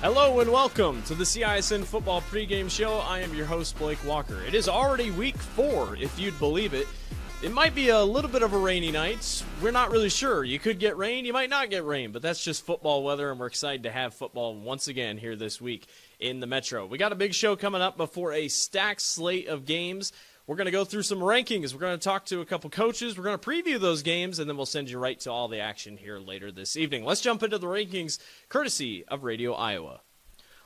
Hello and welcome to the CISN Football Pregame Show. I am your host, Blake Walker. It is already week 4, if you'd believe it. It might be a little bit of a rainy night. We're not really sure. You could get rain, you might not get rain, but that's just football weather, and we're excited to have football once again here this week in the Metro. We got a big show coming up before a stacked slate of games. We're going to go through some rankings. We're going to talk to a couple coaches. We're going to preview those games, and then we'll send you right to all the action here later this evening. Let's jump into the rankings, courtesy of Radio Iowa.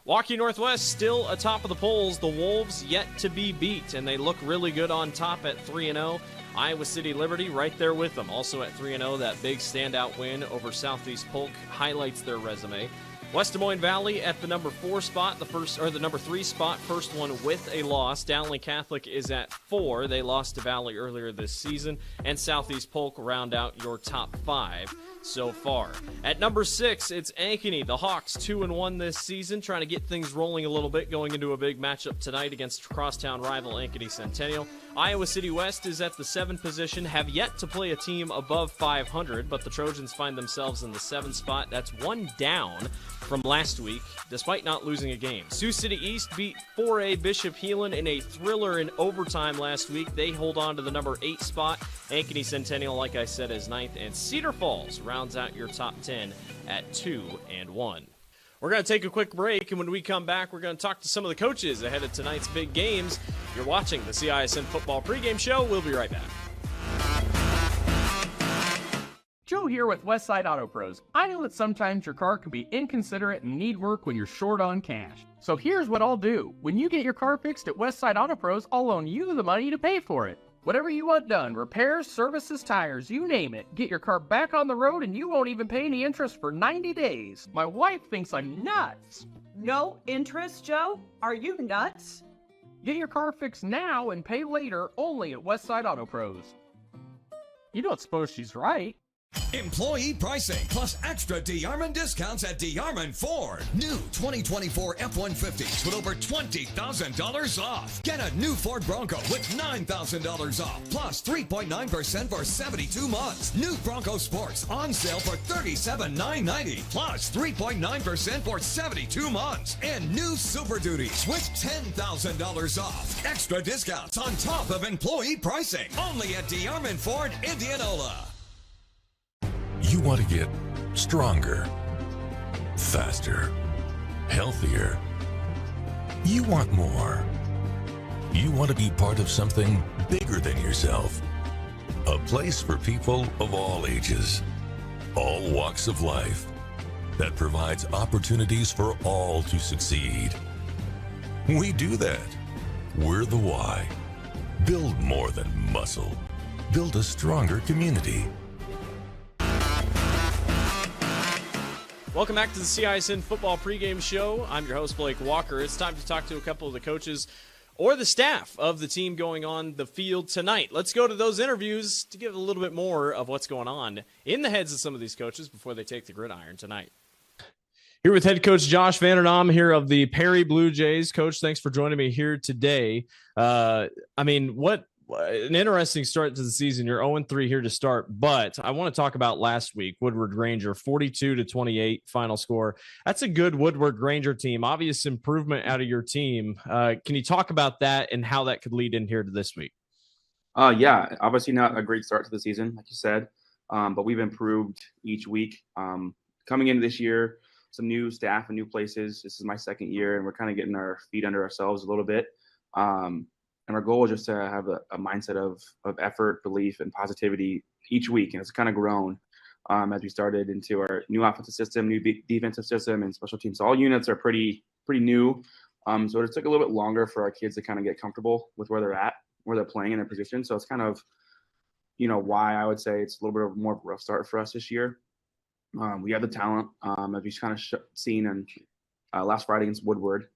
Waukee Northwest still atop of the polls. The Wolves yet to be beat, and they look really good on top at 3-0. Iowa City Liberty right there with them, also at 3-0. That big standout win over Southeast Polk highlights their resume. West Des Moines Valley at the number 4 spot, the number 3 spot, first one with a loss. Downley Catholic is at 4. They lost to Valley earlier this season. And Southeast Polk round out your top 5 so far. At number 6, it's Ankeny. The Hawks 2-1 this season, trying to get things rolling a little bit going into a big matchup tonight against crosstown rival Ankeny Centennial. Iowa City West is at the 7th position, have yet to play a team above 500, but the Trojans find themselves in the 7th spot. That's one down from last week, despite not losing a game. Sioux City East beat 4A Bishop Heelan in a thriller in overtime last week. They hold on to the number 8 spot. Ankeny Centennial, like I said, is 9th, and Cedar Falls rounds out your top 10 at 2-1. We're going to take a quick break, and when we come back, we're going to talk to some of the coaches ahead of tonight's big games. You're watching the CISN Football Pregame Show. We'll be right back. Joe here with Westside Auto Pros. I know that sometimes your car can be inconsiderate and need work when you're short on cash. So here's what I'll do. When you get your car fixed at Westside Auto Pros, I'll loan you the money to pay for it. Whatever you want done, repairs, services, tires, you name it. Get your car back on the road and you won't even pay any interest for 90 days. My wife thinks I'm nuts. No interest, Joe? Are you nuts? Get your car fixed now and pay later only at Westside Auto Pros. You don't suppose she's right? Employee pricing plus extra DeArmond discounts at DeArmond Ford. New 2024 F-150s with over $20,000 off. Get a new Ford Bronco with $9,000 off plus 3.9% for 72 months. New Bronco Sports on sale for $37,990 plus 3.9% for 72 months. And new Super Duties with $10,000 off. Extra discounts on top of employee pricing. Only at DeArmond Ford, Indianola. You want to get stronger, faster, healthier. You want more. You want to be part of something bigger than yourself. A place for people of all ages, all walks of life, that provides opportunities for all to succeed. We do that. We're the why. Build more than muscle. Build a stronger community. Welcome back to the CISN Football Pregame Show. I'm your host, Blake Walker. It's time to talk to a couple of the coaches or the staff of the team going on the field tonight. Let's go to those interviews to get a little bit more of what's going on in the heads of some of these coaches before they take the gridiron tonight. Here with head coach Josh Vanderdam here of the Perry Blue Jays. Coach, thanks for joining me here today. What an interesting start to the season. You're 0-3 here to start, but I want to talk about last week. Woodward Granger, 42-28 final score. That's a good Woodward Granger team. Obvious improvement out of your team. Can you talk about that and how that could lead in here to this week? Yeah, obviously not a great start to the season, like you said, but we've improved each week. Coming into this year, some new staff and new places. This is my second year, and we're kind of getting our feet under ourselves a little bit. And our goal is just to have a mindset of effort, belief, and positivity each week. And it's kind of grown as we started into our new offensive system, new defensive system, and special teams. So all units are pretty new. So it took a little bit longer for our kids to kind of get comfortable with where they're at, where they're playing in their position. So it's kind of, why I would say it's a little bit of more of a rough start for us this year. We have the talent, as we've kind of seen in last Friday against Woodward.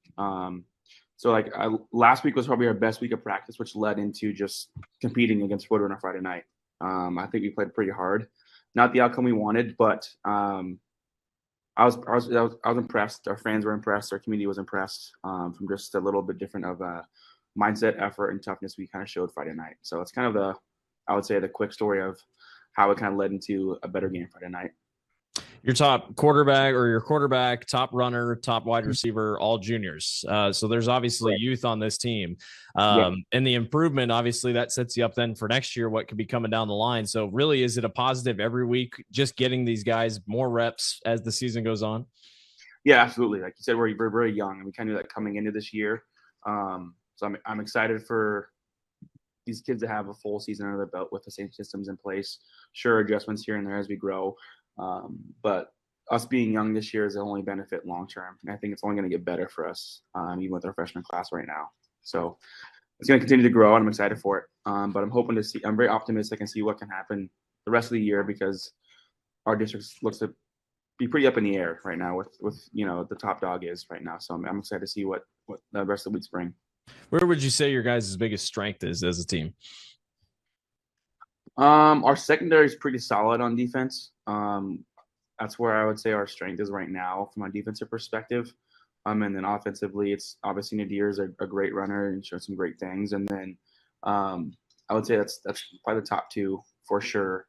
Last week was probably our best week of practice, which led into just competing against Woodward on Friday night. I think we played pretty hard. Not the outcome we wanted, but I was impressed. Our fans were impressed. Our community was impressed from just a little bit different of a mindset, effort, and toughness we kind of showed Friday night. So it's kind of the quick story of how it kind of led into a better game Friday night. Your top quarterback or your quarterback, top runner, top wide receiver, all juniors. So there's obviously youth on this team. And the improvement, obviously, that sets you up then for next year, what could be coming down the line. So really, is it a positive every week, just getting these guys more reps as the season goes on? Yeah, absolutely. Like you said, we're very young, and we kind of knew that coming into this year. So I'm excited for these kids to have a full season under their belt with the same systems in place. Sure, adjustments here and there as we grow. But us being young this year is the only benefit long term. And I think it's only going to get better for us, even with our freshman class right now. So it's going to continue to grow, and I'm excited for it. But I'm very optimistic and see what can happen the rest of the year, because our district looks to be pretty up in the air right now with the top dog is right now. So I'm excited to see what the rest of the weeks bring. Where would you say your guys' biggest strength is as a team? Our secondary is pretty solid on defense. That's where I would say our strength is right now from a defensive perspective. And then offensively, it's obviously Nadir is a great runner and showed some great things. And then I would say that's probably the top two for sure.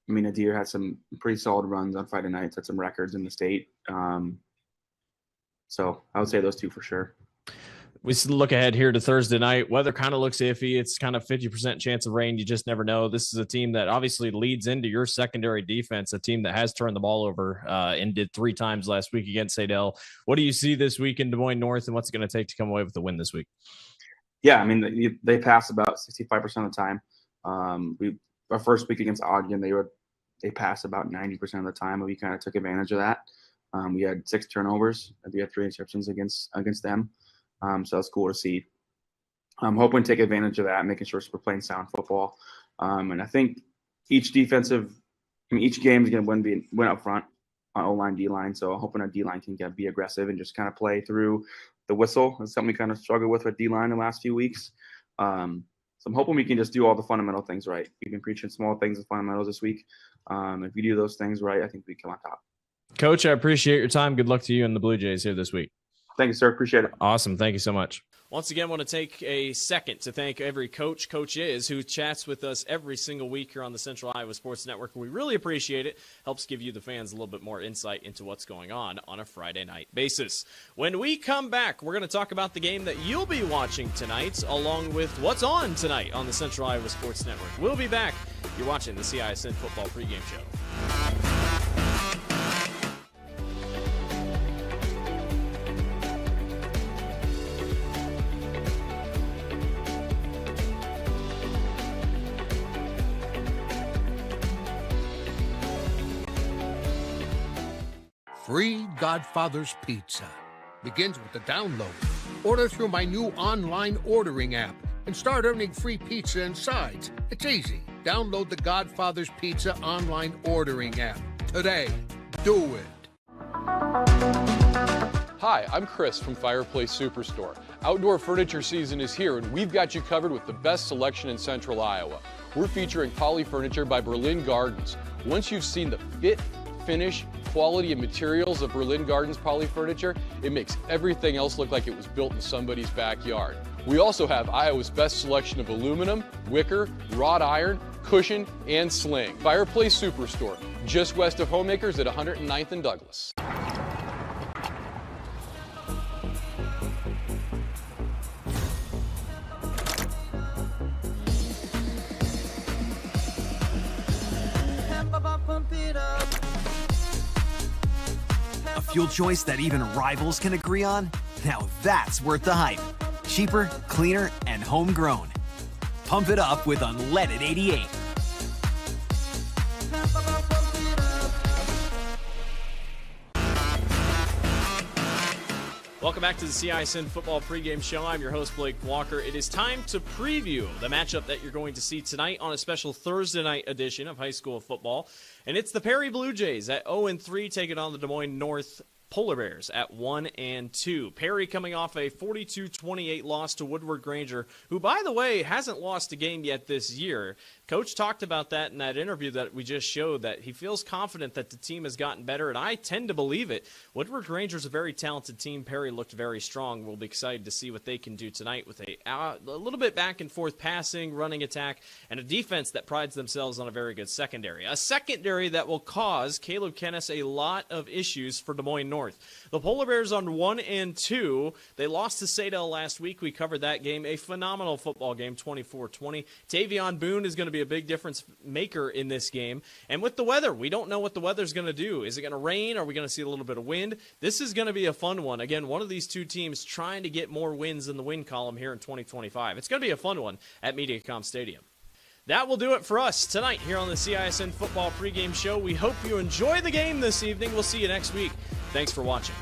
Nadir had some pretty solid runs on Friday nights, had some records in the state. So I would say those two for sure. We look ahead here to Thursday night. Weather kind of looks iffy. It's kind of 50% chance of rain. You just never know. This is a team that obviously leads into your secondary defense, a team that has turned the ball over and did 3 times last week against Sadell. What do you see this week in Des Moines North, and what's it going to take to come away with the win this week? Yeah, they pass about 65% of the time. Our first week against Ogden, they passed about 90% of the time, and we kind of took advantage of that. We had 6 turnovers. We had 3 interceptions against them. So that's cool to see. I'm hoping to take advantage of that, making sure we're playing sound football. And I think each game is going to win up front on O-line, D-line. So I'm hoping our D-line can be aggressive and just kind of play through the whistle. That's something we kind of struggled with D-line the last few weeks. So I'm hoping we can just do all the fundamental things right. We've been preaching small things and fundamentals this week. If we do those things right, I think we come on top. Coach, I appreciate your time. Good luck to you and the Blue Jays here this week. Thank you, sir. Appreciate it. Awesome. Thank you so much. Once again, want to take a second to thank every coach is who chats with us every single week here on the Central Iowa Sports Network. We really appreciate it. Helps give you, the fans, a little bit more insight into what's going on a Friday night basis. When we come back, we're going to talk about the game that you'll be watching tonight, along with what's on tonight on the Central Iowa Sports Network. We'll be back. You're watching the CISN Football Pregame Show. Free Godfather's Pizza begins with the download. Order through my new online ordering app and start earning free pizza and sides. It's easy. Download the Godfather's Pizza online ordering app today. Do it. Hi, I'm Chris from Fireplace Superstore. Outdoor furniture season is here, and we've got you covered with the best selection in Central Iowa. We're featuring Poly Furniture by Berlin Gardens. Once you've seen the fit, finish, quality, and materials of Berlin Gardens Poly Furniture, it makes everything else look like it was built in somebody's backyard. We also have Iowa's best selection of aluminum, wicker, wrought iron, cushion, and sling. Fireplace Superstore, just west of Homemakers at 109th and Douglas. A fuel choice that even rivals can agree on? Now that's worth the hype. Cheaper, cleaner, and homegrown. Pump it up with unleaded 88. Welcome back to the CISN Football Pregame Show. I'm your host, Blake Walker. It is time to preview the matchup that you're going to see tonight on a special Thursday night edition of high school football. And it's the Perry Blue Jays at 0-3 taking on the Des Moines North Polar Bears at 1-2. Perry coming off a 42-28 loss to Woodward Granger, who, by the way, hasn't lost a game yet this year. Coach talked about that in that interview that we just showed, that he feels confident that the team has gotten better, and I tend to believe it. Woodward Granger's a very talented team. Perry looked very strong. We'll be excited to see what they can do tonight with a little bit back and forth passing, running attack, and a defense that prides themselves on a very good secondary. A secondary that will cause Caleb Kennis a lot of issues for Des Moines North. The Polar Bears on 1-2. They lost to Sadell last week. We covered that game. A phenomenal football game, 24-20. Tavion Boone is going to be a big difference maker in this game. And with the weather, we don't know what the weather's going to do. Is it going to rain? Are we going to see a little bit of wind? This is going to be a fun one. Again, one of these two teams trying to get more wins in the win column here in 2025. It's going to be a fun one at MediaCom Stadium. That will do it for us tonight here on the CISN Football Pregame Show. We hope you enjoy the game this evening. We'll see you next week. Thanks for watching.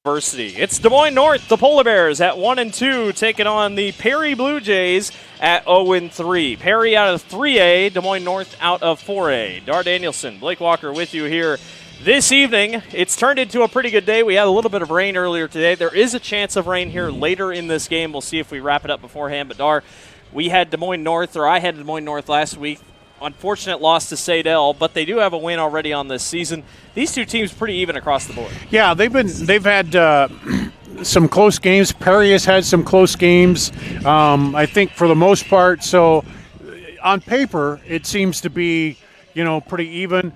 It's Des Moines North, the Polar Bears at 1-2, taking on the Perry Blue Jays at 0-3. Perry out of 3A, Des Moines North out of 4A. Dar Danielson, Blake Walker with you here this evening. It's turned into a pretty good day. We had a little bit of rain earlier today. There is a chance of rain here later in this game. We'll see if we wrap it up beforehand. But Dar, I had Des Moines North last week. Unfortunate loss to Sadell, but they do have a win already on this season. These two teams pretty even across the board. Yeah, they've had some close games. Perry has had some close games, I think, for the most part. So on paper, it seems to be, pretty even.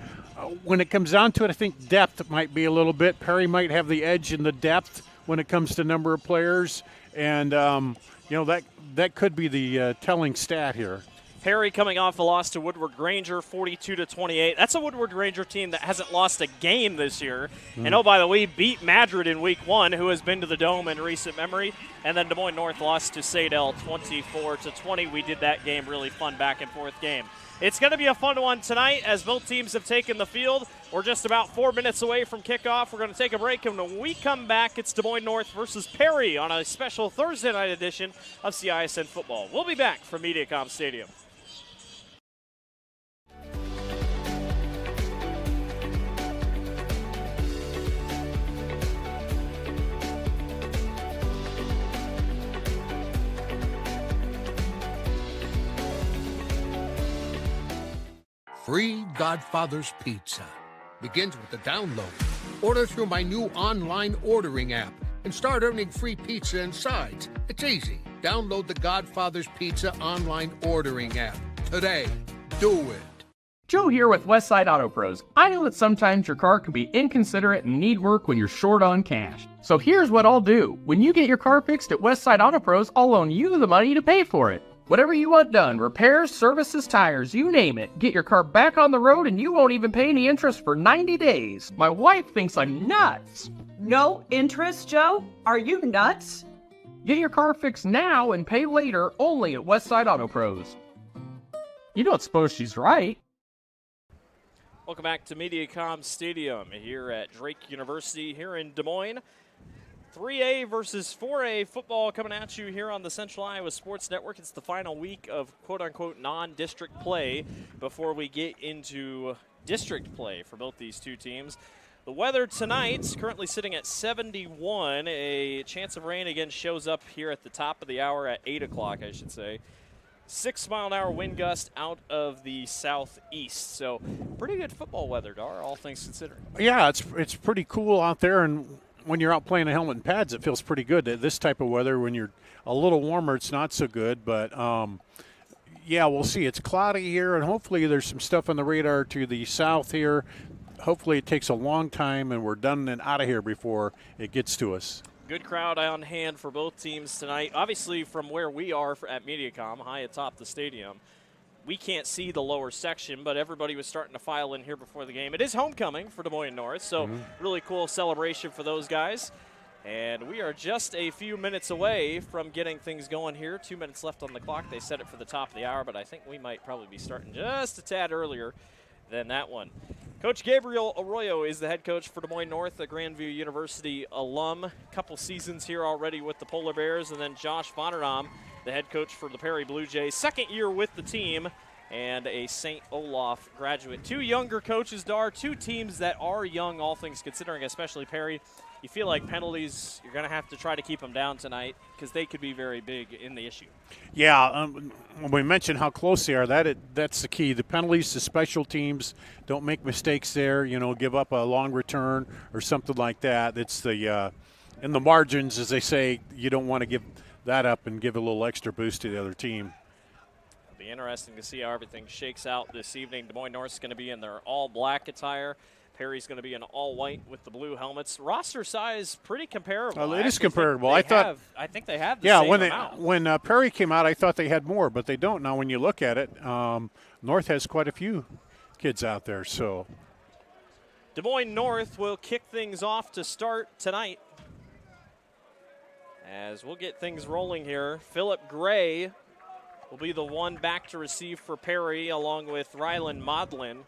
When it comes down to it, I think depth might be a little bit. Perry might have the edge in the depth when it comes to number of players, and that could be the telling stat here. Perry coming off a loss to Woodward Granger, 42-28. That's a Woodward Granger team that hasn't lost a game this year. And oh, by the way, beat Madrid in Week 1, who has been to the Dome in recent memory. And then Des Moines North lost to Sadell, 24-20. We did that game, really fun back and forth game. It's going to be a fun one tonight as both teams have taken the field. We're just about 4 minutes away from kickoff. We're going to take a break, and when we come back, it's Des Moines North versus Perry on a special Thursday night edition of CISN Football. We'll be back from MediaCom Stadium. Free Godfather's Pizza begins with the download. Order through my new online ordering app and start earning free pizza and sides. It's easy. Download the Godfather's Pizza online ordering app today. Do it. Joe here with Westside Auto Pros. I know that sometimes your car can be inconsiderate and need work when you're short on cash. So here's what I'll do. When you get your car fixed at Westside Auto Pros, I'll loan you the money to pay for it. Whatever you want done, repairs, services, tires, you name it. Get your car back on the road and you won't even pay any interest for 90 days. My wife thinks I'm nuts. No interest, Joe? Are you nuts? Get your car fixed now and pay later only at Westside Auto Pros. You don't suppose she's right? Welcome back to MediaCom Stadium here at Drake University here in Des Moines. 3A versus 4A football coming at you here on the Central Iowa Sports Network. It's the final week of quote-unquote non-district play before we get into district play for both these two teams. The weather tonight currently sitting at 71. A chance of rain again shows up here at the top of the hour at 8 o'clock, I should say. 6-mile-an-hour wind gust out of the southeast. So pretty good football weather, Dar, all things considered. Yeah, it's pretty cool out there, and when you're out playing a helmet and pads, it feels pretty good. This type of weather, when you're a little warmer, it's not so good. But, yeah, we'll see. It's cloudy here, and hopefully there's some stuff on the radar to the south here. Hopefully it takes a long time, and we're done and out of here before it gets to us. Good crowd on hand for both teams tonight. Obviously, from where we are at MediaCom, high atop the stadium, we can't see the lower section, but everybody was starting to file in here before the game. It is homecoming for Des Moines North, so really cool celebration for those guys. And we are just a few minutes away from getting things going here. 2 minutes left on the clock. They set it for the top of the hour, but I think we might probably be starting just a tad earlier than that one. Coach Gabriel Arroyo is the head coach for Des Moines North, a Grandview University alum. Couple seasons here already with the Polar Bears. And then Josh Vonerdam, the head coach for the Perry Blue Jays. Second year with the team and a St. Olaf graduate. Two younger coaches, Dar. Two teams that are young, all things considering, especially Perry. You feel like penalties, you're going to have to try to keep them down tonight because they could be very big in the issue. Yeah, when we mentioned how close they are, that's the key. The penalties, the special teams, don't make mistakes there, give up a long return or something like that. It's the in the margins, as they say, you don't want to give that up and give a little extra boost to the other team. It'll be interesting to see how everything shakes out this evening. Des Moines North's going to be in their all-black attire. Perry's going to be in all white with the blue helmets. Roster size pretty comparable. Well, it is comparable. I think they have the same amount. When Perry came out, I thought they had more, but they don't. Now, when you look at it, North has quite a few kids out there. So Des Moines North will kick things off to start tonight. As we'll get things rolling here, Philip Gray will be the one back to receive for Perry, along with Rylan Modlin.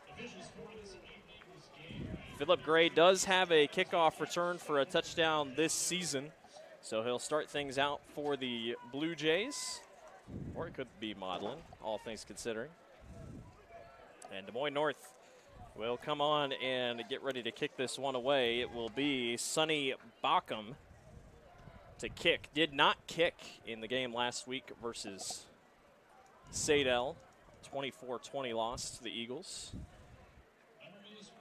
Philip Gray does have a kickoff return for a touchdown this season, so he'll start things out for the Blue Jays, or it could be Modlin, all things considering. And Des Moines North will come on and get ready to kick this one away. It will be Sonny Bockham to kick. Did not kick in the game last week versus Sadell. 24-20 loss to the Eagles.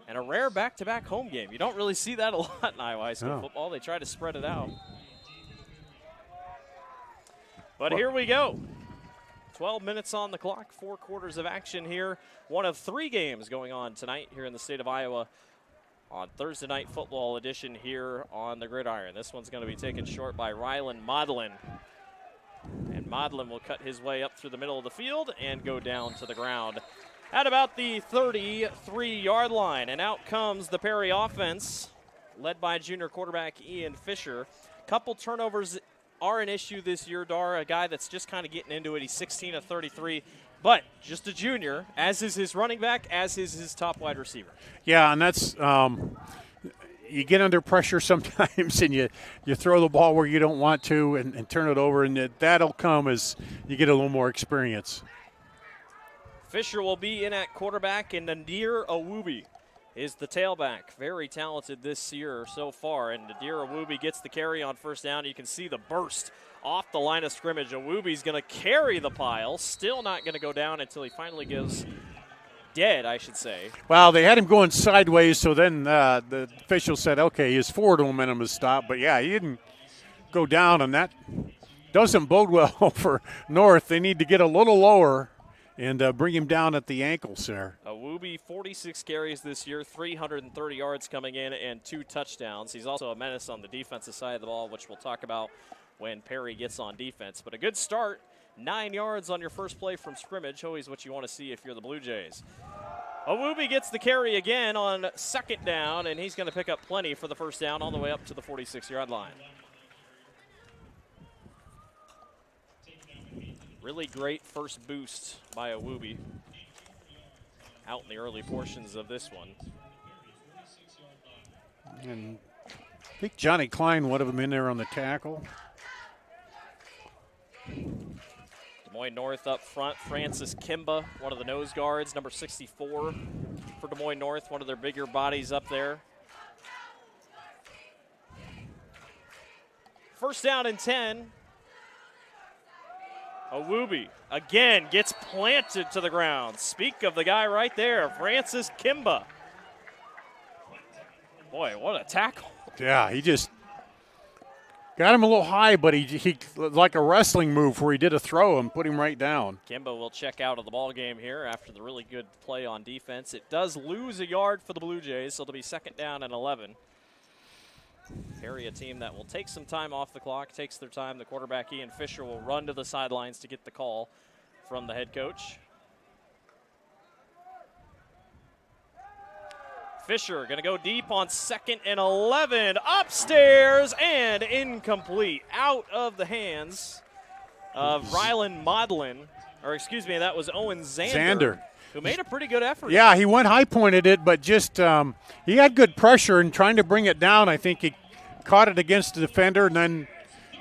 And a rare back-to-back home game. You don't really see that a lot in Iowa high school football. They try to spread it out. But here we go. 12 minutes on the clock, 4 quarters of action here. One of 3 games going on tonight here in the state of Iowa on Thursday Night Football edition here on the Gridiron. This one's going to be taken short by Rylan Modlin. And Modlin will cut his way up through the middle of the field and go down to the ground at about the 33-yard line. And out comes the Perry offense, led by junior quarterback Ian Fisher. Couple turnovers are an issue this year, Dar. A guy that's just kind of getting into it. He's 16 of 33, but just a junior, as is his running back, as is his top wide receiver. Yeah, and that's you get under pressure sometimes and you throw the ball where you don't want to and turn it over, and that'll come as you get a little more experience. Fisher will be in at quarterback, and Nadir Awubi is the tailback. Very talented this year so far, and Nadir Awubi gets the carry on first down. You can see the burst off the line of scrimmage. Awubi's going to carry the pile, still not going to go down until he finally goes dead, I should say. Well, they had him going sideways, so then the official said, okay, his forward momentum has stopped. But, yeah, he didn't go down, and that doesn't bode well for North. They need to get a little lower and bring him down at the ankles there. Awubi, 46 carries this year, 330 yards coming in, and 2 touchdowns. He's also a menace on the defensive side of the ball, which we'll talk about when Perry gets on defense. But a good start, 9 yards on your first play from scrimmage. Always what you want to see if you're the Blue Jays. Awubi gets the carry again on second down, and he's going to pick up plenty for the first down all the way up to the 46-yard line. Really great first boost by Awubi out in the early portions of this one. And I think Johnny Klein would have been in there on the tackle. Des Moines North up front. Francis Kimba, one of the nose guards, number 64 for Des Moines North, one of their bigger bodies up there. First down and 10. Awubi again gets planted to the ground. Speak of the guy right there, Francis Kimba. Boy, what a tackle. Yeah, he just got him a little high, but he like a wrestling move where he did a throw and put him right down. Kimba will check out of the ball game here after the really good play on defense. It does lose a yard for the Blue Jays, so it'll be second down and 11. Perry, a team that will take some time off the clock, takes their time. The quarterback, Ian Fisher, will run to the sidelines to get the call from the head coach. Fisher going to go deep on 2nd and 11. Upstairs and incomplete. Out of the hands of Rylan Modlin. Or excuse me, that was Owen Zander. Who made a pretty good effort. Yeah, he went high-pointed it, but just he had good pressure and trying to bring it down. I think he caught it against the defender, and then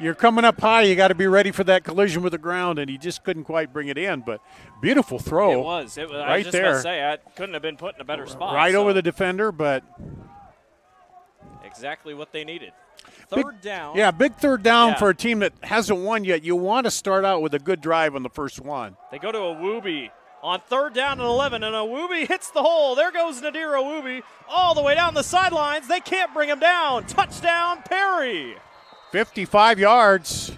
you're coming up high. You got to be ready for that collision with the ground, and he just couldn't quite bring it in. But beautiful throw. It was. Right I was just there. about to say, I couldn't have been put in a better spot. Right over the defender, but exactly what they needed. Third down. Yeah, big third down for a team that hasn't won yet. You want to start out with a good drive on the first one. They go to Awubi on 3rd down and 11, and Awubi hits the hole. There goes Nadir Awubi all the way down the sidelines. They can't bring him down. Touchdown, Perry. 55 yards.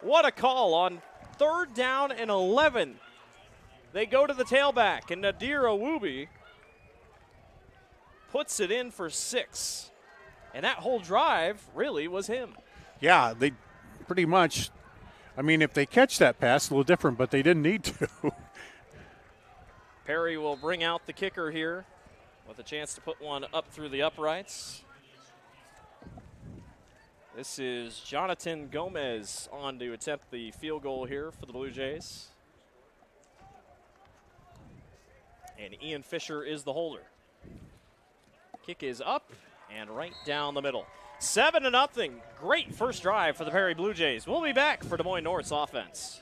What a call on 3rd down and 11. They go to the tailback, and Nadir Awubi puts it in for 6. And that whole drive really was him. Yeah, they pretty much, I mean, if they catch that pass, a little different, but they didn't need to. Perry will bring out the kicker here with a chance to put one up through the uprights. This is Jonathan Gomez on to attempt the field goal here for the Blue Jays. And Ian Fisher is the holder. Kick is up and right down the middle. 7-0. Great first drive for the Perry Blue Jays. We'll be back for Des Moines North's offense.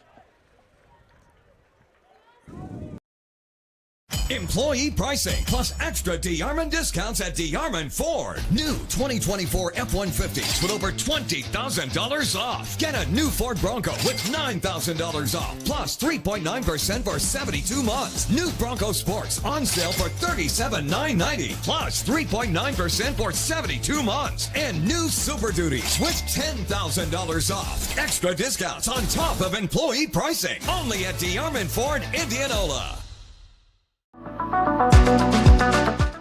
Employee pricing plus extra DeArmond discounts at DeArmond Ford. New 2024 F-150s with over $20,000 off. Get a new Ford Bronco with $9,000 off plus 3.9% for 72 months. New Bronco Sports on sale for $37,990 plus 3.9% for 72 months. And new Super Duties with $10,000 off. Extra discounts on top of employee pricing. Only at DeArmond Ford, Indianola.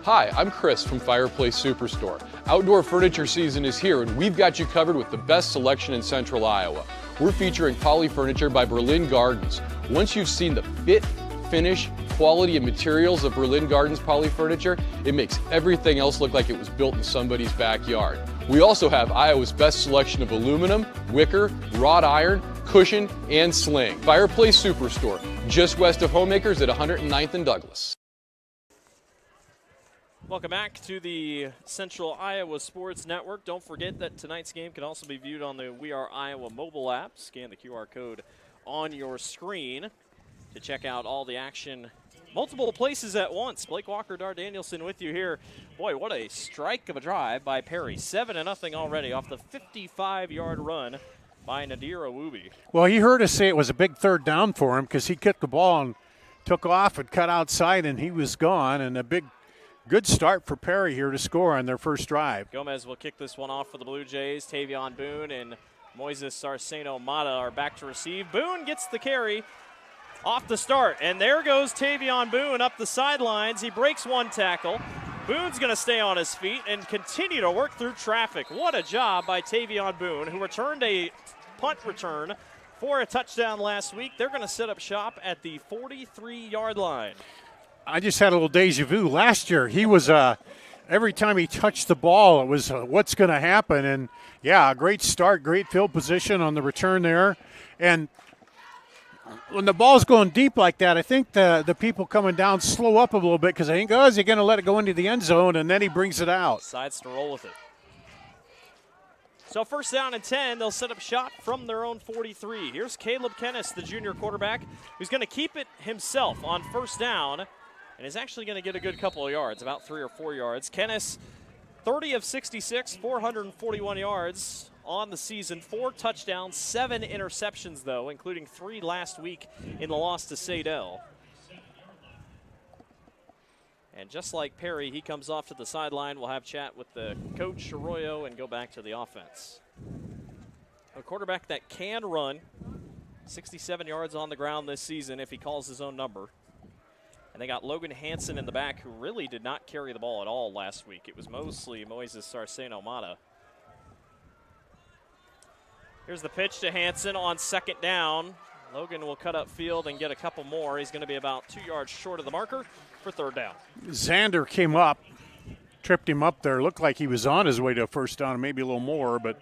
Hi, I'm Chris from Fireplace Superstore. Outdoor furniture season is here, and we've got you covered with the best selection in Central Iowa. We're featuring Poly Furniture by Berlin Gardens. Once you've seen the fit, finish, quality, and materials of Berlin Gardens Poly Furniture, it makes everything else look like it was built in somebody's backyard. We also have Iowa's best selection of aluminum, wicker, wrought iron, cushion, and sling. Fireplace Superstore, just west of Homemakers at 109th and Douglas. Welcome back to the Central Iowa Sports Network. Don't forget that tonight's game can also be viewed on the We Are Iowa mobile app. Scan the QR code on your screen to check out all the action. Multiple places at once. Blake Walker, Dar Danielson with you here. Boy, what a strike of a drive by Perry. 7-0 already off the 55-yard run by Nadir Awubi. Well, he heard us say it was a big third down for him because he kicked the ball and took off and cut outside, and he was gone. And a good start for Perry here to score on their first drive. Gomez will kick this one off for the Blue Jays. Tavion Boone and Moises Sarceno Mata are back to receive. Boone gets the carry off the start, and there goes Tavion Boone up the sidelines. He breaks one tackle. Boone's going to stay on his feet and continue to work through traffic. What a job by Tavion Boone, who returned a punt return for a touchdown last week. They're going to set up shop at the 43-yard line. I just had a little deja vu. Last year, he was every time he touched the ball, it was what's going to happen. And, yeah, great start, great field position on the return there. And when the ball's going deep like that, I think the people coming down slow up a little bit because I think, is he going to let it go into the end zone? And then he brings it out. Decides to roll with it. So 1st down and 10, they'll set up shop from their own 43. Here's Caleb Kennis, the junior quarterback, who's going to keep it himself on 1st down. And is actually going to get a good couple of yards, about 3 or 4 yards. Kennis, 30 of 66, 441 yards on the season. 4 touchdowns, 7 interceptions, though, including 3 last week in the loss to Sadell. And just like Perry, he comes off to the sideline. We'll have chat with the coach, Arroyo, and go back to the offense. A quarterback that can run, 67 yards on the ground this season if he calls his own number. And they got Logan Hansen in the back, who really did not carry the ball at all last week. It was mostly Moises Sarceno Mata. Here's the pitch to Hansen on 2nd down. Logan will cut up field and get a couple more. He's going to be about 2 yards short of the marker for third down. Xander came up, tripped him up there. Looked like he was on his way to a first down, maybe a little more, but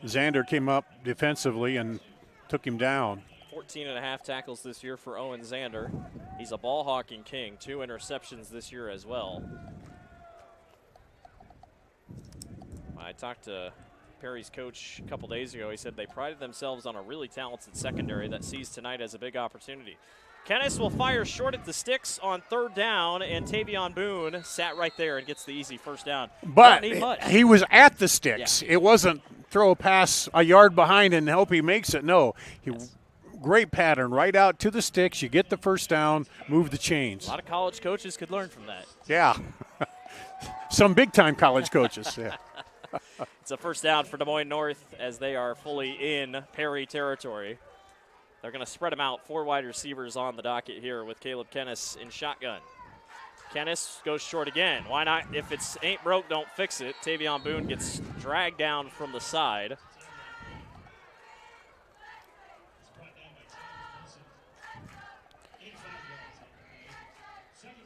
Xander came up defensively and took him down. 14.5 tackles this year for Owen Xander. He's a ball hawking king. 2 interceptions this year as well. I talked to Perry's coach a couple days ago. He said they prided themselves on a really talented secondary that sees tonight as a big opportunity. Kennis will fire short at the sticks on third down, and Tavion Boone sat right there and gets the easy first down. But he was at the sticks. Yeah. It wasn't throw a pass a yard behind and hope he makes it. No, great pattern right out to the sticks. You get the first down, move the chains. A lot of college coaches could learn from that. Yeah. Some big-time college coaches, yeah. It's a first down for Des Moines North as they are fully in Perry territory. They're going to spread them out. 4 wide receivers on the docket here with Caleb Kennis in shotgun. Kennis goes short again. Why not? If it ain't broke, don't fix it. Tavion Boone gets dragged down from the side.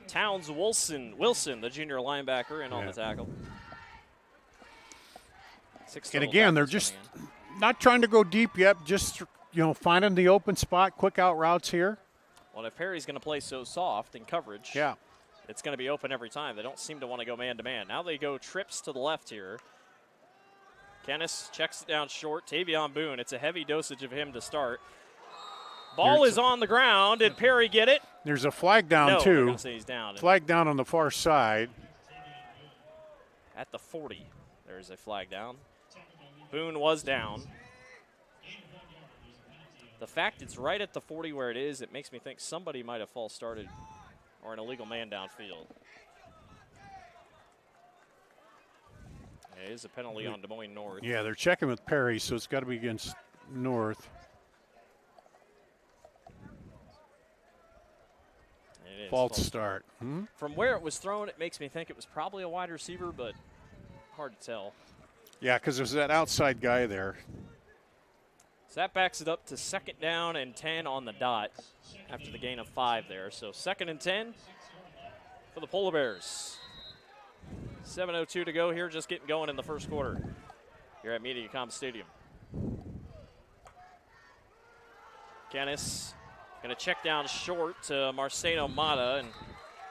Towns Wilson, the junior linebacker, in on the tackle. And again, they're just not trying to go deep yet, just finding the open spot, quick out routes here. Well, if Perry's going to play so soft in coverage, it's going to be open every time. They don't seem to want to go man-to-man. Now they go trips to the left here. Kennis checks it down short. Tavion Boone, it's a heavy dosage of him to start. Ball is on the ground. Did Perry get it? There's a flag down, no, too. They're going to say he's down. Flag down on the far side. At the 40, there's a flag down. Boone was down. The fact it's right at the 40 where it is, it makes me think somebody might have false started or an illegal man downfield. It is a penalty on Des Moines North. Yeah, they're checking with Perry, so it's got to be against North. It is false start. From where it was thrown, it makes me think it was probably a wide receiver, but hard to tell. Yeah, because there's that outside guy there. So that backs it up to 2nd down and 10 on the dot after the gain of 5 there. So 2nd and 10 for the Polar Bears. 7:02 to go here, just getting going in the first quarter here at Mediacom Stadium. Kennis going to check down short to Marceno Mata and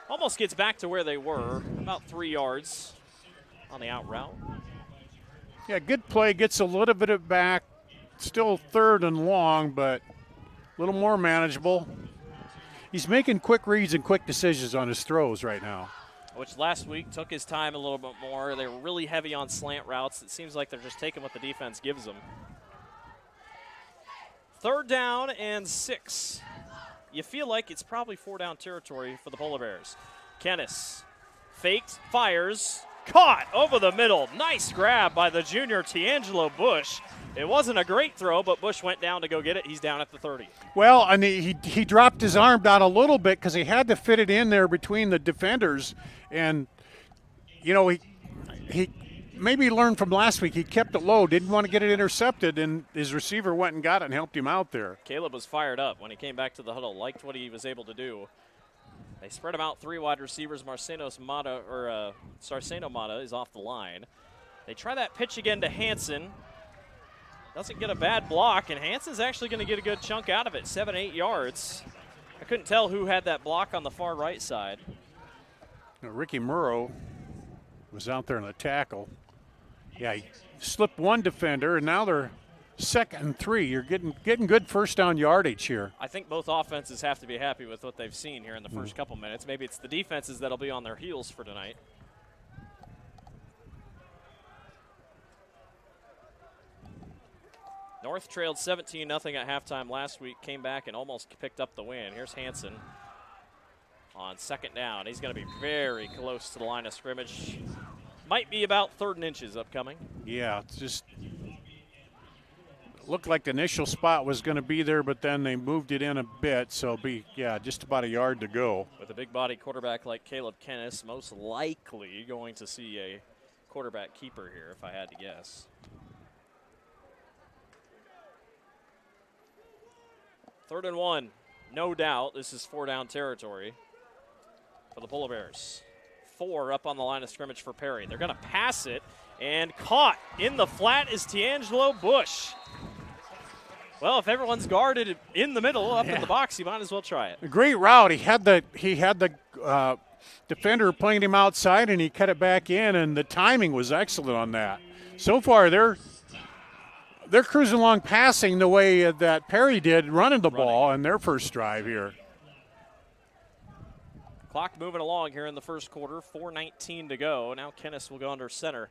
almost gets back to where they were, about 3 yards on the out route. Yeah, good play, gets a little bit of back. Still 3rd and long, but a little more manageable. He's making quick reads and quick decisions on his throws right now. Which last week took his time a little bit more. They were really heavy on slant routes. It seems like they're just taking what the defense gives them. 3rd down and 6. You feel like it's probably 4-down territory for the Polar Bears. Kennis faked, fires, caught over the middle. Nice grab by the junior Tiangelo Bush. It wasn't a great throw, but Bush went down to go get it. He's down at the 30. Well, and he dropped his arm down a little bit because he had to fit it in there between the defenders. And, he maybe learned from last week. He kept it low, didn't want to get it intercepted, and his receiver went and got it and helped him out there. Caleb was fired up when he came back to the huddle, liked what he was able to do. They spread him out, 3 wide receivers. Sarceno Mata is off the line. They try that pitch again to Hansen. Doesn't get a bad block, and Hansen's actually going to get a good chunk out of it, 7-8 yards. I couldn't tell who had that block on the far right side. Ricky Murrow was out there in the tackle. Yeah, he slipped one defender, and now they're 2nd and 3. You're getting good first down yardage here. I think both offenses have to be happy with what they've seen here in the first couple minutes. Maybe it's the defenses that'll be on their heels for tonight. North trailed 17-0 at halftime last week, came back and almost picked up the win. Here's Hansen on 2nd down. He's going to be very close to the line of scrimmage. Might be about 3rd and inches upcoming. Yeah, it's just looked like the initial spot was going to be there, but then they moved it in a bit, so just about a yard to go. With a big body quarterback like Caleb Kennis, most likely going to see a quarterback keeper here, if I had to guess. 3rd and 1. No doubt this is 4-down territory for the Polar Bears. 4 up on the line of scrimmage for Perry. They're going to pass it, and caught in the flat is D'Angelo Bush. Well, if everyone's guarded in the middle, up in the box, you might as well try it. A great route. He had the defender playing him outside, and he cut it back in, and the timing was excellent on that. So far, they're cruising along passing the way that Perry did running the ball in their first drive here. Clock moving along here in the first quarter. 4:19 to go. Now Kennis will go under center.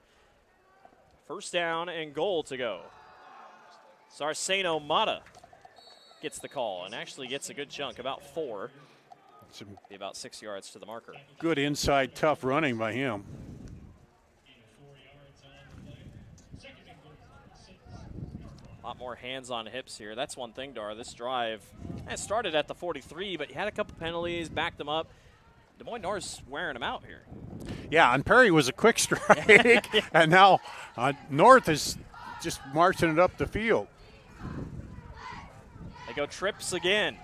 1st down and goal to go. Sarceno Mata gets the call and actually gets a good chunk, about 4. Be about 6 yards to the marker. Good inside, tough running by him. A lot more hands on hips here. That's one thing, Dar. This drive started at the 43, but you had a couple penalties, backed them up. Des Moines North's wearing them out here. Yeah, and Perry was a quick strike, and now North is just marching it up the field. They go trips again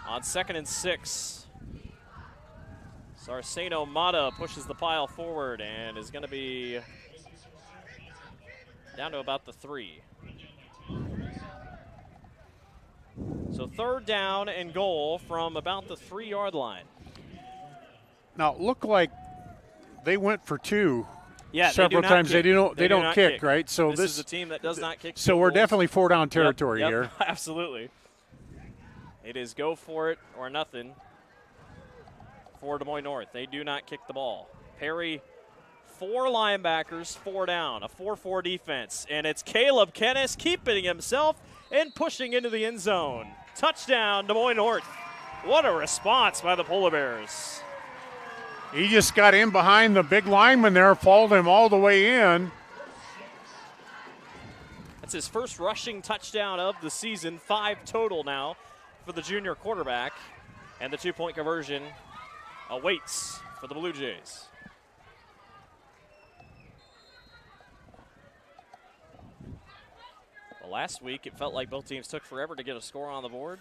on 2nd and 6. Sarceno Mata pushes the pile forward and is going to be down to about the 3. So 3rd down and goal from about the 3-yard line. Now, it looked like they went for 2 they several times. Kick. They don't kick, right? So this is a team that does not kick. So we're definitely 4-down territory here. Absolutely. It is go for it or nothing for Des Moines North. They do not kick the ball. Perry, 4 linebackers, 4 down, a 4-4 defense. And it's Caleb Kennis keeping himself and pushing into the end zone. Touchdown, Des Moines North. What a response by the Polar Bears. He just got in behind the big lineman there, followed him all the way in. That's his first rushing touchdown of the season, 5 total now for the junior quarterback. And the 2-point conversion awaits for the Blue Jays. Well, last week it felt like both teams took forever to get a score on the board.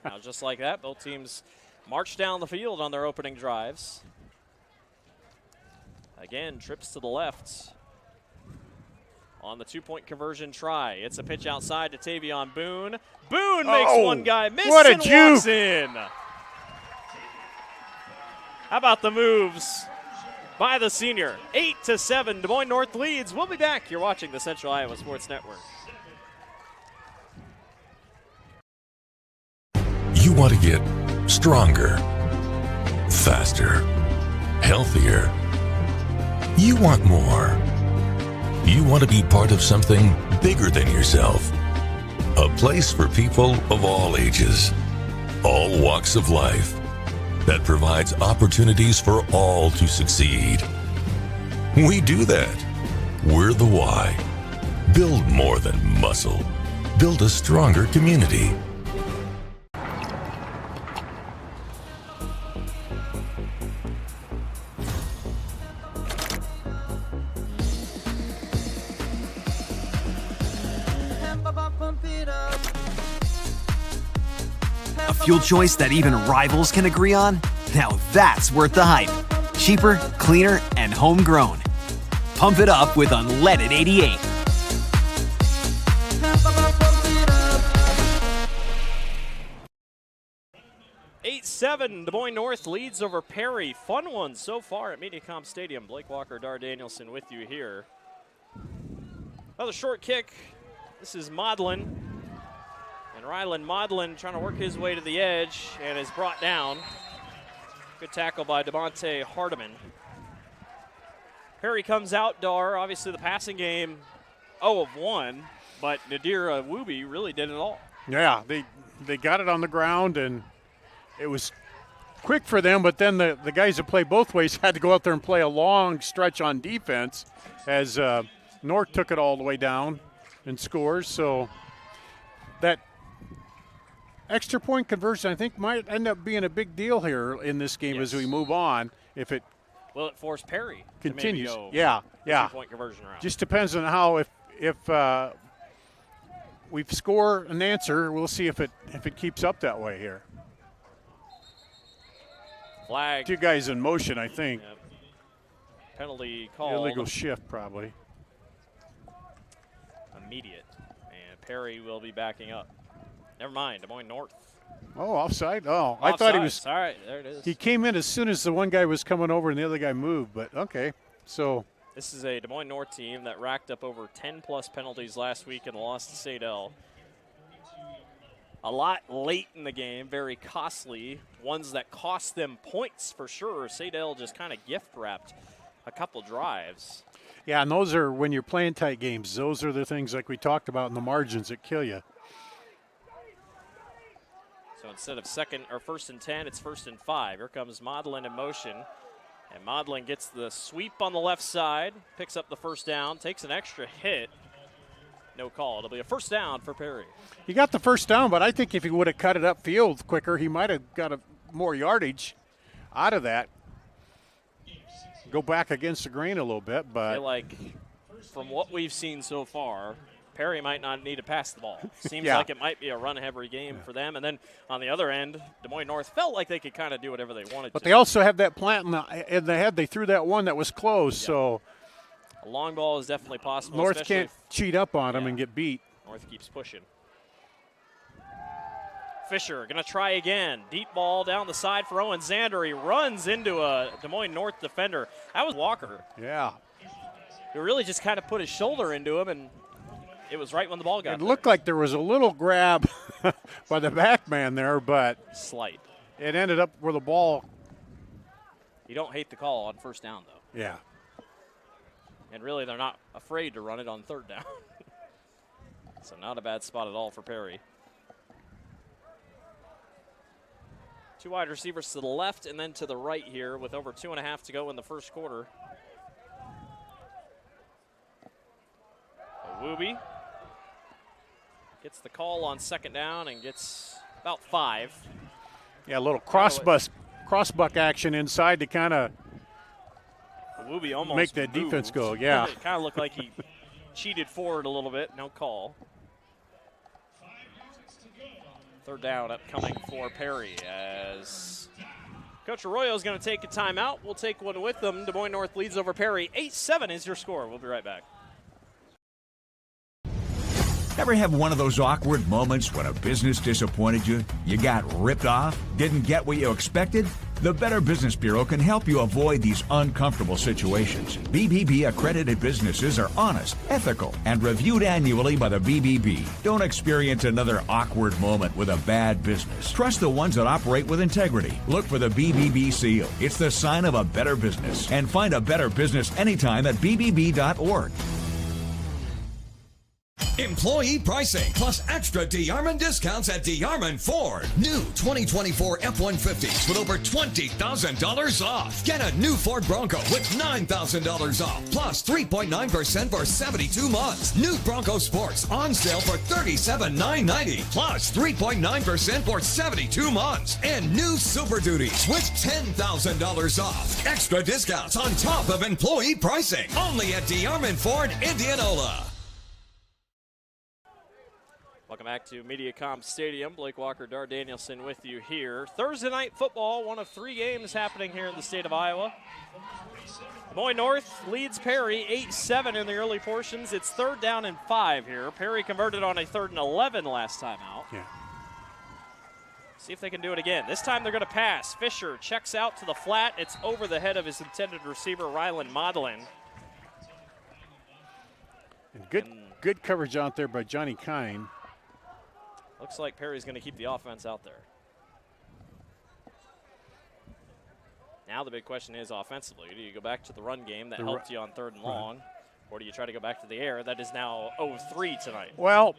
Now just like that, both teams marched down the field on their opening drives. Again, trips to the left on the 2-point conversion try. It's a pitch outside to Tavion Boone. Boone makes one guy miss and walks in. How about the moves by the senior? 8-7, Des Moines North leads. We'll be back. You're watching the Central Iowa Sports Network. You want to get stronger, faster, healthier. You want more. You want to be part of something bigger than yourself. A place for people of all ages, all walks of life, that provides opportunities for all to succeed. We do that. We're the why. Build more than muscle. Build a stronger community. A fuel choice that even rivals can agree on? Now that's worth the hype. Cheaper, cleaner, and homegrown. Pump it up with unleaded 88. Des Moines North leads over Perry. Fun one so far at Mediacom Stadium. Blake Walker, Dar Danielson with you here. Another short kick. This is Modlin. And Rylan Modlin trying to work his way to the edge and is brought down. Good tackle by Devontae Hardiman. Perry comes out, Dar. Obviously the passing game 0 of 1, but Nadir Awubi really did it all. Yeah, they got it on the ground, and it was quick for them, but then the guys that play both ways had to go out there and play a long stretch on defense as North took it all the way down and scores. So that extra point conversion, I think, might end up being a big deal here in this game as we move on. If it will it force Perry continues, to maybe go yeah. 2-point conversion route. Just depends on how if we score an answer. We'll see if it keeps up that way here. Flag. 2 guys in motion, I think. Yep. Penalty called. Illegal shift, probably. Immediate. And Perry will be backing up. Never mind, Des Moines North. Oh, offside? Oh, Offside. I thought he was. All right, there it is. He came in as soon as the one guy was coming over and the other guy moved, but okay. So this is a Des Moines North team that racked up over 10-plus penalties last week and lost to Sadell. A lot late in the game, very costly. Ones that cost them points for sure. Sadell just kind of gift-wrapped a couple drives. yeah, and those are, when you're playing tight games, those are the things like we talked about in the margins that kill you. So instead of first and 10, it's first and 5. Here comes Maudlin in motion. And Maudlin gets the sweep on the left side, picks up the first down, takes an extra hit. No call. It'll be a first down for Perry. He got the first down, but I think if he would have cut it upfield quicker, he might have got more yardage out of that. Go back against the grain a little bit, I but feel like from what we've seen so far, Perry might not need to pass the ball. Seems Yeah. like it might be a run-heavy game for them. And then on the other end, Des Moines North felt like they could kind of do whatever they wanted but to. they also have that plant in the head. They threw that one that was closed, so A long ball is definitely possible. North especially can't cheat up on them and get beat. North keeps pushing. Fisher going to try again. Deep ball down the side for Owen Zander. He runs into a Des Moines North defender. That was Walker. Yeah. He really just kind of put his shoulder into him, and it was right when the ball got It there. looked like there was a little grab by the back man there, but Slight. it ended up where the ball. You don't hate the call on first down, though. Yeah. And really, they're not afraid to run it on third down. So not a bad spot at all for Perry. 2 wide receivers to the left and then to the right here with over 2.5 to go in the first quarter. Wooby gets the call on second down and gets about 5. Yeah, a little crossbuck action inside to kind of Wooby almost make that moved. defense go. Yeah. It kind of looked like he cheated forward a little bit. No call. Third down upcoming for Perry as Coach Arroyo is going to take a timeout. We'll take one with them. Des Moines North leads over Perry. 8-7 is your score. We'll be right back. Ever have one of those awkward moments when a business disappointed you? You got ripped off? Didn't get what you expected? The Better Business Bureau can help you avoid these uncomfortable situations. BBB accredited businesses are honest, ethical, and reviewed annually by the BBB. Don't experience another awkward moment with a bad business. Trust the ones that operate with integrity. Look for the BBB seal. It's the sign of a better business. And find a better business anytime at bbb.org. Employee pricing plus extra DeArmond discounts at DeArmond Ford. New 2024 F-150s with over $20,000 off. Get a new Ford Bronco with $9,000 off plus 3.9% for 72 months. New Bronco Sports on sale for $37,990 plus 3.9% for 72 months. And new Super Duties with $10,000 off. Extra discounts on top of employee pricing. Only at DeArmond Ford, Indianola. Welcome back to MediaCom Stadium. Blake Walker, Dar Danielson with you here. Thursday night football, one of 3 games happening here in the state of Iowa. Des Moines North leads Perry 8-7 in the early portions. It's 3rd down and 5 here. Perry converted on a 3rd and 11 last time out. Yeah. See if they can do it again. This time they're going to pass. Fisher checks out to the flat. It's over the head of his intended receiver, Rylan Maudlin. And good coverage out there by Johnny Kine. Looks like Perry's going to keep the offense out there. Now the big question is offensively. Do you go back to the run game that helped you on 3rd and long, or do you try to go back to the air? That is now 0-3 tonight. Well,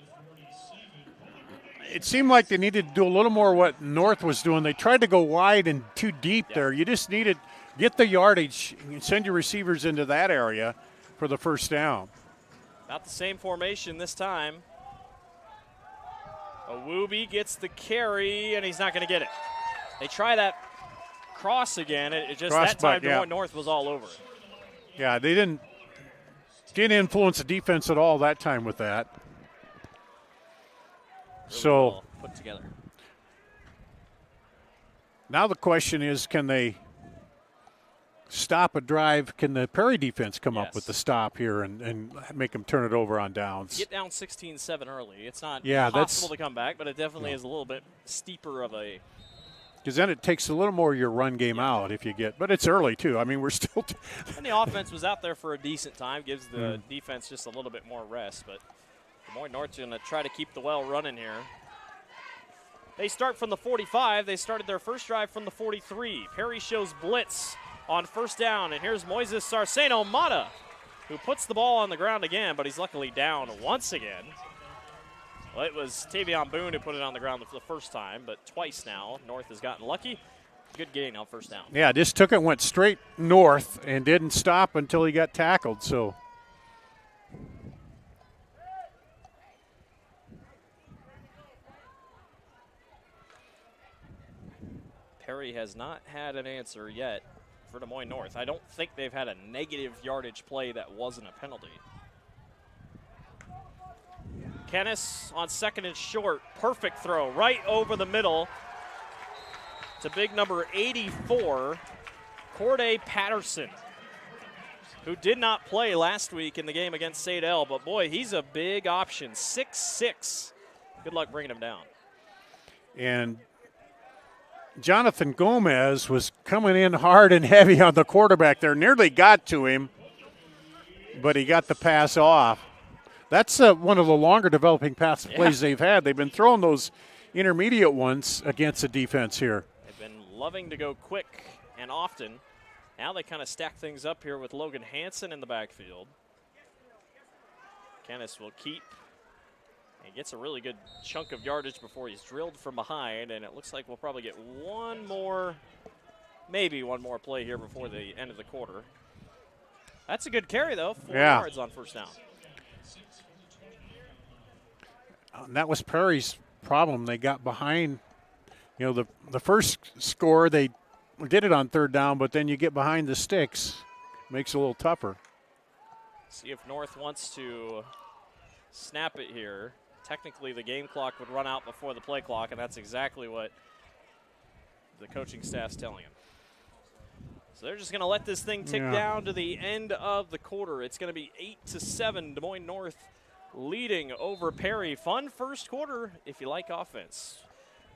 it seemed like they needed to do a little more what North was doing. They tried to go wide and too deep there. You just needed get the yardage and send your receivers into that area for the first down. About the same formation this time. Awubi gets the carry, and he's not going to get it. They try that cross again. It just that time Des Moines North was all over it. Yeah, they didn't influence the defense at all that time with that. So well put together. Now the question is, can they stop a drive? Can the Perry defense come up with the stop here and make them turn it over on downs? Get down 16-7 early. It's not Yeah, possible to come back, but it definitely is a little bit steeper of a. Because then it takes a little more of your run game out if you get. But it's early, too. I mean, we're still. And the offense was out there for a decent time, gives the defense just a little bit more rest. But Des Moines North's going to try to keep the well running here. They start from the 45. They started their first drive from the 43. Perry shows blitz on first down, and here's Moises Sarceno Mata, who puts the ball on the ground again, but he's luckily down once again. Well, it was Tavion Boone who put it on the ground for the first time, but twice now. North has gotten lucky. Good gain on first down. Yeah, just took it, went straight north, and didn't stop until he got tackled. So. Perry has not had an answer yet for Des Moines North. I don't think they've had a negative yardage play that wasn't a penalty. Kennis on second and short. Perfect throw right over the middle to big number 84, Corday Patterson, who did not play last week in the game against Sadell, but boy, he's a big option. 6'6". Good luck bringing him down. And Jonathan Gomez was coming in hard and heavy on the quarterback there. Nearly got to him, but he got the pass off. That's one of the longer developing pass plays they've had. They've been throwing those intermediate ones against the defense here. They've been loving to go quick and often. Now they kind of stack things up here with Logan Hansen in the backfield. Kennis will keep. He gets a really good chunk of yardage before he's drilled from behind, and it looks like we'll probably get maybe one more play here before the end of the quarter. That's a good carry, though. 4 yards on first down. And that was Perry's problem. They got behind. You know, the first score, they did it on third down, but then you get behind the sticks. Makes it a little tougher. See if North wants to snap it here. Technically, the game clock would run out before the play clock, and that's exactly what the coaching staff's telling him. So they're just going to let this thing tick down to the end of the quarter. It's going to be 8-7, Des Moines North leading over Perry. Fun first quarter if you like offense.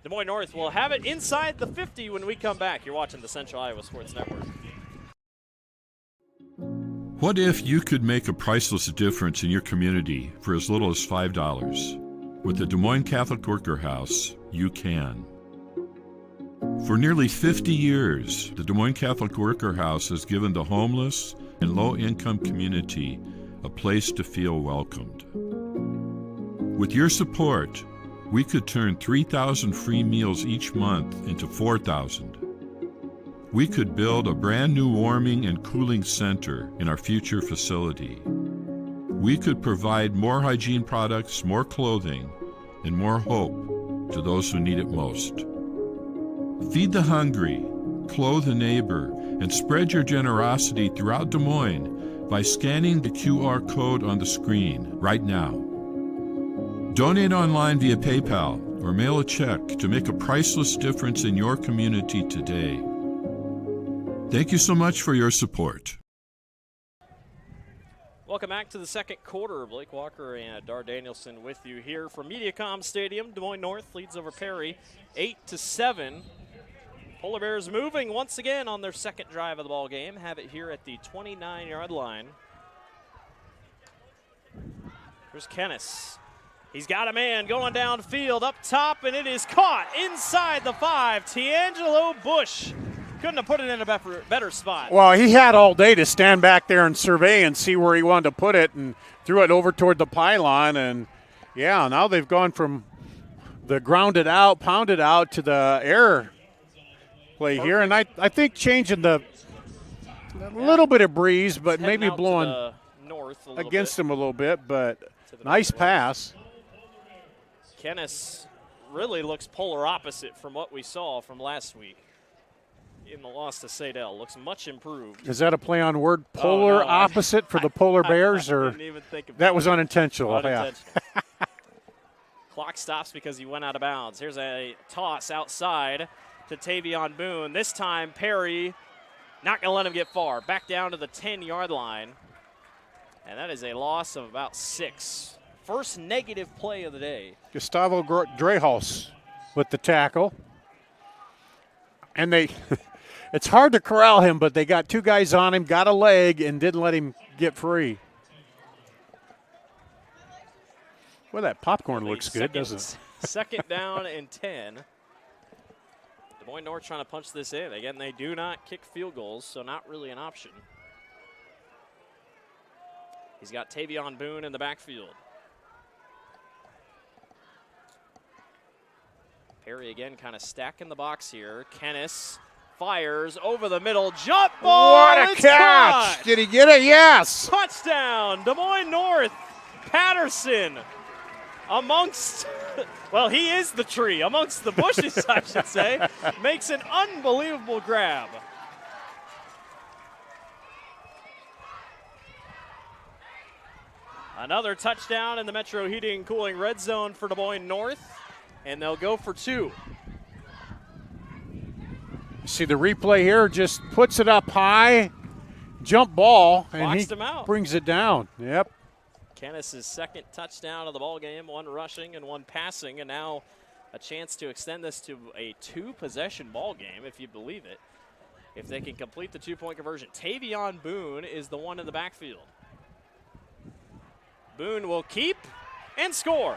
Des Moines North will have it inside the 50 when we come back. You're watching the Central Iowa Sports Network. What if you could make a priceless difference in your community for as little as $5? With the Des Moines Catholic Worker House, you can. For nearly 50 years, the Des Moines Catholic Worker House has given the homeless and low-income community a place to feel welcomed. With your support, we could turn 3,000 free meals each month into 4,000. We could build a brand new warming and cooling center in our future facility. We could provide more hygiene products, more clothing, and more hope to those who need it most. Feed the hungry, clothe a neighbor, and spread your generosity throughout Des Moines by scanning the QR code on the screen right now. Donate online via PayPal or mail a check to make a priceless difference in your community today. Thank you so much for your support. Welcome back to the second quarter. Blake Walker and Dar Danielson with you here from MediaCom Stadium. Des Moines North leads over Perry 8-7. Polar Bears moving once again on their second drive of the ball game. Have it here at the 29-yard line. Here's Kennis. He's got a man going downfield up top, and it is caught inside the 5. Tiangelo Bush couldn't have put it in a better spot. Well, he had all day to stand back there and survey and see where he wanted to put it, and threw it over toward the pylon. And, yeah, now they've gone from the grounded out, pounded out to the air play here. And I think changing a little bit of breeze, but maybe blowing north against him a little bit. But nice pass. Kennis really looks polar opposite from what we saw from last week in the loss to Sadell. Looks much improved. Is that a play on word, polar opposite for the Polar Bears? Or didn't even think of that was unintentional. Unintentional. Clock stops because he went out of bounds. Here's a toss outside to Tavion Boone. This time, Perry not going to let him get far. Back down to the 10-yard line. And that is a loss of about 6. First negative play of the day. Gustavo Drehos with the tackle. And it's hard to corral him, but they got 2 guys on him, got a leg, and didn't let him get free. Well, that popcorn looks good, doesn't it? Second down and 10. Des Moines North trying to punch this in. Again, they do not kick field goals, so not really an option. He's got Tavion Boone in the backfield. Perry again kind of stacking the box here. Kennis fires over the middle. Jump ball! What a It's catch! caught! Did he get it? Yes! Touchdown, Des Moines North. Patterson amongst, well, he is the tree, amongst the bushes, I should say, makes an unbelievable grab. Another touchdown in the Metro Heating and Cooling red zone for Des Moines North, and they'll go for 2. See the replay here, just puts it up high, jump ball, and Boxed he him out. brings it down. Yep. Kennis's second touchdown of the ball game, 1 rushing and 1 passing, and now a chance to extend this to a 2-possession ball game, if you believe it, if they can complete the 2-point conversion. Tavion Boone is the one in the backfield. Boone will keep and score.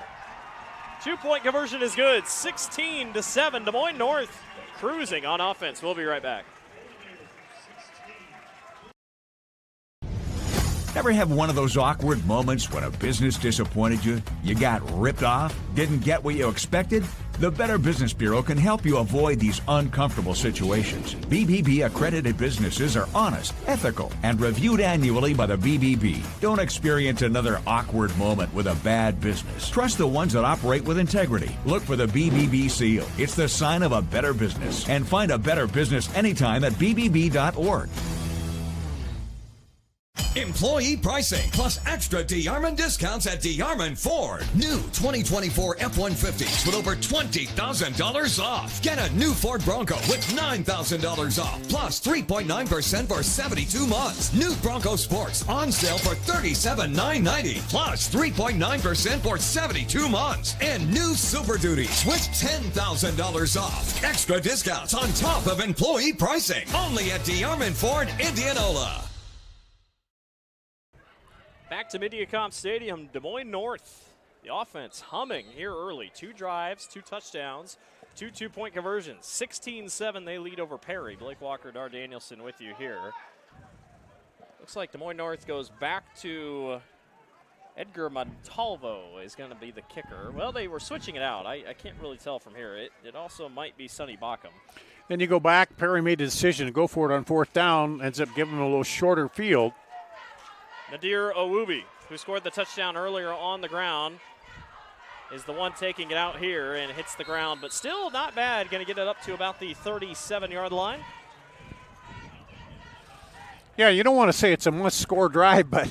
2-point conversion is good, 16-7. Des Moines North cruising on offense. We'll be right back. Ever have one of those awkward moments when a business disappointed you? You got ripped off? Didn't get what you expected? The Better Business Bureau can help you avoid these uncomfortable situations. BBB accredited businesses are honest, ethical, and reviewed annually by the BBB. Don't experience another awkward moment with a bad business. Trust the ones that operate with integrity. Look for the BBB seal. It's the sign of a better business. And find a better business anytime at bbb.org. Employee pricing plus extra DeArmond discounts at DeArmond Ford. New 2024 F-150s with over $20,000 off. Get a new Ford Bronco with $9,000 off plus 3.9% for 72 months. New Bronco Sports on sale for $37,990 plus 3.9% for 72 months. And new Super Duties with $10,000 off. Extra discounts on top of employee pricing. Only at DeArmond Ford, Indianola. Back to Mediacom Stadium, Des Moines North. The offense humming here early. 2 drives, 2 touchdowns, 2 2-point conversions. 16-7, they lead over Perry. Blake Walker, Dar Danielson with you here. Looks like Des Moines North goes back to Edgar Montalvo is going to be the kicker. Well, they were switching it out. I can't really tell from here. It also might be Sonny Backham. Then you go back. Perry made the decision to go for it on 4th down. Ends up giving him a little shorter field. Nadir Owubi, who scored the touchdown earlier on the ground, is the one taking it out here and hits the ground, but still not bad. Going to get it up to about the 37-yard line. Yeah, you don't want to say it's a must-score drive, but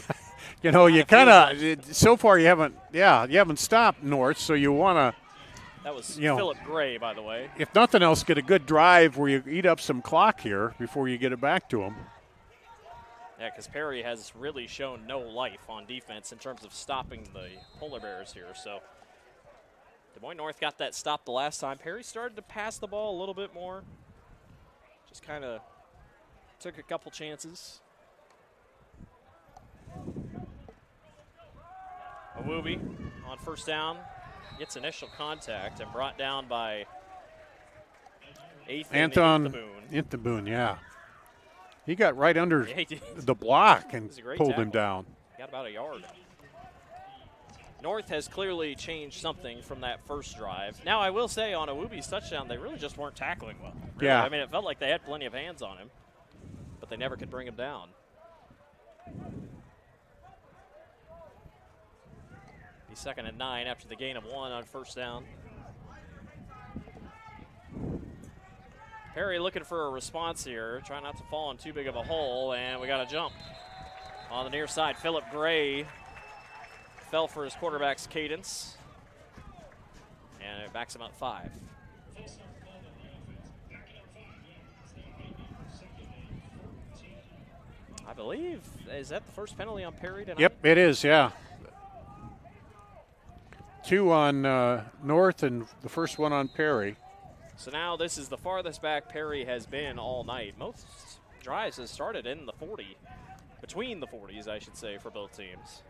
you know, you kind of so far you haven't stopped North, so you want to. That was Philip Gray, by the way. If nothing else, get a good drive where you eat up some clock here before you get it back to him. Yeah, because Perry has really shown no life on defense in terms of stopping the Polar Bears here. So Des Moines North got that stop the last time. Perry started to pass the ball a little bit more. Just kind of took a couple chances. Owubi on 1st down gets initial contact and brought down by Anton Intaboon, yeah. He got right under the block and pulled him down. Got about a yard. North has clearly changed something from that first drive. Now, I will say on Owubi's touchdown, they really just weren't tackling well. Really. Yeah. I mean, it felt like they had plenty of hands on him, but they never could bring him down. He's 2nd and 9 after the gain of 1 on 1st down. Perry looking for a response here, trying not to fall in too big of a hole, and we got a jump. On the near side, Philip Gray fell for his quarterback's cadence. And it backs him up 5. I believe, is that the first penalty on Perry tonight? Yep, it is, yeah. 2 on North and the first one on Perry. So now this is the farthest back Perry has been all night. Most drives have started in the 40, between the 40s, I should say, for both teams.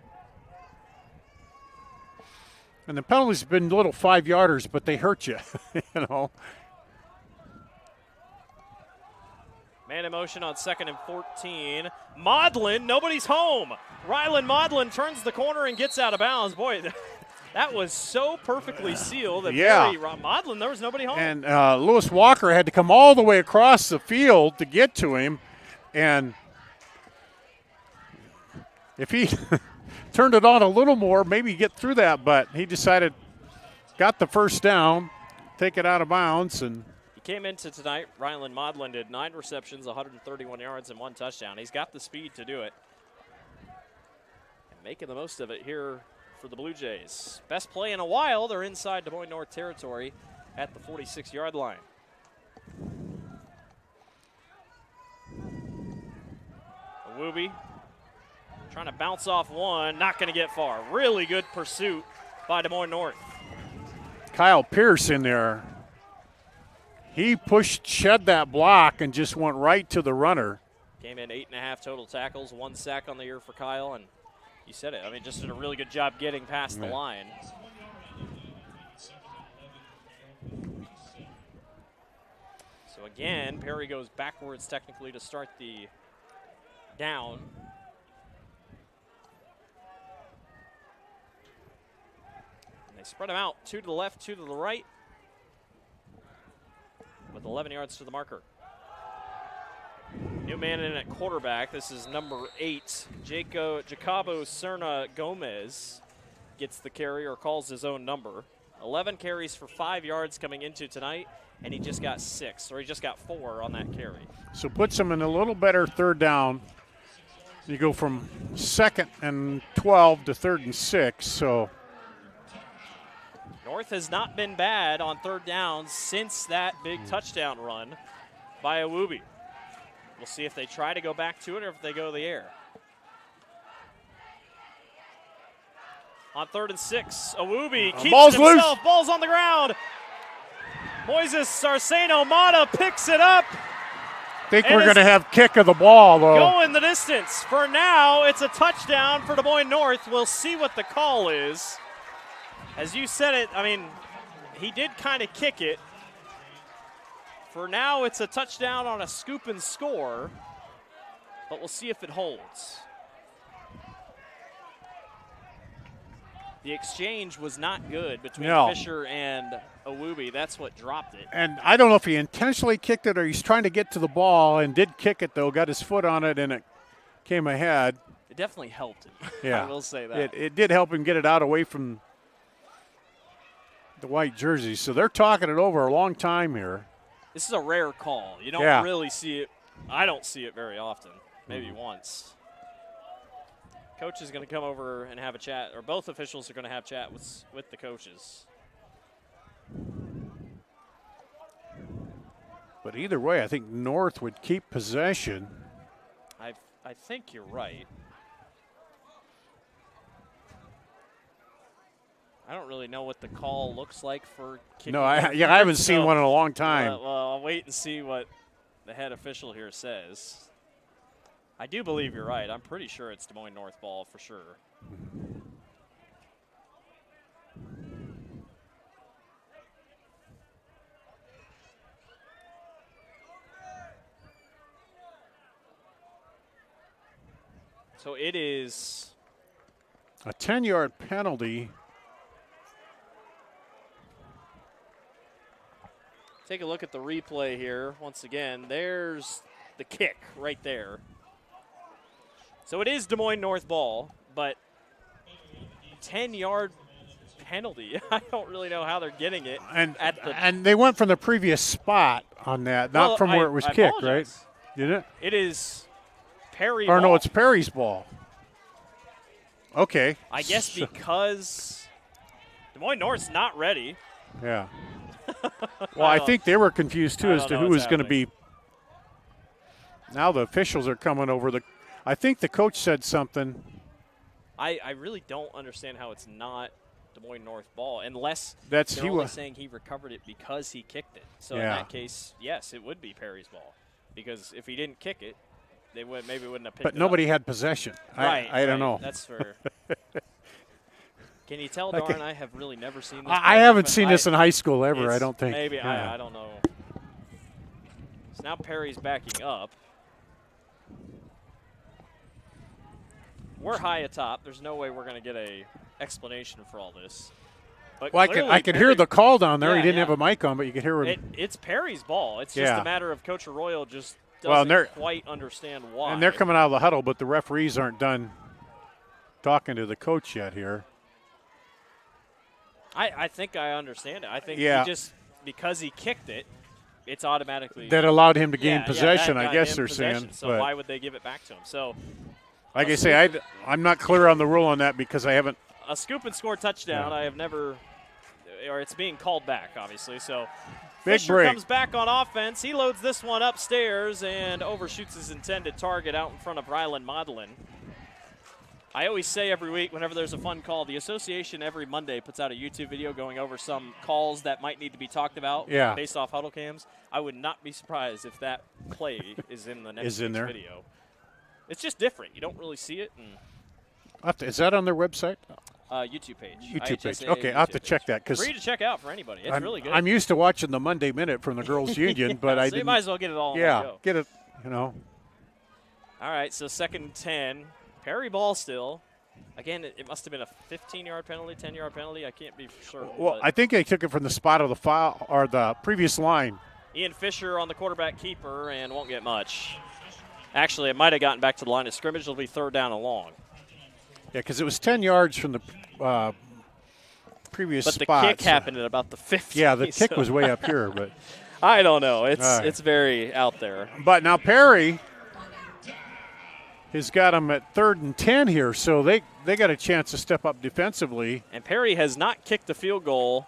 And the penalties have been little 5-yarders, but they hurt you, you know. Man in motion on 2nd and 14. Maudlin, nobody's home. Rylan Maudlin turns the corner and gets out of bounds. Boy, that was so perfectly sealed that Yeah. Maudlin, there was nobody home. And Lewis Walker had to come all the way across the field to get to him. And if he turned it on a little more, maybe get through that. But he decided, got the first down, take it out of bounds. And He came into tonight, Rylan Maudlin did 9 receptions, 131 yards, and 1 touchdown. He's got the speed to do it. And making the most of it here for the Blue Jays. Best play in a while. They're inside Des Moines North territory at the 46-yard line. Awubi trying to bounce off one, not going to get far. Really good pursuit by Des Moines North. Kyle Pierce in there. He shed that block and just went right to the runner. Came in 8.5 total tackles, 1 sack on the year for Kyle, and you said it. I mean, just did a really good job getting past the line. So again, Perry goes backwards technically to start the down. And they spread them out, 2 to the left, 2 to the right, with 11 yards to the marker. New man in at quarterback. This is number 8, Jacobo Serna Gomez gets the carry or calls his own number. 11 carries for 5 yards coming into tonight, and he just got 6, or he just got 4 on that carry. So puts him in a little better third down. You go from 2nd and 12 to 3rd and 6, so. North has not been bad on 3rd down since that big touchdown run by Awubi. We'll see if they try to go back to it or if they go to the air. On 3rd and 6, Awubi keeps ball's himself. loose. Ball's on the ground. Moises Sarceno Mata picks it up. I think we're going to have kick of the ball, though. Going the distance. For now, it's a touchdown for Des Moines North. We'll see what the call is. As you said it, I mean, he did kind of kick it. For now, it's a touchdown on a scoop and score, but we'll see if it holds. The exchange was not good between Fisher and Awubi. That's what dropped it. And I don't know if he intentionally kicked it or he's trying to get to the ball and did kick it, though, got his foot on it, and it came ahead. It definitely helped him. Yeah. I will say that. It did help him get it out away from the white jersey. So they're talking it over a long time here. This is a rare call. You don't really see it. I don't see it very often, maybe once. Coach is going to come over and have a chat, or both officials are going to have chat with the coaches. But either way, I think North would keep possession. I think you're right. I don't really know what the call looks like for kicking. No, I haven't seen one in a long time. Well, I'll wait and see what the head official here says. I do believe you're right. I'm pretty sure it's Des Moines North ball for sure. So it is a 10-yard penalty. Take a look at the replay here. Once again, there's the kick right there. So it is Des Moines North ball, but 10-yard penalty. I don't really know how they're getting it. And they went from the previous spot on that, not from where it was kicked, right? Did it? It is Perry Or ball. no, it's Perry's ball. Okay. I guess because Des Moines North's not ready. Yeah. Well, I think they were confused too as to who was going to be. Now the officials are coming over. I think the coach said something. I really don't understand how it's not Des Moines North ball unless they're only saying he recovered it because he kicked it. So in that case, yes, it would be Perry's ball because if he didn't kick it, they wouldn't have picked it up. But nobody had possession. I don't know. That's for. Can you tell, Darn, I have really never seen this. I haven't seen this in high school ever, I don't think. Maybe, yeah. I don't know. So now Perry's backing up. We're high atop. There's no way we're going to get a explanation for all this. But well, I could hear the call down there. He didn't have a mic on, but you could hear him. It's Perry's ball. It's just a matter of Coach Arroyo just doesn't quite understand why. And they're coming out of the huddle, but the referees aren't done talking to the coach yet here. I think I understand it. I think he just because he kicked it, it's automatically that allowed him to gain possession. I guess they're saying. So why would they give it back to him? So, like I say, I'm not clear on the rule on that because I haven't. A scoop and score touchdown. I have never, or it's being called back, obviously. So big Fisher break. Comes back on offense. He loads this one upstairs and overshoots his intended target out in front of Rylan Modlin. I always say every week whenever there's a fun call, the association every Monday puts out a YouTube video going over some calls that might need to be talked about based off huddle cams. I would not be surprised if that play is in the next video. It's just different. You don't really see it. And is that on their website? YouTube page. YouTube page. Okay, I'll have to check that. Free to check out for anybody. It's really good. I'm used to watching the Monday Minute from the Girls Union, but I didn't. You might as well get it all in one go. Get it, All right, so 2nd and 10. Perry ball still. Again, it must have been a 15-yard penalty, 10-yard penalty. I can't be sure. Well, I think they took it from the spot of the foul or the previous line. Ian Fisher on the quarterback keeper and won't get much. Actually, it might have gotten back to the line of scrimmage. It'll be 3rd down and long. Yeah, because it was 10 yards from the previous spot. But the kick happened at about the 50. Yeah, the kick was way up here, but I don't know. It's very out there. But now Perry has got them at 3rd and 10 here, so they got a chance to step up defensively. And Perry has not kicked a field goal.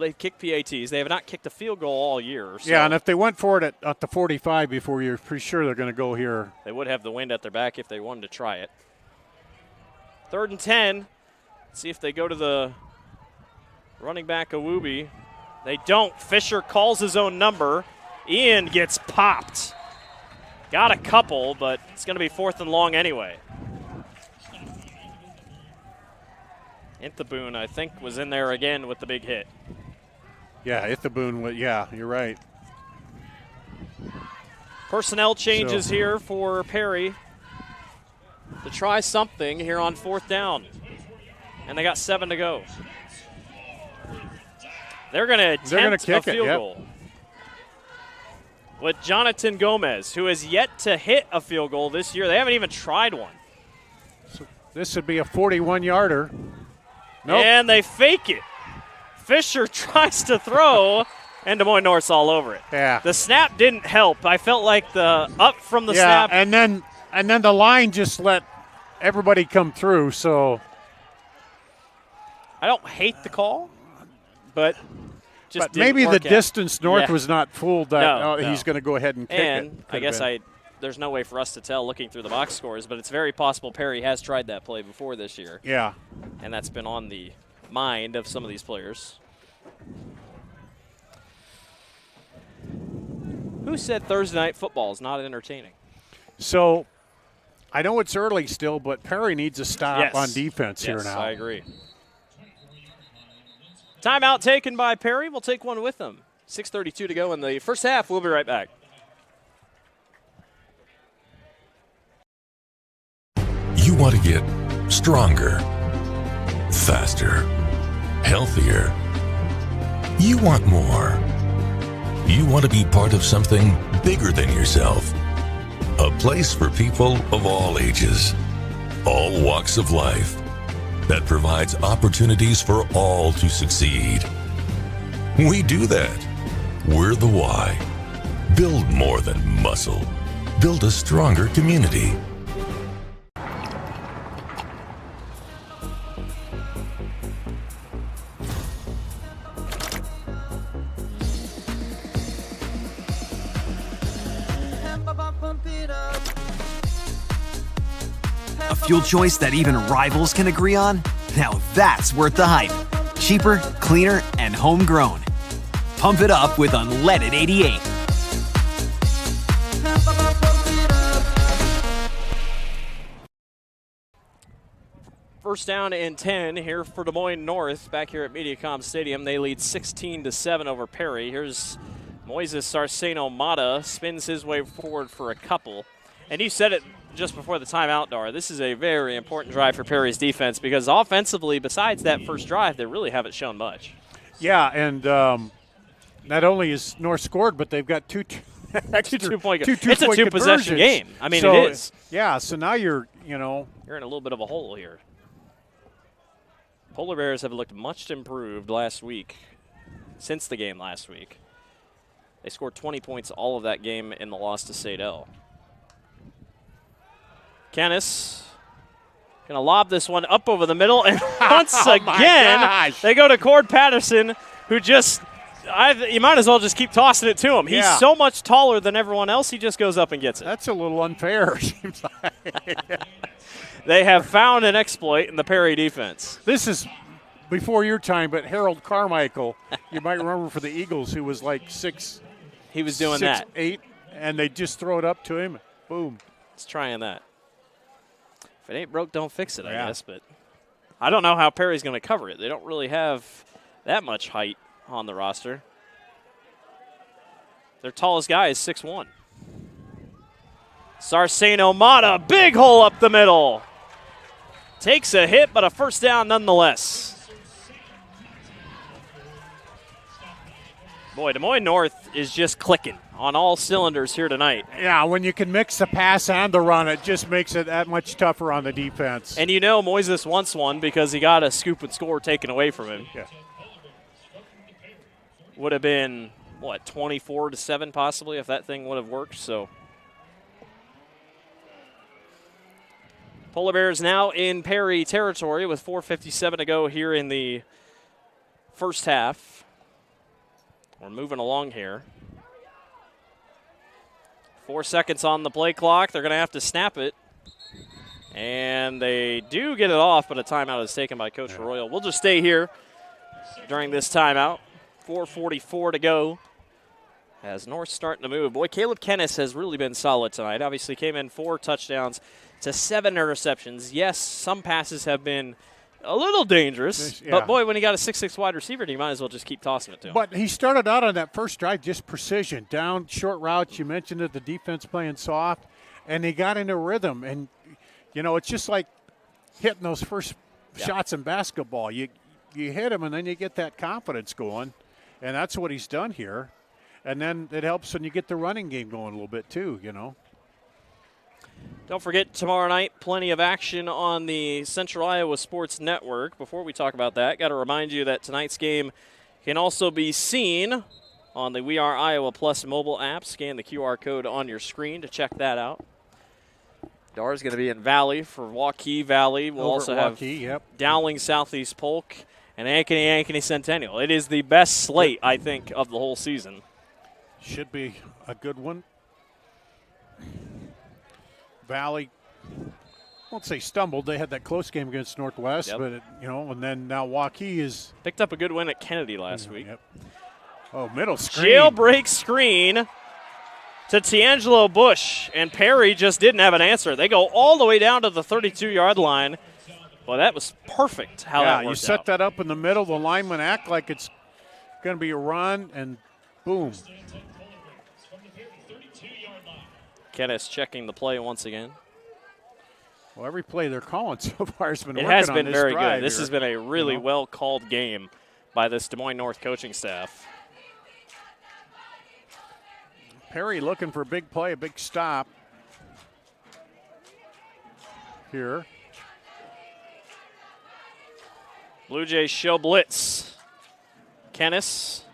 They kick PATs. They have not kicked a field goal all year. So yeah, and if they went for it at the 45 before, you're pretty sure they're going to go here. They would have the wind at their back if they wanted to try it. 3rd and 10. See if they go to the running back, Awubi. They don't. Fisher calls his own number. Ian gets popped. Got a couple, but it's going to be 4th and long anyway. Inthaboon, I think, was in there again with the big hit. Yeah, Inthaboon, you're right. Personnel changes here for Perry to try something here on 4th down. And they got 7 to go. They're going to attempt a field goal. With Jonathan Gomez, who has yet to hit a field goal this year. They haven't even tried one. So this would be a 41-yarder. Nope. And they fake it. Fisher tries to throw, and Des Moines North's all over it. Yeah. The snap didn't help. I felt like the up from the snap. And then the line just let everybody come through. So I don't hate the call, but just maybe the out. Distance North was not fooled that no. he's going to go ahead and kick it. And I guess there's no way for us to tell looking through the box scores, but it's very possible Perry has tried that play before this year. Yeah. And that's been on the mind of some of these players. Who said Thursday night football is not entertaining? So I know it's early still, but Perry needs a stop on defense here now. I agree. Timeout taken by Perry. We'll take one with him. 6:32 to go in the first half. We'll be right back. You want to get stronger, faster, healthier. You want more. You want to be part of something bigger than yourself. A place for people of all ages, all walks of life, that provides opportunities for all to succeed. We do that. We're the why. Build more than muscle. Build a stronger community. fuel choice that even rivals can agree on? Now that's worth the hype. Cheaper, cleaner, and homegrown. Pump it up with unleaded 88. First down and 10 here for Des Moines North back here at Mediacom Stadium. They lead 16-7 over Perry. Here's Moises Sarceno-Mata, spins his way forward for a couple. And you said it just before the timeout, Dar. This is a very important drive for Perry's defense because offensively, besides that first drive, they really haven't shown much. Yeah, and not only is North scored, but they've got two extra two-point It's a two-possession game. I mean, it is. Yeah, so now you're in a little bit of a hole here. Polar Bears have looked much improved since the game last week. They scored 20 points all of that game in the loss to Sadell. Kennis going to lob this one up over the middle, and once again, they go to Cord Patterson, who you might as well just keep tossing it to him. Yeah. He's so much taller than everyone else, he just goes up and gets it. That's a little unfair, seems like. They have found an exploit in the Perry defense. This is before your time, but Harold Carmichael, you might remember for the Eagles, who was like 6'8", he was doing that. And they just throw it up to him. Boom. He's trying that. If it ain't broke, don't fix it, I guess. But I don't know how Perry's going to cover it. They don't really have that much height on the roster. Their tallest guy is 6'1". Sarceno-Mata, big hole up the middle. Takes a hit, but a first down nonetheless. Boy, Des Moines North is just clicking on all cylinders here tonight. Yeah, when you can mix the pass and the run, it just makes it that much tougher on the defense. And you know Moises wants one because he got a scoop and score taken away from him. Yeah. Would have been, 24-7 possibly if that thing would have worked, so. Polar Bears now in Perry territory with 4:57 to go here in the first half. We're moving along here. 4 seconds on the play clock. They're going to have to snap it. And they do get it off, but a timeout is taken by Coach Royal. We'll just stay here during this timeout. 4:44 to go. As North's starting to move. Boy, Caleb Kennis has really been solid tonight. Obviously came in 4 touchdowns to 7 interceptions. Yes, some passes have been a little dangerous, but boy, when he got a 6'6" wide receiver, you might as well just keep tossing it to him. But he started out on that first drive just precision. Down short routes, you mentioned it, the defense playing soft, and they got into rhythm. And, it's just like hitting those first shots in basketball. You hit them, and then you get that confidence going, and that's what he's done here. And then it helps when you get the running game going a little bit too, Don't forget, tomorrow night, plenty of action on the Central Iowa Sports Network. Before we talk about that, got to remind you that tonight's game can also be seen on the We Are Iowa Plus mobile app. Scan the QR code on your screen to check that out. Dar's going to be in Valley for Waukee Valley. We'll also have Dowling Southeast Polk and Ankeny Centennial. It is the best slate, I think, of the whole season. Should be a good one. Valley, I won't say stumbled. They had that close game against Northwest, but, and then now Waukee is. Picked up a good win at Kennedy last week. Yep. Oh, middle screen. Jailbreak screen to Tiangelo Bush, and Perry just didn't have an answer. They go all the way down to the 32-yard line. Well, that was perfect how that worked out. You set that up in the middle. The linemen act like it's going to be a run, and boom. Kennis checking the play once again. Well, every play they're calling so far has been working on this drive. It has been very good. This has been a really well-called game by this Des Moines North coaching staff. Perry looking for a big play, a big stop here. Blue Jays show blitz. Kennis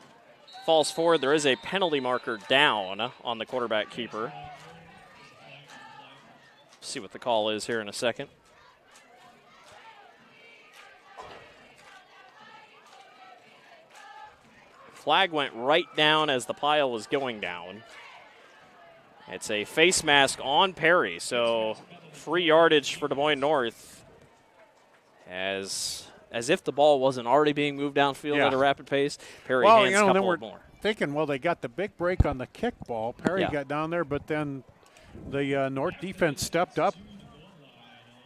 falls forward. There is a penalty marker down on the quarterback keeper. See what the call is here in a second. Flag went right down as the pile was going down. It's a face mask on Perry, so free yardage for Des Moines North. As if the ball wasn't already being moved downfield at a rapid pace. Perry hands a couple more. Thinking, well, they got the big break on the kick ball. Perry got down there, but then the North defense stepped up,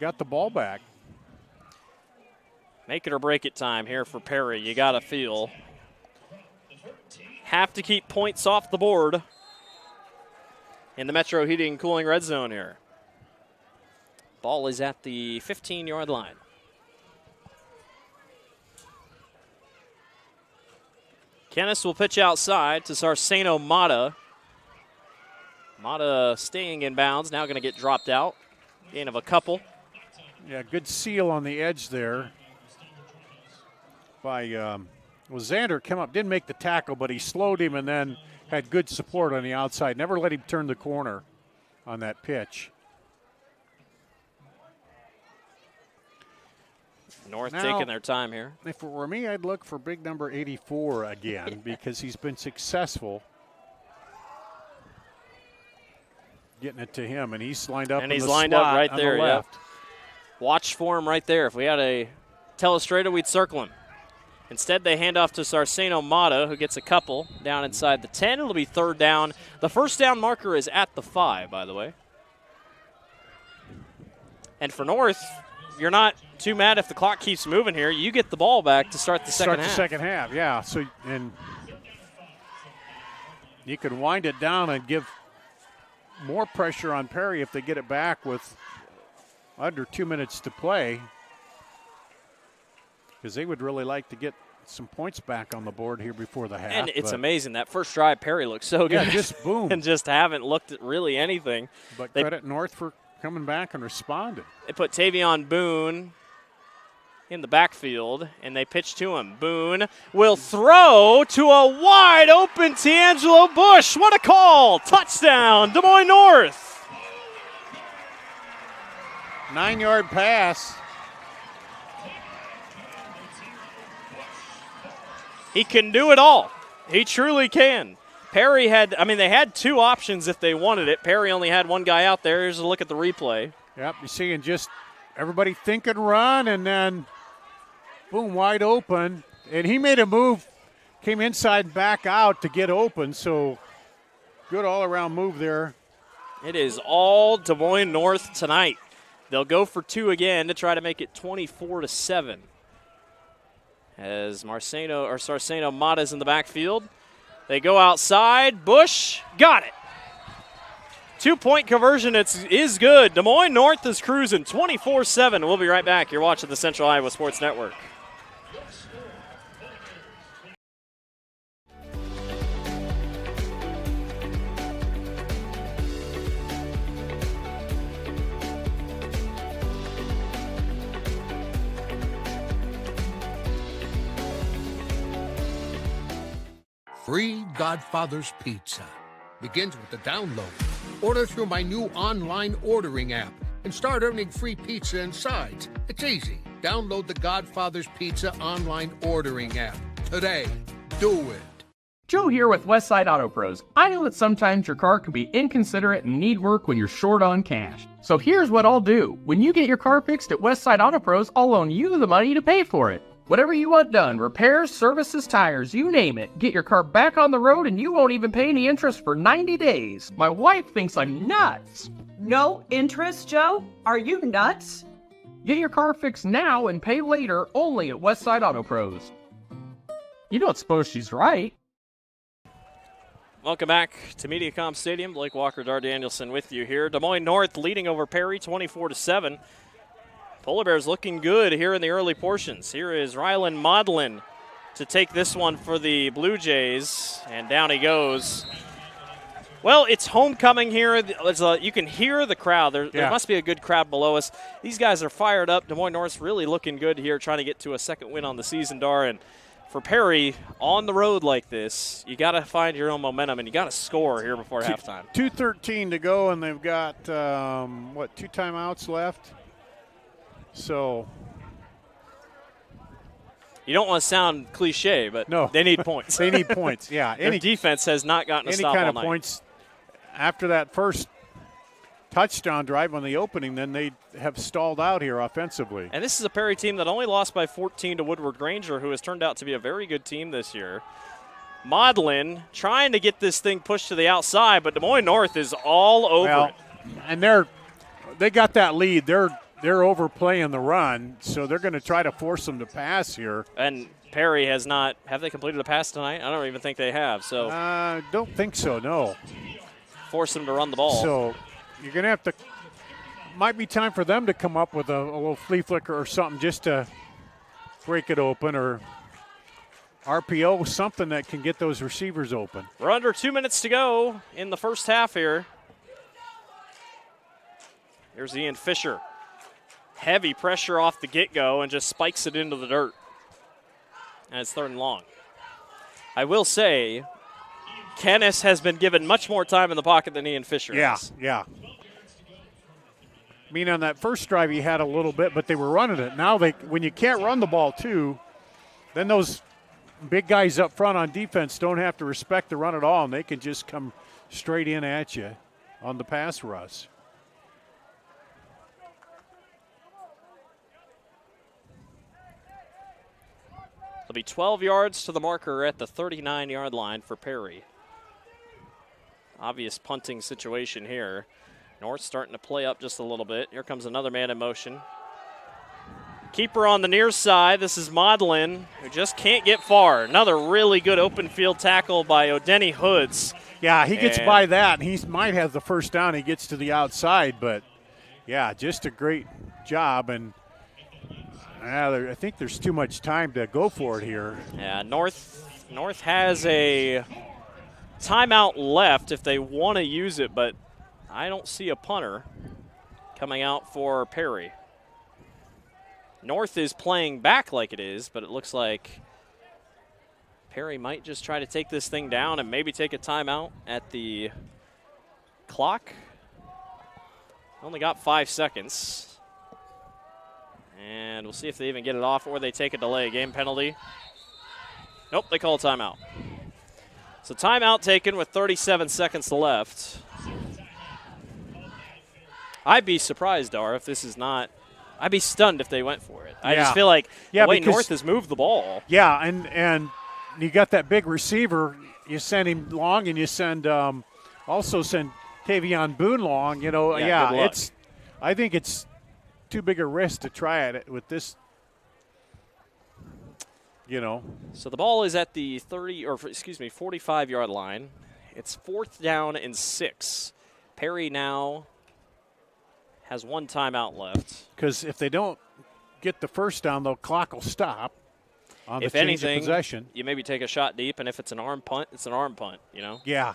got the ball back. Make it or break it time here for Perry. You got to feel. Have to keep points off the board in the Metro Heating and Cooling red zone here. Ball is at the 15-yard line. Kennis will pitch outside to Sarceno Mata. Mata staying in bounds, now going to get dropped out. Gain of a couple. Yeah, good seal on the edge there by Xander came up, didn't make the tackle, but he slowed him and then had good support on the outside. Never let him turn the corner on that pitch. North taking their time here. If it were me, I'd look for big number 84 again because he's been successful getting it to him, and he's lined up. And he's lined up right there. Yep. Watch for him right there. If we had a telestrator, we'd circle him. Instead, they hand off to Sarceno Mata, who gets a couple down inside the 10. It'll be third down. The first down marker is at the 5, by the way. And for North, you're not too mad if the clock keeps moving here. You get the ball back to start the second half. Start the second half, yeah. So, and you can wind it down and give more pressure on Perry if they get it back with under 2 minutes to play, because they would really like to get some points back on the board here before the half. And it's amazing. That first drive, Perry looked so good. Yeah, just boom. And just haven't looked at really anything. But credit North for coming back and responding. They put Tavion Boone in the backfield, and they pitch to him. Boone will throw to a wide open D'Angelo Bush. What a call. Touchdown, Des Moines North. 9-yard pass. He can do it all. He truly can. Perry they had two options if they wanted it. Perry only had one guy out there. Here's a look at the replay. Yep, you see, and just everybody think and run, and then boom, wide open. And he made a move, came inside and back out to get open, so good all-around move there. It is all Des Moines North tonight. They'll go for two again to try to make it 24-7. As Sarceno Mata's in the backfield. They go outside. Bush got it. 2-point conversion is good. Des Moines North is cruising 24-7. We'll be right back. You're watching the Central Iowa Sports Network. Free Godfather's Pizza begins with the download. Order through my new online ordering app and start earning free pizza and sides. It's easy. Download the Godfather's Pizza online ordering app today. Do it. Joe here with Westside Auto Pros. I know that sometimes your car can be inconsiderate and need work when you're short on cash. So here's what I'll do. When you get your car fixed at Westside Auto Pros, I'll loan you the money to pay for it. Whatever you want done, repairs, services, tires, you name it. Get your car back on the road and you won't even pay any interest for 90 days. My wife thinks I'm nuts. No interest, Joe? Are you nuts? Get your car fixed now and pay later only at Westside Auto Pros. You don't suppose she's right? Welcome back to MediaCom Stadium. Blake Walker, Dar Danielson with you here. Des Moines North leading over Perry 24-7. Polar Bears looking good here in the early portions. Here is Rylan Maudlin to take this one for the Blue Jays, and down he goes. Well, it's homecoming here. You can hear the crowd. There must be a good crowd below us. These guys are fired up. Des Moines North's really looking good here, trying to get to a second win on the season, Dar. And for Perry, on the road like this, you got to find your own momentum, and you got to score here before halftime. 2:13 to go, and they've got, 2 timeouts left? So you don't want to sound cliche, but no, they need points. They need points, yeah. Their defense has not gotten a stop all night. Any kind of points after that first touchdown drive on the opening, then they have stalled out here offensively. And this is a Perry team that only lost by 14 to Woodward Granger, who has turned out to be a very good team this year. Maudlin trying to get this thing pushed to the outside, but Des Moines North is all over it. And they got that lead. They're overplaying the run, so they're going to try to force them to pass here. And Perry has not. Have they completed a pass tonight? I don't even think they have. So don't think so, no. Force them to run the ball. So you're going to have to – might be time for them to come up with a little flea flicker or something just to break it open, or RPO, something that can get those receivers open. We're under 2 minutes to go in the first half here. Here's Ian Fisher. Heavy pressure off the get-go and just spikes it into the dirt. And it's 3rd and long. I will say, Kennis has been given much more time in the pocket than Ian Fisher has. Yeah. I mean, on that first drive he had a little bit, but they were running it. Now when you can't run the ball too, then those big guys up front on defense don't have to respect the run at all, and they can just come straight in at you on the pass rush. It'll be 12 yards to the marker at the 39-yard line for Perry. Obvious punting situation here. North starting to play up just a little bit. Here comes another man in motion. Keeper on the near side. This is Maudlin, who just can't get far. Another really good open field tackle by O'Denny Hoods. Yeah, he gets by that, and he might have the first down. He gets to the outside, but, yeah, just a great job. And I think there's too much time to go for it here. Yeah, North has a timeout left if they want to use it, but I don't see a punter coming out for Perry. North is playing back like it is, but it looks like Perry might just try to take this thing down and maybe take a timeout at the clock. Only got 5 seconds. And we'll see if they even get it off or they take a delay game penalty. Nope, they call a timeout. So timeout taken with 37 seconds left. I'd be surprised, Dar, if this is not. I'd be stunned if they went for it. I just feel like the way North has moved the ball. Yeah, and you got that big receiver. You send him long, and you also send Tavion Boone long. You know, I think it's too big a risk to try it with this. You know. So the ball is at the 45-yard line. It's 4th down and 6. Perry now has 1 timeout left. Because if they don't get the first down, the clock will stop on the change of possession. You maybe take a shot deep, and if it's an arm punt, it's an arm punt, you know? Yeah.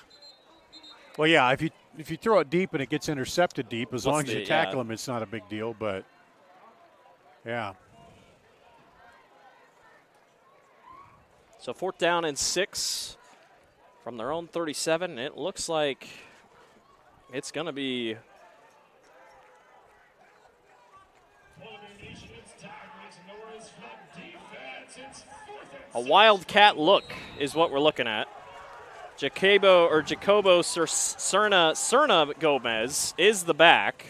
Well, yeah, if you throw it deep and it gets intercepted deep, as long as you tackle him, it's not a big deal, but, yeah. So 4th down and 6 from their own 37. It looks like it's going to be a wildcat look is what we're looking at. Jacobo Cerna Gomez is the back.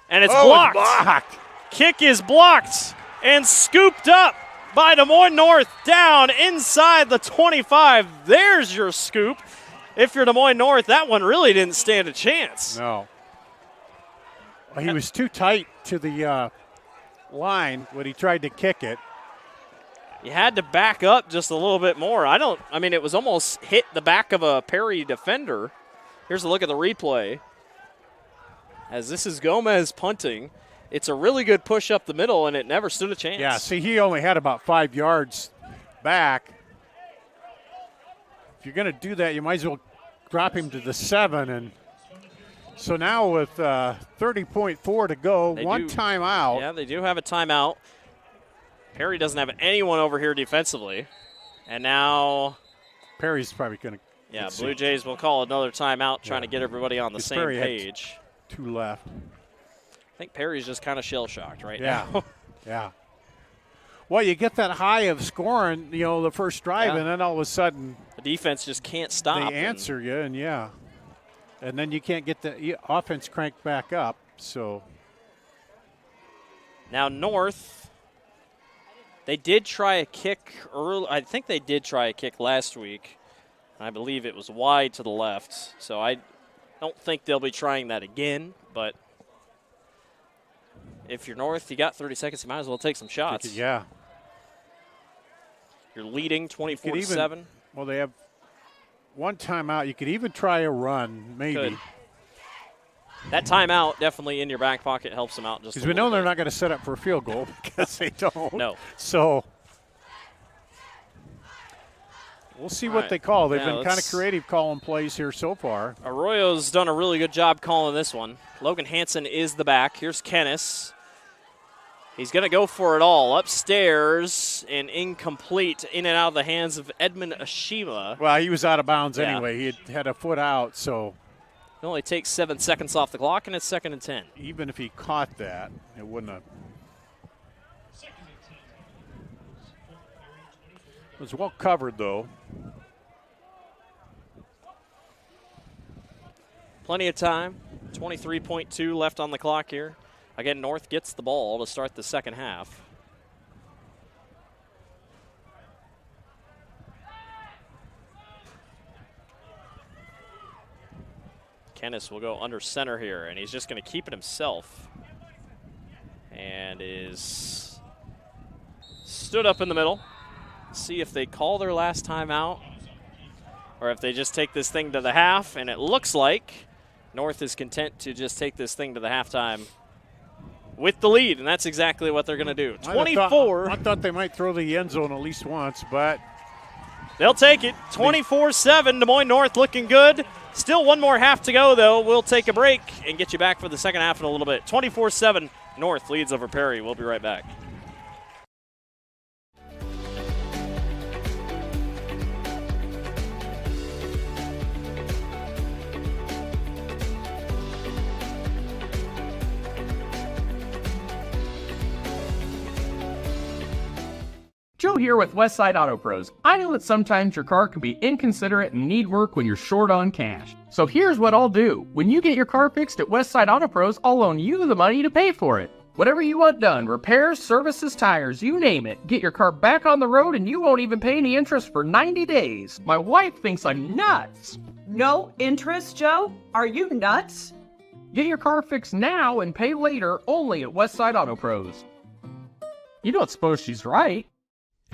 And it's blocked. It's blocked. Kick is blocked and scooped up by Des Moines North down inside the 25. There's your scoop. If you're Des Moines North, that one really didn't stand a chance. No. Well, he was too tight to the line when he tried to kick it. You had to back up just a little bit more. I mean, it was almost hit the back of a Perry defender. Here's a look at the replay. As this is Gomez punting, it's a really good push up the middle, and it never stood a chance. Yeah, see, he only had about 5 yards back. If you're going to do that, you might as well drop him to the 7. And so now with 30.4 to go, one timeout. Yeah, they do have a timeout. Perry doesn't have anyone over here defensively. And now Perry's probably going to. Yeah, Blue Jays will call another timeout, trying to get everybody on the same Perry page. Had 2 left. I think Perry's just kind of shell-shocked right now. Yeah. Well, you get that high of scoring, the first drive, and then all of a sudden the defense just can't stop. They answer you, and And then you can't get the offense cranked back up. So now North, they did try a kick early. I think they did try a kick last week. I believe it was wide to the left. So I don't think they'll be trying that again. But if you're North, you got 30 seconds. You might as well take some shots. Yeah. You're leading 24-7. Well, they have one timeout. You could even try a run, maybe. Could. That timeout definitely in your back pocket helps them out just because we know they're not going to set up for a field goal because they don't. No. So we'll see what they call. They've been kind of creative calling plays here so far. Arroyo's done a really good job calling this one. Logan Hansen is the back. Here's Kennis. He's going to go for it all. Upstairs and incomplete, in and out of the hands of Edmund Ashima. Well, he was out of bounds anyway. He had a foot out, so. It only takes 7 seconds off the clock, and it's 2nd and 10. Even if he caught that, it wouldn't have. It was well covered, though. Plenty of time. 23.2 left on the clock here. Again, North gets the ball to start the second half. Kennis will go under center here, and he's just going to keep it himself. And is stood up in the middle. See if they call their last time out or if they just take this thing to the half. And it looks like North is content to just take this thing to the halftime with the lead, and that's exactly what they're going to do. 24. I thought they might throw the end zone at least once, but they'll take it. 24-7. Des Moines North looking good. Still one more half to go, though. We'll take a break and get you back for the second half in a little bit. 24-7. North leads over Perry. We'll be right back. Joe here with Westside Auto Pros. I know that sometimes your car can be inconsiderate and need work when you're short on cash. So here's what I'll do. When you get your car fixed at Westside Auto Pros, I'll loan you the money to pay for it. Whatever you want done, repairs, services, tires, you name it. Get your car back on the road and you won't even pay any interest for 90 days. My wife thinks I'm nuts. No interest, Joe? Are you nuts? Get your car fixed now and pay later only at Westside Auto Pros. You don't suppose she's right.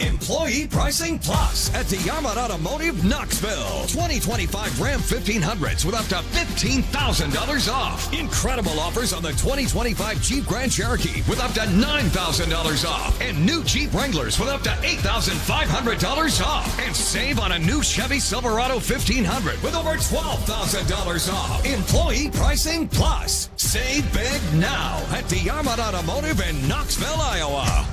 Employee Pricing Plus at DeArmond Automotive, Knoxville. 2025 Ram 1500s with up to $15,000 off. Incredible offers on the 2025 Jeep Grand Cherokee with up to $9,000 off. And new Jeep Wranglers with up to $8,500 off. And save on a new Chevy Silverado 1500 with over $12,000 off. Employee Pricing Plus. Save big now at DeArmond Automotive in Knoxville, Iowa.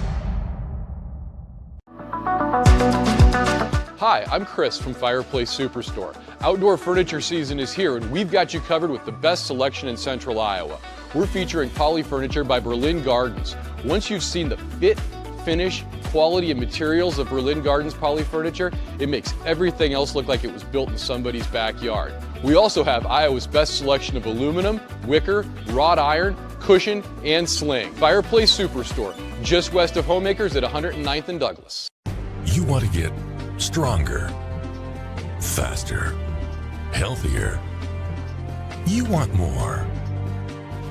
Hi, I'm Chris from Fireplace Superstore. Outdoor furniture season is here, and we've got you covered with the best selection in Central Iowa. We're featuring Poly Furniture by Berlin Gardens. Once you've seen the fit, finish, quality, and materials of Berlin Gardens Poly Furniture, it makes everything else look like it was built in somebody's backyard. We also have Iowa's best selection of aluminum, wicker, wrought iron, cushion, and sling. Fireplace Superstore, just west of Homemakers at 109th and Douglas. You want to get stronger, faster, healthier. You want more.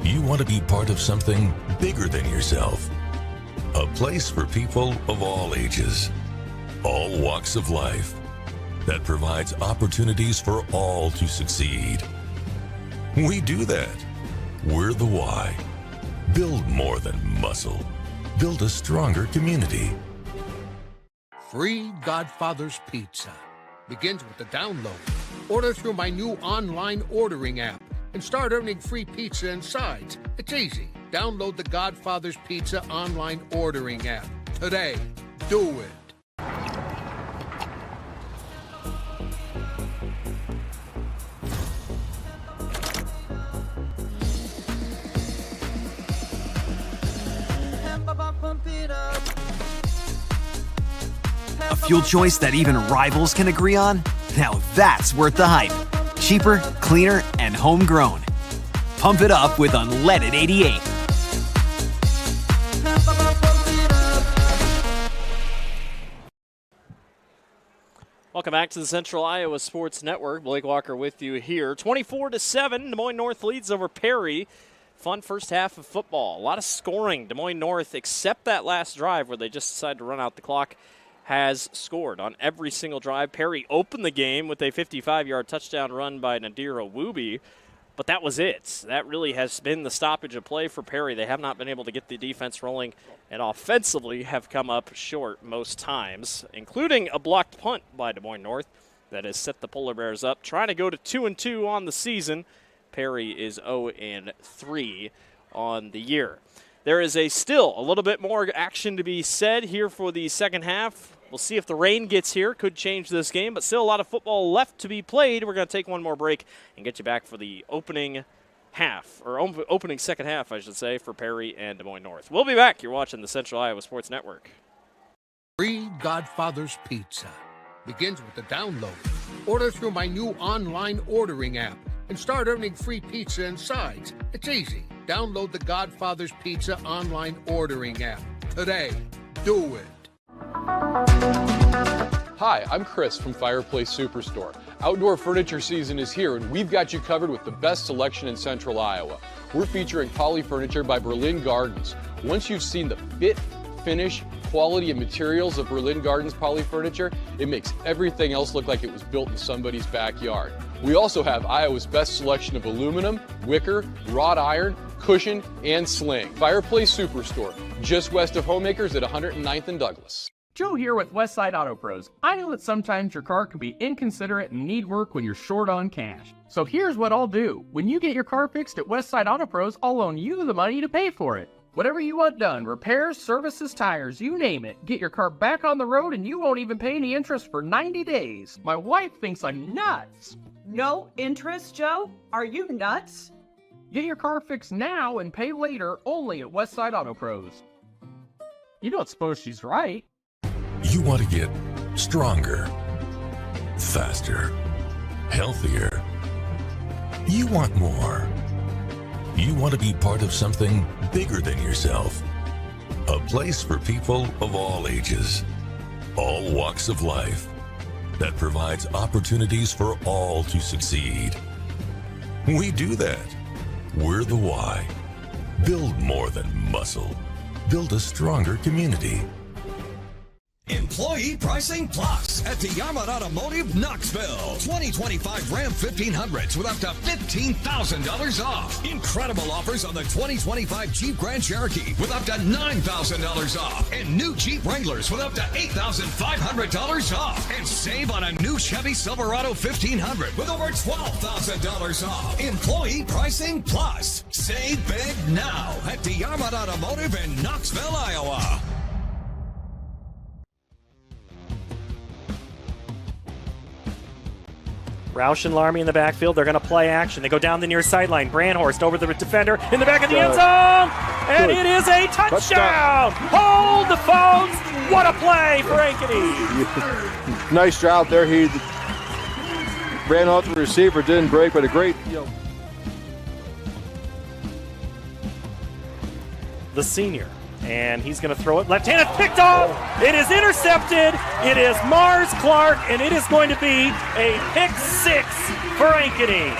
You want to be part of something bigger than yourself. A place for people of all ages, all walks of life, that provides opportunities for all to succeed. We do that. We're the why. Build more than muscle. Build a stronger community. Free Godfather's Pizza begins with the download. Order through my new online ordering app and start earning free pizza and sides. It's easy. Download the Godfather's Pizza online ordering app today. Do it. A fuel choice that even rivals can agree on? Now that's worth the hype. Cheaper, cleaner, and homegrown. Pump it up with unleaded 88. Welcome back to the Central Iowa Sports Network. Blake Walker with you here. 24-7, Des Moines North leads over Perry. Fun first half of football. A lot of scoring. Des Moines North, except that last drive where they just decided to run out the clock, has scored on every single drive. Perry opened the game with a 55-yard touchdown run by Nadir Awubi, but that was it. That really has been the stoppage of play for Perry. They have not been able to get the defense rolling, and offensively have come up short most times, including a blocked punt by Des Moines North that has set the Polar Bears up, trying to go to 2-2 on the season. Perry is 0-3 on the year. There is still a little bit more action to be said here for the second half. We'll see if the rain gets here. Could change this game, but still a lot of football left to be played. We're going to take one more break and get you back for the opening half, or opening second half, I should say, for Perry and Des Moines North. We'll be back. You're watching the Central Iowa Sports Network. Free Godfather's Pizza begins with the download. Order through my new online ordering app and start earning free pizza and sides. It's easy. Download the Godfather's Pizza online ordering app today. Do it. Hi, I'm Chris from Fireplace Superstore. Outdoor furniture season is here, and we've got you covered with the best selection in Central Iowa. We're featuring Poly Furniture by Berlin Gardens. Once you've seen the fit, finish, quality, and materials of Berlin Gardens Poly Furniture, it makes everything else look like it was built in somebody's backyard. We also have Iowa's best selection of aluminum, wicker, wrought iron, cushion, and sling. Fireplace Superstore, just west of Homemakers at 109th and Douglas. Joe here with Westside Auto Pros. I know that sometimes your car can be inconsiderate and need work when you're short on cash. So here's what I'll do. When you get your car fixed at Westside Auto Pros, I'll loan you the money to pay for it. Whatever you want done, repairs, services, tires, you name it. Get your car back on the road and you won't even pay any interest for 90 days. My wife thinks I'm nuts. No interest, Joe? Are you nuts? Get your car fixed now and pay later only at Westside Auto Pros. You don't suppose she's right? You want to get stronger, faster, healthier. You want more. You want to be part of something bigger than yourself. A place for people of all ages, all walks of life, that provides opportunities for all to succeed. We do that. We're the why. Build more than muscle. Build a stronger community. Employee Pricing Plus at the Yarmouth Automotive Knoxville. 2025 Ram 1500s with up to $15,000 off. Incredible offers on the 2025 Jeep Grand Cherokee with up to $9,000 off. And new Jeep Wranglers with up to $8,500 off. And save on a new Chevy Silverado 1500 with over $12,000 off. Employee Pricing Plus. Save big now at the Yarmouth Automotive in Knoxville, Iowa. Roush and Larmy in the backfield. They're going to play action. They go down the near sideline. Brandhorst over the defender in the back of the end zone. And it is a touchdown. Hold the phones. What a play for Ankeny. Nice job there. He ran off the receiver, didn't break, but a great, The senior. And he's going to throw it left-handed, picked off. It is intercepted. It is Mars Clark, and it is going to be a pick six for Ankeny.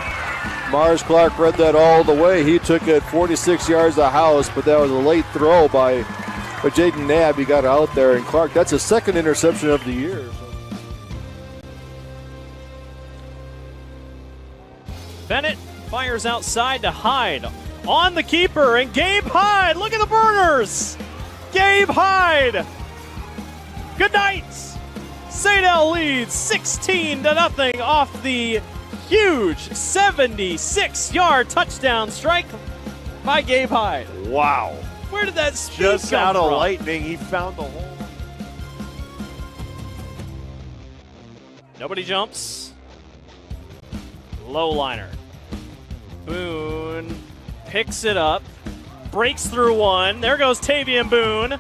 Mars Clark read that all the way. He took it 46 yards the house, but that was a late throw by Jaden Knabb. He got out there, and Clark, that's his second interception of the year. Bennett fires outside to Hyde. On the keeper, and Gabe Hyde. Look at the burners. Gabe Hyde. Good night. Sadell leads 16-0 off the huge 76-yard touchdown strike by Gabe Hyde. Wow. Where did that speed Just come out of from? lightning, he found the hole. Nobody jumps. Low liner. Boone picks it up, breaks through one. There goes Tavion Boone.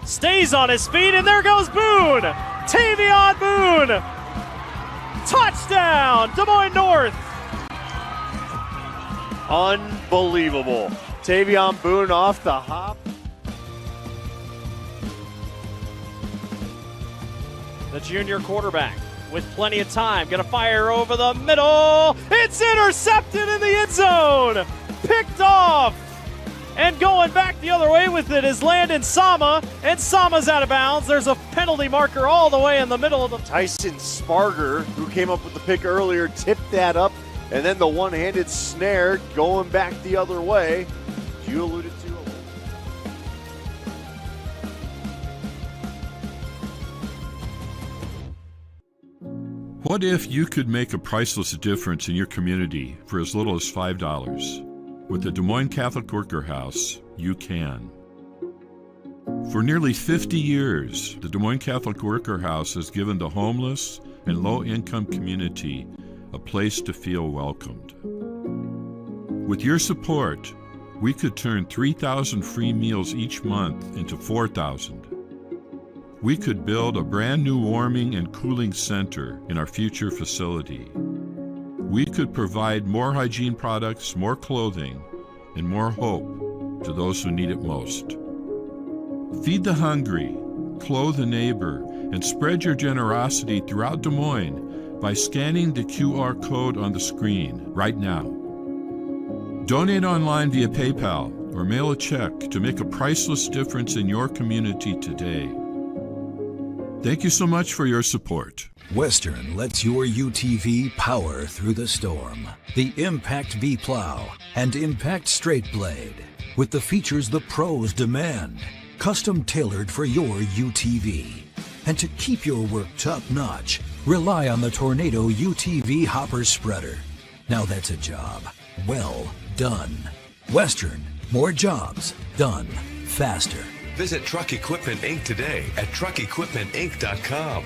Stays on his feet, and there goes Boone. Tavion Boone. Touchdown, Des Moines North. Unbelievable. Tavion Boone off the hop. The junior quarterback with plenty of time. Going to fire over the middle. It's intercepted in the end zone. Picked off. And going back the other way with it is Landon Sama. And Sama's out of bounds. There's a penalty marker all the way in the middle of the... Tyson Sparger, who came up with the pick earlier, tipped that up. And then the one-handed snare going back the other way. You alluded to. What if you could make a priceless difference in your community for as little as $5? With the Des Moines Catholic Worker House, you can. For nearly 50 years, the Des Moines Catholic Worker House has given the homeless and low-income community a place to feel welcomed. With your support, we could turn 3,000 free meals each month into 4,000. We could build a brand new warming and cooling center in our future facility. We could provide more hygiene products, more clothing, and more hope to those who need it most. Feed the hungry, clothe a neighbor, and spread your generosity throughout Des Moines by scanning the QR code on the screen right now. Donate online via PayPal or mail a check to make a priceless difference in your community today. Thank you so much for your support. Western lets your UTV power through the storm. The Impact V Plow and Impact Straight Blade, with the features the pros demand. Custom tailored for your UTV. And to keep your work top-notch, rely on the Tornado UTV Hopper Spreader. Now that's a job well done. Western, more jobs done faster. Visit Truck Equipment Inc. today at truckequipmentinc.com.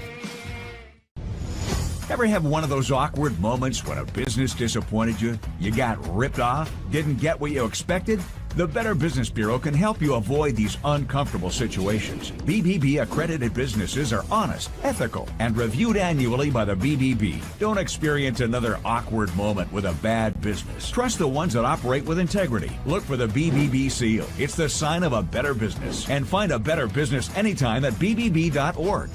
Ever have one of those awkward moments when a business disappointed you? You got ripped off? Didn't get what you expected? The Better Business Bureau can help you avoid these uncomfortable situations. BBB accredited businesses are honest, ethical, and reviewed annually by the BBB. Don't experience another awkward moment with a bad business. Trust the ones that operate with integrity. Look for the BBB seal. It's the sign of a better business. And find a better business anytime at bbb.org.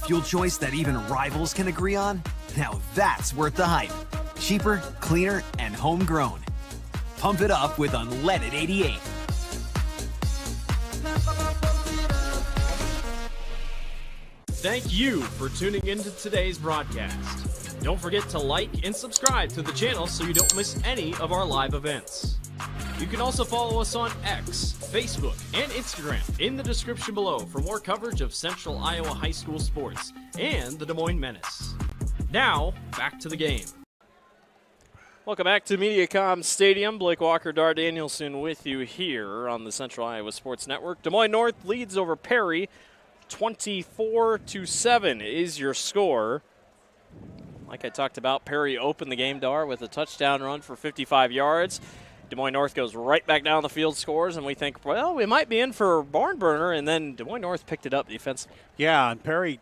Fuel choice that even rivals can agree on? Now that's worth the hype. Cheaper, cleaner, and homegrown. Pump it up with unleaded 88. Thank you for tuning into today's broadcast. Don't forget to like and subscribe to the channel so you don't miss any of our live events. You can also follow us on X, Facebook, and Instagram in the description below for more coverage of Central Iowa high school sports and the Des Moines Menace. Now, back to the game. Welcome back to MediaCom Stadium. Blake Walker, Dar Danielson with you here on the Central Iowa Sports Network. Des Moines North leads over Perry 24-7 is your score. Like I talked about, Perry opened the game, Dar, with a touchdown run for 55 yards. Des Moines North goes right back down the field, scores, and we think, well, we might be in for a barn burner, and then Des Moines North picked it up defensively. Yeah, and Perry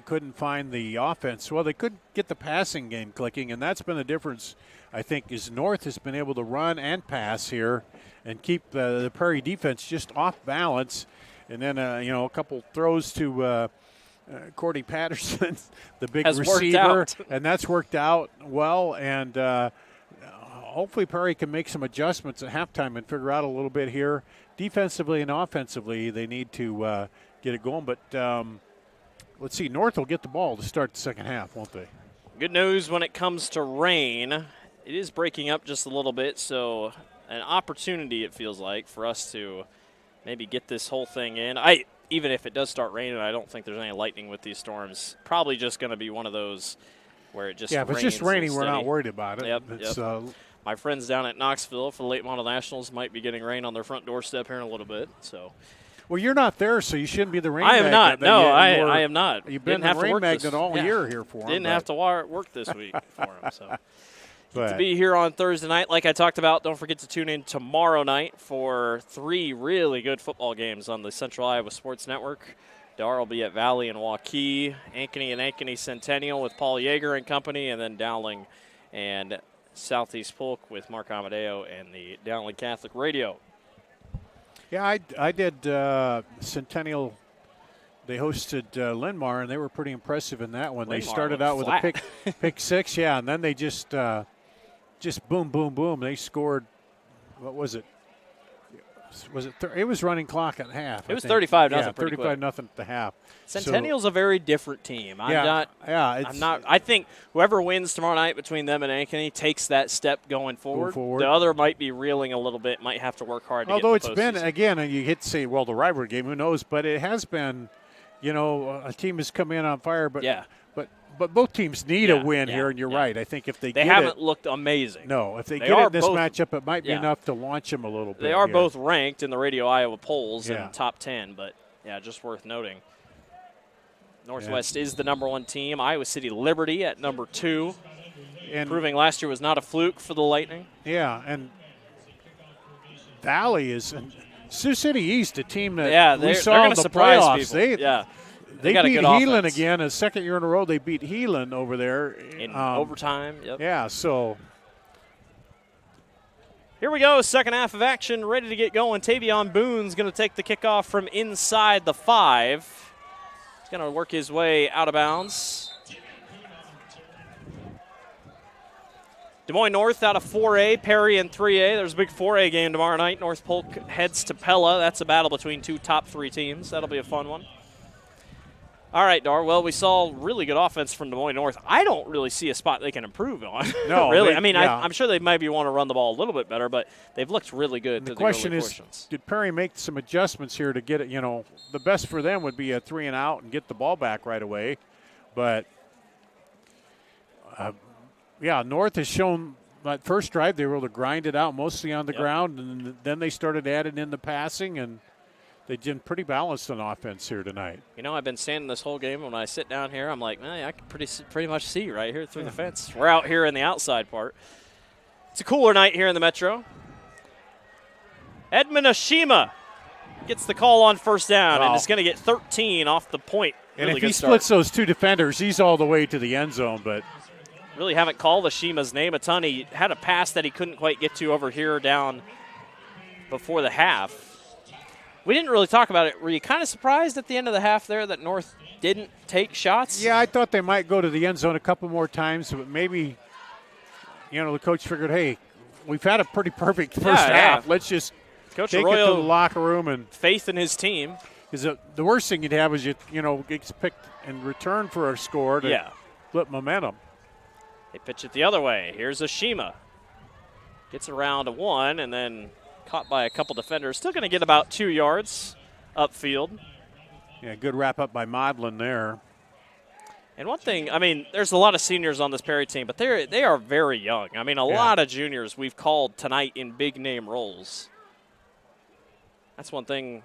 couldn't find the offense. Well, they could get the passing game clicking, and that's been the difference, I think, is North has been able to run and pass here and keep the Perry defense just off balance. And then, a couple throws to Cordy Patterson, the big receiver, and that's worked out well. And hopefully Perry can make some adjustments at halftime and figure out a little bit here. Defensively and offensively, they need to get it going. But let's see, North will get the ball to start the second half, won't they? Good news when it comes to rain. It is breaking up just a little bit, so an opportunity, it feels like, for us to maybe get this whole thing in. Even if it does start raining, I don't think there's any lightning with these storms. Probably just going to be one of those where it just if it's just raining, we're not worried about it. Yep. My friends down at Knoxville for the late model nationals might be getting rain on their front doorstep here in a little bit. So, well, you're not there, so you shouldn't be the rain I am magnet. not. No, I am not. You've been the rain magnet all year here for them. Didn't have to work this week for them. So, But to be here on Thursday night. Like I talked about, don't forget to tune in tomorrow night for 3 really good football games on the Central Iowa Sports Network. Dar will be at Valley and Waukee, Ankeny and Ankeny Centennial with Paul Yeager and company, and then Dowling and Southeast Polk with Mark Amadeo and the Dowling Catholic Radio. Yeah, I did Centennial. They hosted Linmar, and they were pretty impressive in that one. They started out with a pick six, yeah, and then they just boom, boom, boom. They scored, what was it? It was running clock at half. It was 35-0. Yeah, 35-0 at the half. Centennial's a very different team. I think whoever wins tomorrow night between them and Ankeny takes that step going forward. The other might be reeling a little bit, might have to work hard to Although get in the it's been, again, and you hit to say, well, the rivalry game, who knows, but it has been, a team has come in on fire, but But both teams need a win here, and you're right. I think if they haven't looked amazing. No, if they get it in this matchup, it might be enough to launch them a little bit. They are both ranked in the Radio Iowa polls in top 10, but, just worth noting. Northwest is the number 1 team. Iowa City Liberty at number 2, proving last year was not a fluke for the Lightning. Yeah, and Valley is Sioux City East, a team that we saw in the playoffs. They beat Heelan again, a second year in a row. They beat Heelan over there. In overtime, Yeah, so. Here we go, second half of action, ready to get going. Tavion Boone's going to take the kickoff from inside the 5. He's going to work his way out of bounds. Des Moines North out of 4A, Perry in 3A. There's a big 4A game tomorrow night. North Polk heads to Pella. That's a battle between 2 top 3 teams. That'll be a fun one. All right, Dar. Well, we saw really good offense from Des Moines North. I don't really see a spot they can improve on. No, really. I'm sure they maybe want to run the ball a little bit better, but they've looked really good. The question is, did Perry make some adjustments here to get it? The best for them would be a 3 and out and get the ball back right away. But, North has shown that first drive they were able to grind it out mostly on the ground, and then they started adding in the passing, and they've been pretty balanced on offense here tonight. I've been standing this whole game. When I sit down here, I'm like, man, I can pretty much see right here through the fence. We're out here in the outside part. It's a cooler night here in the Metro. Edmund Ashima gets the call on first down and is going to get 13 off the point. And if he splits those 2 defenders, he's all the way to the end zone. But really haven't called Ashima's name a ton. He had a pass that he couldn't quite get to over here down before the half. We didn't really talk about it. Were you kind of surprised at the end of the half there that North didn't take shots? Yeah, I thought they might go to the end zone a couple more times, but maybe, the coach figured, hey, we've had a pretty perfect first half. Let's just Coach take Arroyo, it to the locker room and faith in his team. Because the worst thing you'd have is gets picked in return for a score to flip momentum. They pitch it the other way. Here's Ashima. Gets around a 1 and then caught by a couple defenders. Still going to get about 2 yards upfield. Yeah, good wrap up by Modlin there. And one thing, there's a lot of seniors on this Perry team, but they are very young. A lot of juniors we've called tonight in big name roles. That's one thing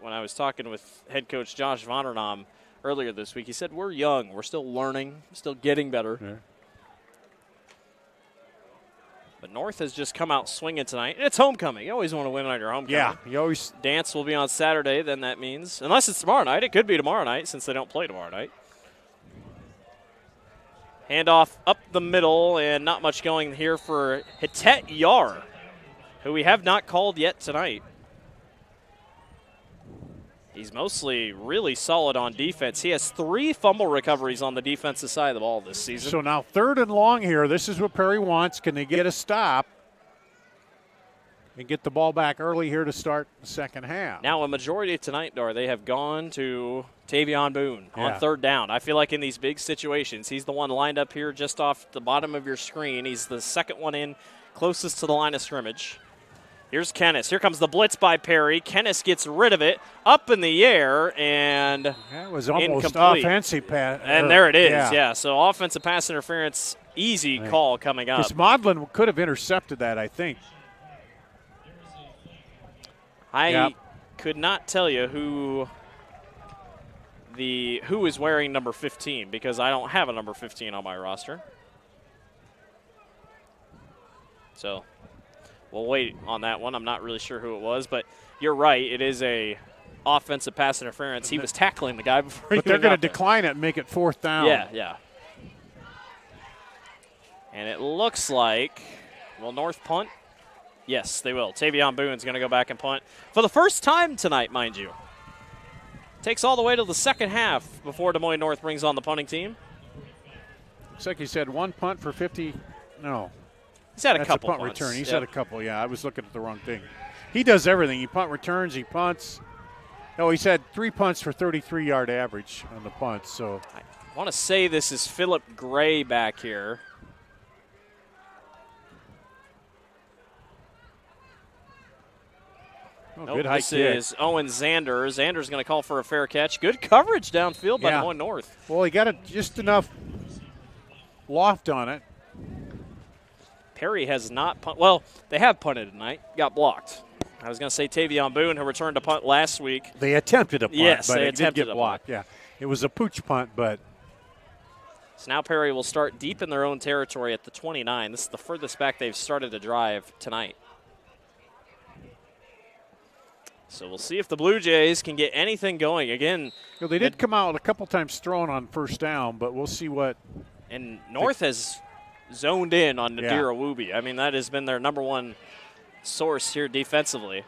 when I was talking with head coach Josh Vondernaam earlier this week. He said, we're young. We're still learning, still getting better. Yeah. But North has just come out swinging tonight. And it's homecoming. You always want to win on your homecoming. Yeah, you always. Dance will be on Saturday, then that means. Unless it's tomorrow night. It could be tomorrow night since they don't play tomorrow night. Handoff up the middle, and not much going here for Hitet Yar, who we have not called yet tonight. He's mostly really solid on defense. He has 3 fumble recoveries on the defensive side of the ball this season. So now 3rd and long here. This is what Perry wants. Can they get a stop and get the ball back early here to start the second half? Now a majority of tonight, Dar, they have gone to Tavion Boone on 3rd down. I feel like in these big situations, he's the one lined up here just off the bottom of your screen. He's the second one in closest to the line of scrimmage. Here's Kennis. Here comes the blitz by Perry. Kennis gets rid of it up in the air, and that was almost incomplete. Offensive pass. And there it is, yeah. So offensive pass interference, easy call coming up. Because Modlin could have intercepted that, I think. I could not tell you who is wearing number 15 because I don't have a number 15 on my roster. So we'll wait on that one. I'm not really sure who it was, but you're right. It is a offensive pass interference. He was tackling the guy before he But they're went going to out there. decline it and make it 4th down. Yeah. And it looks like, will North punt? Yes, they will. Tavion Boone's going to go back and punt for the first time tonight, mind you. Takes all the way to the second half before Des Moines North brings on the punting team. Looks like he said 1 punt for 50. No. He's had a That's couple a punt punts. return. He's Yep. had a couple, yeah. I was looking at the wrong thing. He does everything. He punt returns, he punts. No, he's had 3 punts for 33-yard average on the punts. So I want to say this is Philip Gray back here. Good high this kick. is Owen Zander. Zander's going to call for a fair catch. Good coverage downfield by Des Moines North. Well, he got just enough loft on it. Perry has not punted. Well, they have punted tonight. Got blocked. I was going to say Tavion Boone, who returned to punt last week. They attempted a punt, yes, but they it did attempted get a blocked. punt. Yeah, it was a pooch punt, but So now Perry will start deep in their own territory at the 29. This is the furthest back they've started to drive tonight. So we'll see if the Blue Jays can get anything going. Again, they did come out a couple times thrown on 1st down, but we'll see what. And North has zoned in on Nadir Awubi. I mean, that has been their number one source here defensively.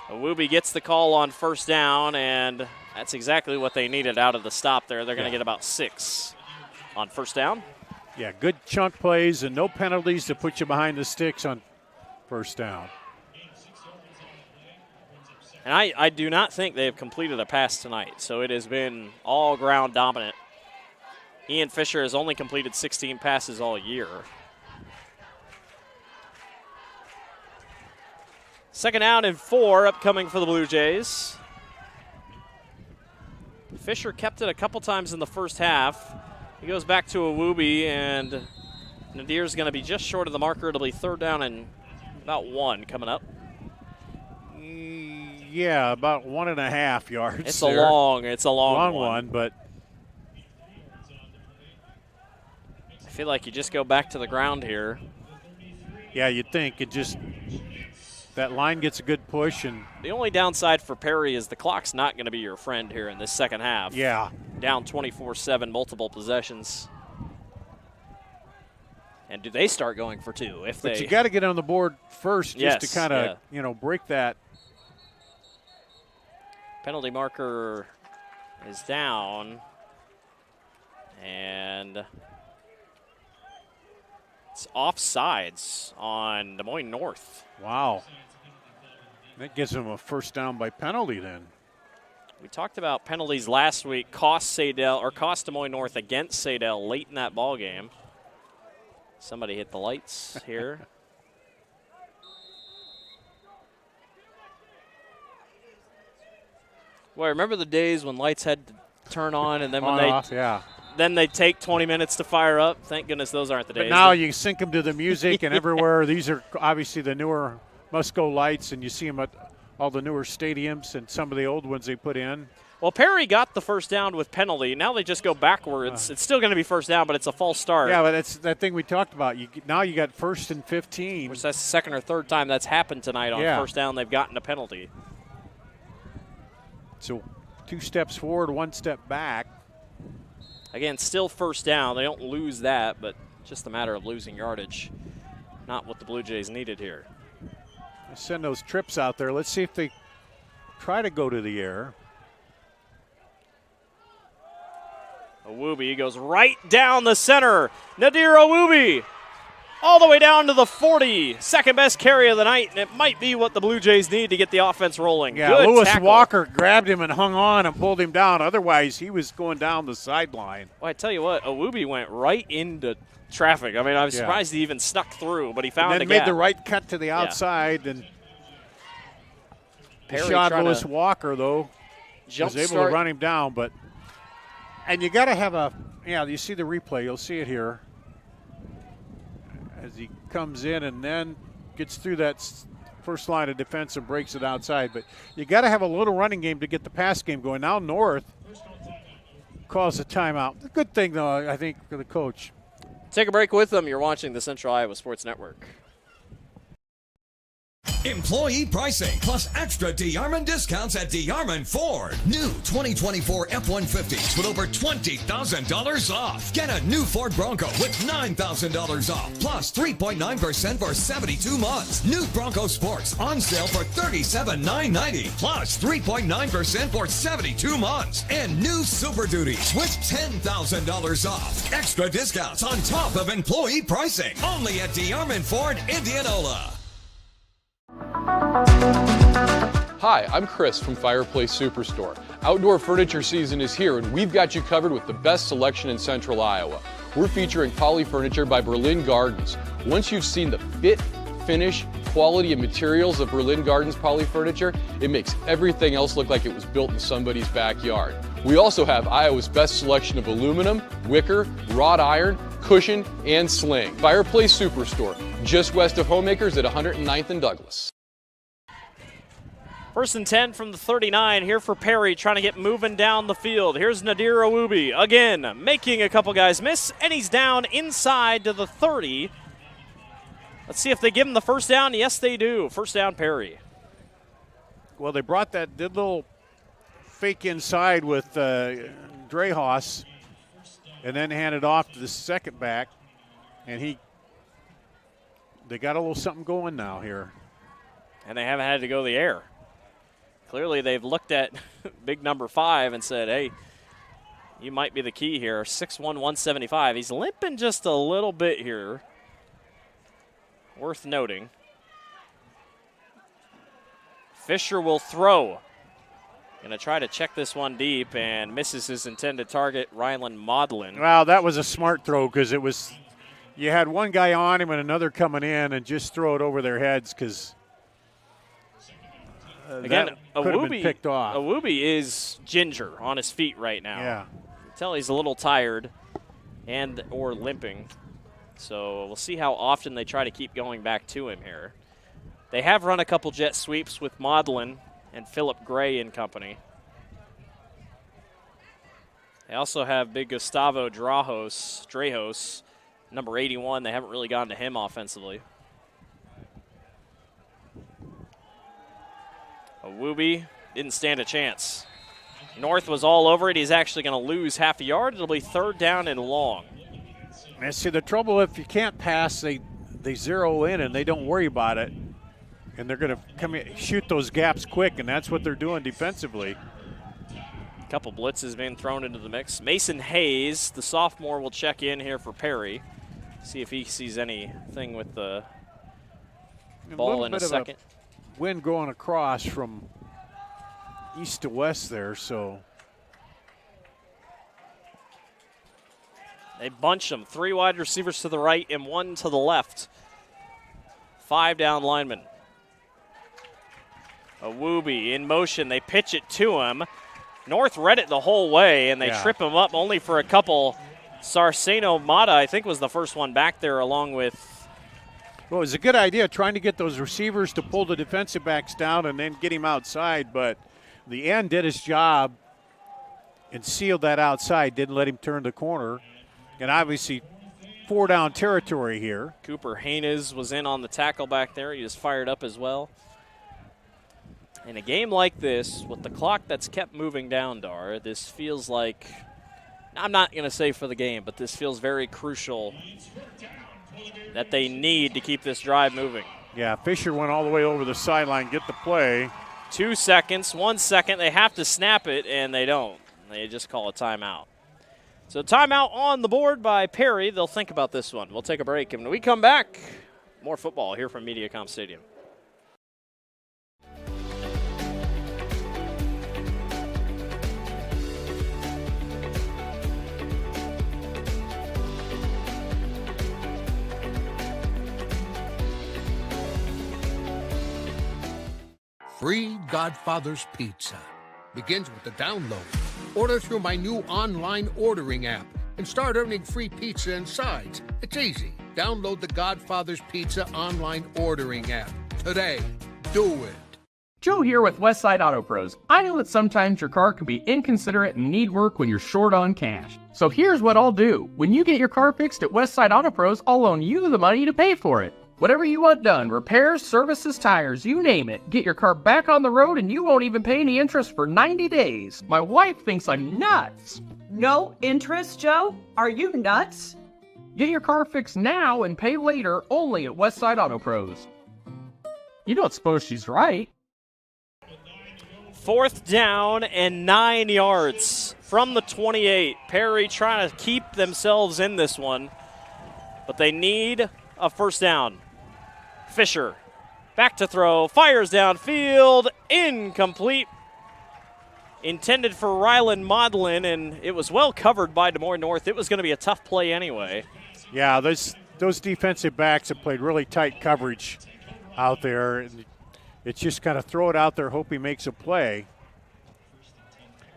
Awubi gets the call on 1st down, and that's exactly what they needed out of the stop there. They're going to get about 6 on 1st down. Yeah, good chunk plays and no penalties to put you behind the sticks on 1st down. And I do not think they have completed a pass tonight, so it has been all ground dominant. Ian Fisher has only completed 16 passes all year. 2nd down and 4 upcoming for the Blue Jays. Fisher kept it a couple times in the first half. He goes back to Awubi, and Nadir's going to be just short of the marker. It'll be 3rd down and about 1 coming up. Yeah, about 1.5 yards. It's there. a long one, but I feel like you just go back to the ground here. yeah, you'd think it just that line gets a good push, and The only downside for Perry is the clock's not going to be your friend here in this second half. Yeah. Down 24-7, multiple possessions. And do they start going for 2? But you got to get on the board first just to Yes, kind of break that. Penalty marker is down. And it's offsides on Des Moines North. Wow. That gives them a 1st down by penalty then. We talked about penalties last week. Cost Des Moines North against Sadell late in that ball game. Somebody hit the lights here. Well, remember the days when lights had to turn on, and then when then they take 20 minutes to fire up. Thank goodness those aren't the days. But now you sync them to the music and everywhere. These are obviously the newer must-go lights, and you see them at all the newer stadiums and some of the old ones they put in. Well, Perry got the 1st down with penalty. Now they just go backwards. It's still going to be 1st down, but it's a false start. Yeah, but it's that thing we talked about. Now you got 1st and 15. Which that's the 2nd or 3rd time that's happened tonight on 1st down. They've gotten a penalty. So 2 steps forward, 1 step back. Again, still 1st down. They don't lose that, but just a matter of losing yardage. Not what the Blue Jays needed here. I send those trips out there. Let's see if they try to go to the air. Awubi goes right down the center. Nadir Awubi all the way down to the 40. Second best carry of the night, and it might be what the Blue Jays need to get the offense rolling. Yeah, Good Lewis tackle. Walker grabbed him and hung on and pulled him down. Otherwise, he was going down the sideline. Well, I tell you what, Awubi went right into traffic. I mean, I was surprised he even snuck through, but he found and then a made gap. the right cut to the outside. And Perry shot trying Lewis to Walker, though, was able to run him down. But and you got to have a you see the replay. You'll see it here as he comes in and then gets through that first line of defense and breaks it outside. But you got to have a little running game to get the pass game going. Now North calls a timeout. The good thing, though, I think, for the coach. Take a break with them. You're watching the Central Iowa Sports Network. Employee pricing plus extra DeArmond discounts at DeArmond Ford. New 2024 F-150s with over $20,000 off. Get a new Ford Bronco with $9,000 off plus 3.9% for 72 months. New Bronco Sports on sale for $37,990 plus 3.9% for 72 months. And new Super Duties with $10,000 off. Extra discounts on top of employee pricing. Only at DeArmond Ford, Indianola. Hi, I'm Chris from Fireplace Superstore. Outdoor furniture season is here, and we've got you covered with the best selection in Central Iowa. We're featuring Poly Furniture by Berlin Gardens. Once you've seen the fit, finish, quality, and materials of Berlin Gardens Poly Furniture, it makes everything else look like it was built in somebody's backyard. We also have Iowa's best selection of aluminum, wicker, wrought iron, cushion, and sling. Fireplace Superstore, just west of Homemakers at 109th and Douglas. 1st and 10 from the 39 here for Perry, trying to get moving down the field. Here's Nadir Awubi again, making a couple guys miss, and he's down inside to the 30. Let's see if they give him the first down. Yes, they do. First down, Perry. Well, they brought that little fake inside with Drehos and then handed off to the second back, and they got a little something going now here. And they haven't had to go the air. Clearly, they've looked at big number 5 and said, hey, you might be the key here. 6'1", 175. He's limping just a little bit here. Worth noting. Fisher will throw. Going to try to check this one deep and misses his intended target, Rylan Maudlin. Wow, that was a smart throw because you had one guy on him and another coming in, and just throw it over their heads because again, could have been picked off. Awubi is ginger on his feet right now. Yeah. You can tell he's a little tired and or limping. So we'll see how often they try to keep going back to him here. They have run a couple jet sweeps with Maudlin and Philip Gray and company. They also have big Gustavo Drehos, number 81. They haven't really gotten to him offensively. Awubi didn't stand a chance. North was all over it. He's actually going to lose half a yard. It'll be 3rd down and long. And see, the trouble, if you can't pass, they zero in and they don't worry about it. And they're going to come in, shoot those gaps quick, and that's what they're doing defensively. A couple blitzes being thrown into the mix. Mason Hayes, the sophomore, will check in here for Perry. See if he sees anything with the ball in a second. Wind going across from east to west there, so. They bunch them. 3 wide receivers to the right and 1 to the left. 5 down linemen. Awubi in motion. They pitch it to him. North read it the whole way, and they trip him up only for a couple. Sarceno Mata, I think, was the first one back there along with. Well, it was a good idea trying to get those receivers to pull the defensive backs down and then get him outside, but the end did his job and sealed that outside, didn't let him turn the corner. And obviously 4 down territory here. Cooper Haynes was in on the tackle back there. He was fired up as well. In a game like this, with the clock that's kept moving down, Dar, this feels like, I'm not going to say for the game, but this feels very crucial that they need to keep this drive moving. Yeah, Fisher went all the way over the sideline, get the play. 2 seconds, 1 second. They have to snap it, and they don't. They just call a timeout. So timeout on the board by Perry. They'll think about this one. We'll take a break. And when we come back, more football here from MediaCom Stadium. Free Godfather's Pizza begins with the download. Order through my new online ordering app and start earning free pizza and sides. It's easy. Download the Godfather's Pizza online ordering app today. Do it. Joe here with Westside Auto Pros. I know that sometimes your car can be inconsiderate and need work when you're short on cash. So here's what I'll do. When you get your car fixed at Westside Auto Pros, I'll loan you the money to pay for it. Whatever you want done, repairs, services, tires, you name it. Get your car back on the road and you won't even pay any interest for 90 days. My wife thinks I'm nuts. No interest, Joe? Are you nuts? Get your car fixed now and pay later only at Westside Auto Pros. You don't suppose she's right? 4th down and 9 yards from the 28. Perry trying to keep themselves in this one, but they need a first down. Fisher back to throw, fires downfield, incomplete. Intended for Ryland Maudlin, and it was well covered by Des Moines North. It was going to be a tough play anyway. Yeah, those defensive backs have played really tight coverage out there. It's just kind of throw it out there, hope he makes a play.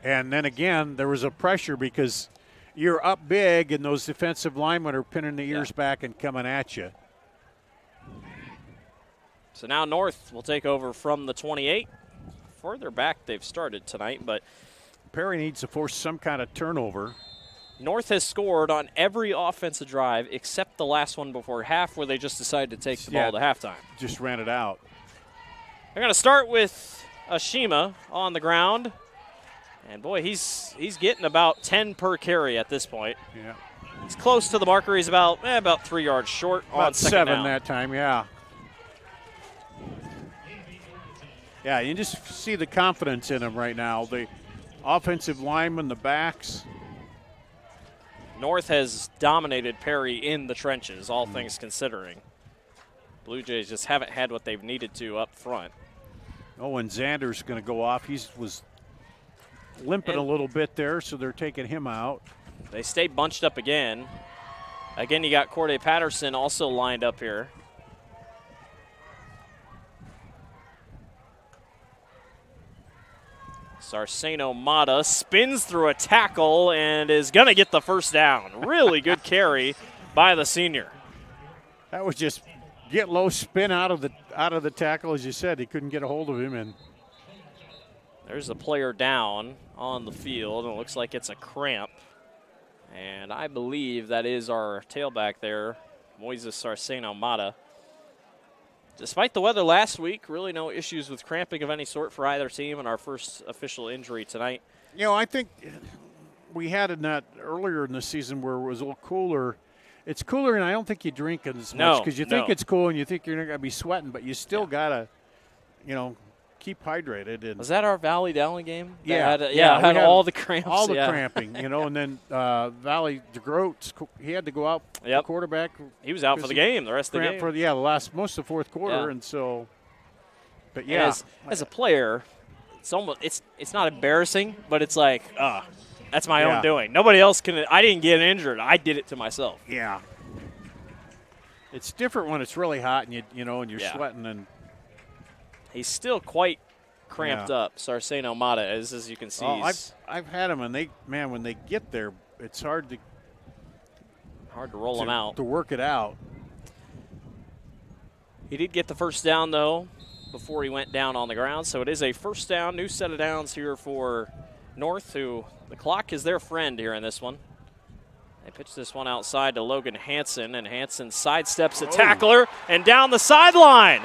And then again, there was a pressure because you're up big and those defensive linemen are pinning the ears back and coming at you. So now North will take over from the 28. Further back they've started tonight, but Perry needs to force some kind of turnover. North has scored on every offensive drive except the last one before half where they just decided to take the ball to halftime. Just ran it out. They're going to start with Ashima on the ground. And, boy, he's getting about 10 per carry at this point. Yeah. He's close to the marker. He's about 3 yards short on second down. About 7 that time, yeah. Yeah, you just see the confidence in him right now. The offensive linemen, the backs. North has dominated Perry in the trenches, all things considering. Blue Jays just haven't had what they've needed to up front. Oh, and Xander's going to go off. He was limping a little bit there, so they're taking him out. They stay bunched up again. Again, you got Corday Patterson also lined up here. Sarceno Mata spins through a tackle and is going to get the first down. Really good carry by the senior. That was just get low, spin out of the tackle, as you said. He couldn't get a hold of him, and there's a player down on the field, and it looks like it's a cramp. And I believe that is our tailback there, Moises Sarceno Mata. Despite the weather last week, really no issues with cramping of any sort for either team, and our first official injury tonight. You know, I think we had in that earlier in the season where it was a little cooler. It's cooler, and I don't think you drink as much because you think it's cool and you think you're not going to be sweating, but you still got to, keep hydrated. And was that our Valley Dowling game? Yeah. Had all the cramps. All the cramping, and then Valley DeGroat, he had to go out, the quarterback. He was out for the game, the rest of the game. For most of the fourth quarter, and so, but yeah. As a player, it's not embarrassing, but it's like, that's my own doing. Nobody else can. I didn't get injured. I did it to myself. Yeah. It's different when it's really hot and you're sweating and. He's still quite cramped up, Sarceno Mata, as you can see. Oh, I've had him, and when they get there, it's hard to roll them out. To work it out. He did get the first down, though, before he went down on the ground. So it is a first down, new set of downs here for North, who the clock is their friend here in this one. They pitch this one outside to Logan Hansen, and Hansen sidesteps a tackler and down the sideline.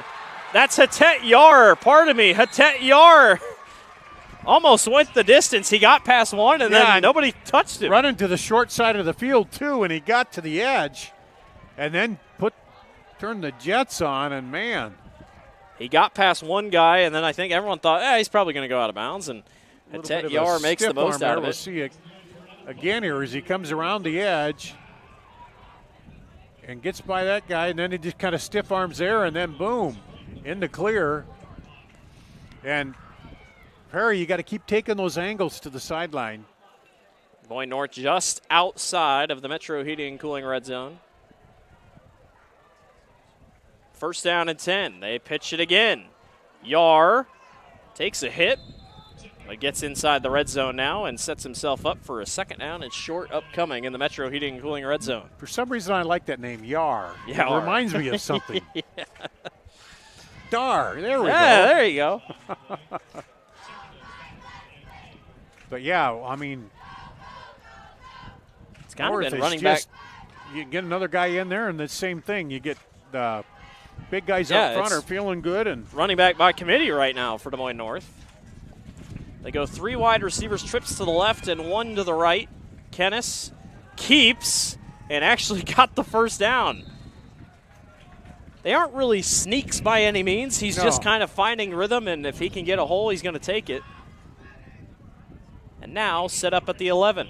That's Hatet Yar. Pardon me. Hatet Yar almost went the distance. He got past one, and then nobody touched him. Running to the short side of the field, too, and he got to the edge and then turned the jets on, and, man. He got past one guy, and then I think everyone thought, he's probably going to go out of bounds, and Hatet Yar makes the most out of it. We'll see again here as he comes around the edge and gets by that guy, and then he just kind of stiff arms there, and then boom. In the clear. And Perry, you got to keep taking those angles to the sideline. Going north just outside of the Metro Heating and Cooling red zone. First down and 10. They pitch it again. Yar takes a hit, but gets inside the red zone now and sets himself up for a second down and short upcoming in the Metro Heating and Cooling red zone. For some reason, I like that name, Yar. Yeah, it reminds me of something. Yeah. star. There we go. Yeah, there you go. But yeah, I mean, it's kind North of been is running just, back. You get another guy in there, and the same thing. You get big guys up front are feeling good, and running back by committee right now for Des Moines North. They go 3 wide receivers, trips to the left and 1 to the right. Kennis keeps and actually got the first down. They aren't really sneaks by any means. He's just kind of finding rhythm, and if he can get a hole, he's going to take it. And now set up at the 11.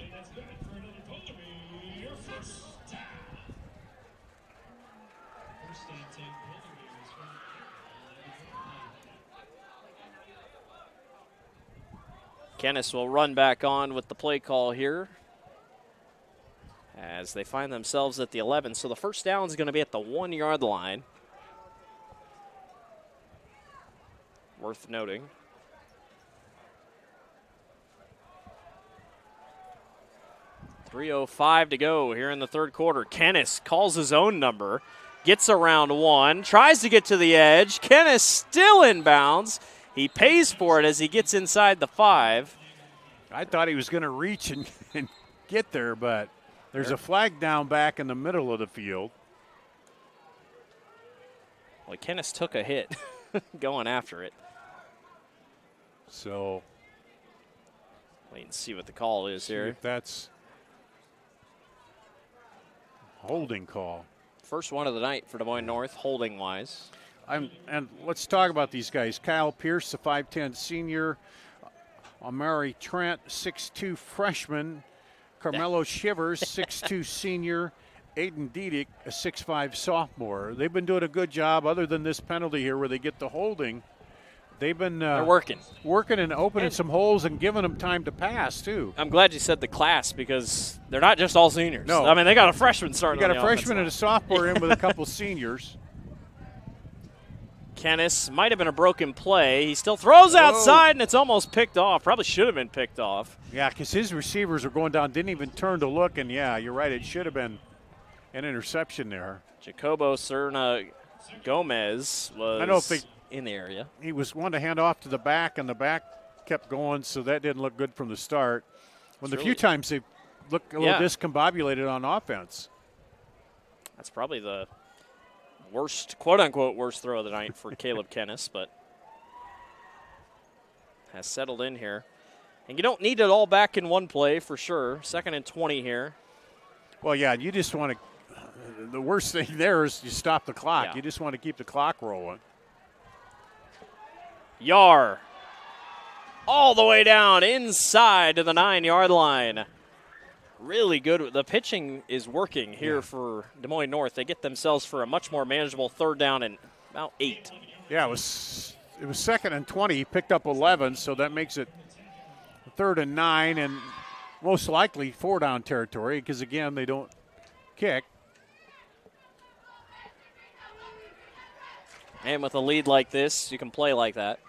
Kennis will run back on with the play call here as they find themselves at the 11. So the first down is going to be at the 1-yard line. Worth noting. .305 to go here in the third quarter. Kennis calls his own number, gets around 1, tries to get to the edge. Kennis still in bounds. He pays for it as he gets inside the 5. I thought he was going to reach and get there, but there's a flag down back in the middle of the field. Well, Kennis took a hit going after it. So wait and see what the call is here. If that's holding call. First one of the night for Des Moines North, holding wise. And let's talk about these guys. Kyle Pierce, the 5'10 senior. Amari Trent, 6'2 freshman. Carmelo Shivers, 6'2 senior. Aiden Diedick, a 6'5 sophomore. They've been doing a good job other than this penalty here where they get the holding. They've been they're working and opening some holes and giving them time to pass, too. I'm glad you said the class because they're not just all seniors. No. I mean, they got a freshman starting. They got a freshman and a sophomore in with a couple seniors. Kennis might have been a broken play. He still throws outside, and it's almost picked off. Probably should have been picked off. Yeah, because his receivers are going down, didn't even turn to look, and yeah, you're right, it should have been an interception there. Jacobo Serna Gomez was in the area. He was one to hand off to the back, and the back kept going, so that didn't look good from the start. When the few times they looked a little discombobulated on offense. That's probably the worst, quote-unquote, worst throw of the night for Caleb Kennis, but has settled in here. And you don't need it all back in one play for sure. 2nd and 20 here. Well, yeah, you just want to – the worst thing there is you stop the clock. Yeah. You just want to keep the clock rolling. Yar all the way down inside to the 9-yard line. Really good. The pitching is working here for Des Moines North. They get themselves for a much more manageable 3rd down and about 8. Yeah, it was 2nd and 20. He picked up 11, so that makes it 3rd and 9 and most likely 4-down territory because, again, they don't kick. And with a lead like this, you can play like that.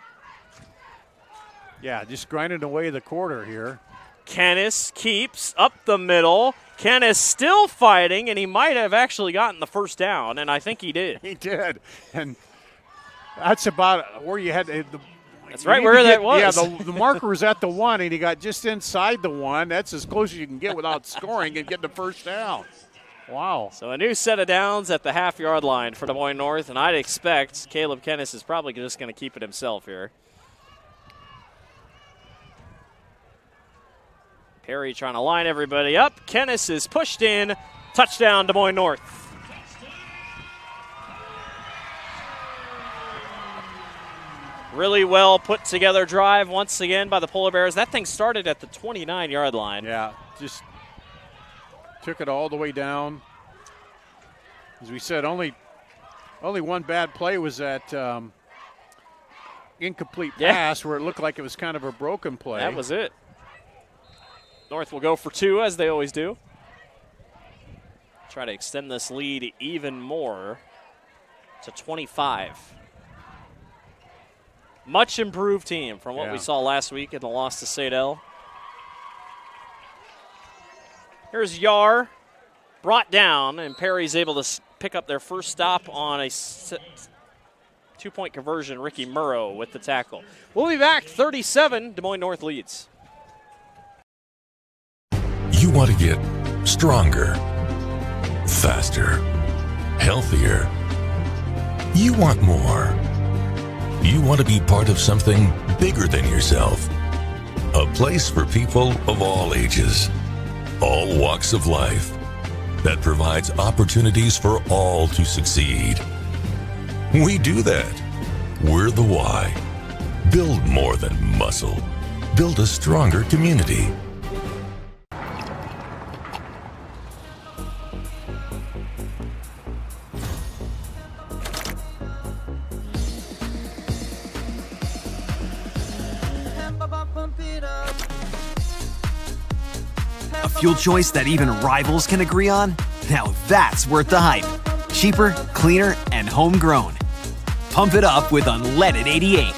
Yeah, just grinding away the quarter here. Kennis keeps up the middle. Kennis still fighting, and he might have actually gotten the first down, and I think he did. He did. And that's about where you had the That's right where that was. Yeah, the marker was at the 1, and he got just inside the 1. That's as close as you can get without scoring and getting the first down. Wow. So a new set of downs at the half-yard line for Des Moines North, and I'd expect Caleb Kennis is probably just going to keep it himself here. Perry trying to line everybody up. Kennis is pushed in. Touchdown, Des Moines North. Really well put together drive once again by the Polar Bears. That thing started at the 29-yard line. Yeah, just took it all the way down. As we said, only one bad play was that incomplete pass where it looked like it was kind of a broken play. That was it. North will go for 2, as they always do. Try to extend this lead even more to 25. Much improved team from what we saw last week in the loss to Sadell. Here's Yar, brought down, and Perry's able to pick up their first stop on a 2-point conversion, Ricky Murrow with the tackle. We'll be back. 37, Des Moines North leads. You want to get stronger, faster, healthier. You want more. You want to be part of something bigger than yourself. A place for people of all ages, all walks of life, that provides opportunities for all to succeed. We do that. We're the why. Build more than muscle. Build a stronger community. A fuel choice that even rivals can agree on? Now that's worth the hype. Cheaper, cleaner, and homegrown. Pump it up with unleaded 88.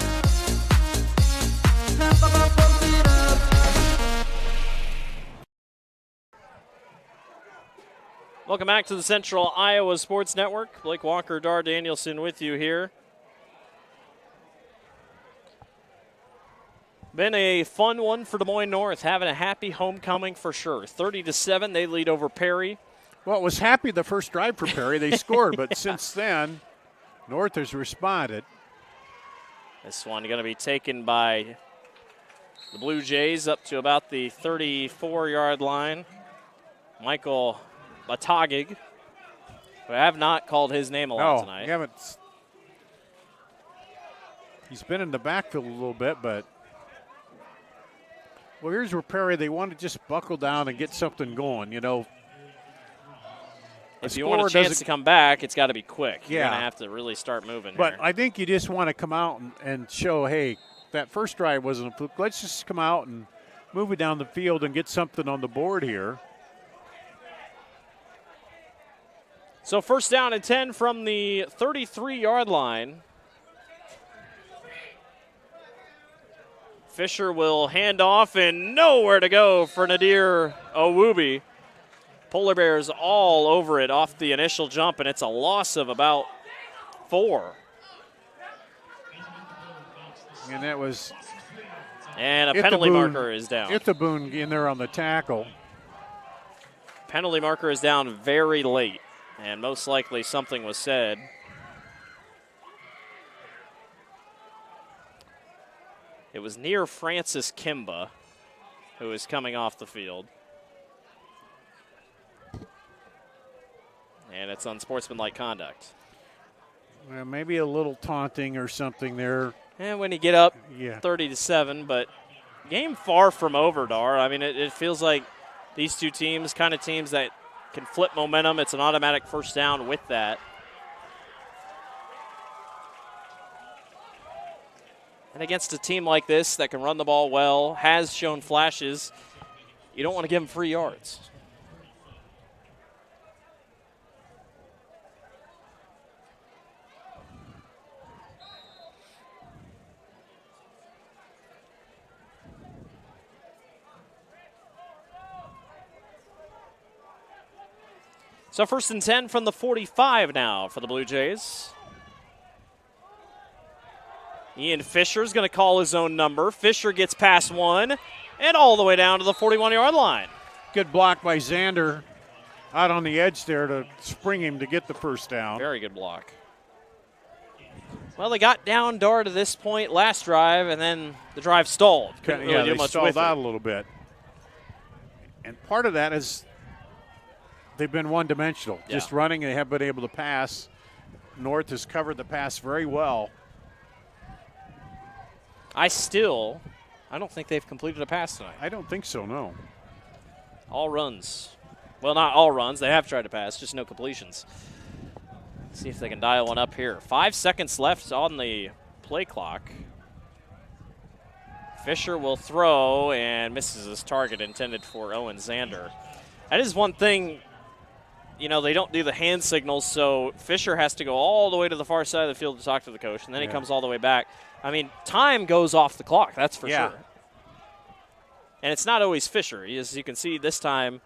Welcome back to the Central Iowa Sports Network. Blake Walker, Dar Danielson with you here. Been a fun one for Des Moines North, having a happy homecoming for sure. 30-7, they lead over Perry. Well, it was happy the first drive for Perry. They scored, but since then, North has responded. This one going to be taken by the Blue Jays up to about the 34-yard line. Michael Batagig, who I have not called his name a lot tonight. You haven't. He's been in the backfield a little bit, but. Well, here's where Perry, they want to just buckle down and get something going, you know. If you want a chance to come back, it's got to be quick. Yeah. You're going to have to really start moving But here. I think you just want to come out and show, hey, that first drive wasn't a fluke. Let's just come out and move it down the field and get something on the board here. So 1st down and 10 from the 33-yard line. Fisher will hand off and nowhere to go for Nadir Owubi. Polar Bears all over it off the initial jump, and it's a loss of about 4. And that was. And a penalty marker is down. Ithaboon in there on the tackle. Penalty marker is down very late, and most likely something was said. It was near Francis Kimba, who is coming off the field. And it's unsportsmanlike conduct. Well, maybe a little taunting or something there. And when you get up Yeah. 30-7, but game far from over, Dar. I mean, it feels like these two teams, kind of teams that can flip momentum. It's an automatic first down with that. And against a team like this that can run the ball well, has shown flashes, you don't want to give them free yards. So 1st and 10 from the 45 now for the Blue Jays. Ian Fisher's going to call his own number. Fisher gets past one and all the way down to the 41-yard line. Good block by Xander out on the edge there to spring him to get the first down. Very good block. Well, they got down Dar to this point last drive, and then the drive stalled. Couldn't really do they much stalled with out it. a little bit. And part of that is they've been one-dimensional. Yeah. Just running, they haven't been able to pass. North has covered the pass very well. I don't think they've completed a pass tonight. I don't think so, no. All runs. Well, not all runs. They have tried to pass, just no completions. See if they can dial one up here. 5 seconds left on the play clock. Fisher will throw and misses his target intended for Owen Xander. That is one thing, you know, they don't do the hand signals, so Fisher has to go all the way to the far side of the field to talk to the coach, and then he comes all the way back. I mean, time goes off the clock, that's for sure. And it's not always Fisher. As you can see this time,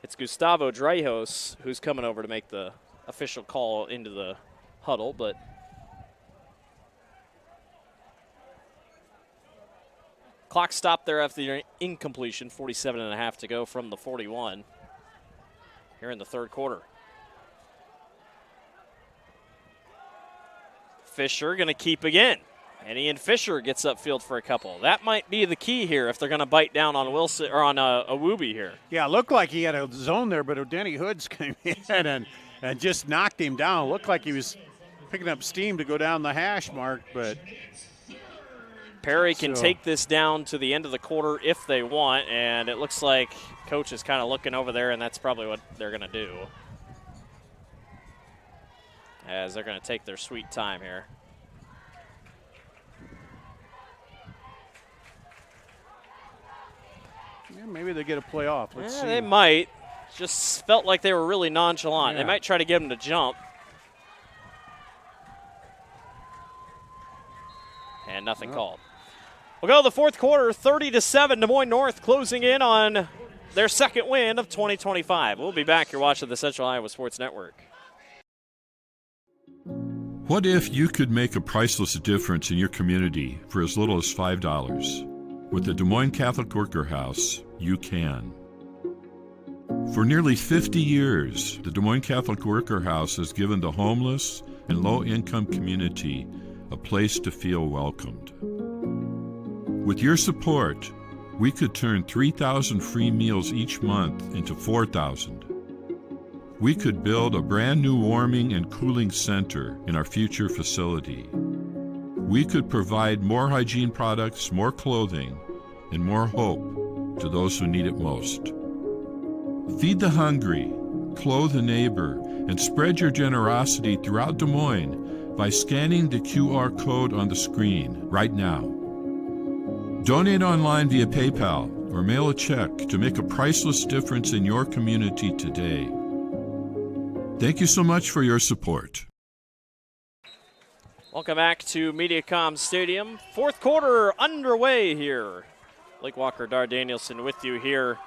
it's Gustavo Dreyhos who's coming over to make the official call into the huddle, but Clock stopped there after the incompletion, 47.5 to go from the 41 here in the third quarter. Fisher going to keep again. And Ian Fisher gets upfield for a couple. That might be the key here if they're going to bite down on Wilson or on Awubi here. Yeah, it looked like he had a zone there, but Denny Hoods came in and just knocked him down. It looked like he was picking up steam to go down the hash mark, but Perry can take this down to the end of the quarter if they want, and it looks like coach is kind of looking over there, and that's probably what they're going to do, as they're going to take their sweet time here. Yeah, maybe they get a playoff. Let's see. They might. Just felt like they were really nonchalant. Yeah. They might try to get him to jump. And nothing called. We'll go to the fourth quarter, 30-7, Des Moines North closing in on their second win of 2025. We'll be back. You're watching the Central Iowa Sports Network. What if you could make a priceless difference in your community for as little as $5? With the Des Moines Catholic Worker House, you can. For nearly 50 years, the Des Moines Catholic Worker House has given the homeless and low-income community a place to feel welcomed. With your support, we could turn 3,000 free meals each month into 4,000. We could build a brand new warming and cooling center in our future facility. We could provide more hygiene products, more clothing, and more hope to those who need it most. Feed the hungry, clothe a neighbor, and spread your generosity throughout Des Moines by scanning the QR code on the screen right now. Donate online via PayPal or mail a check to make a priceless difference in your community today. Thank you so much for your support. Welcome back to Mediacom Stadium. Fourth quarter underway here. Blake Walker, Dar Danielson with you here.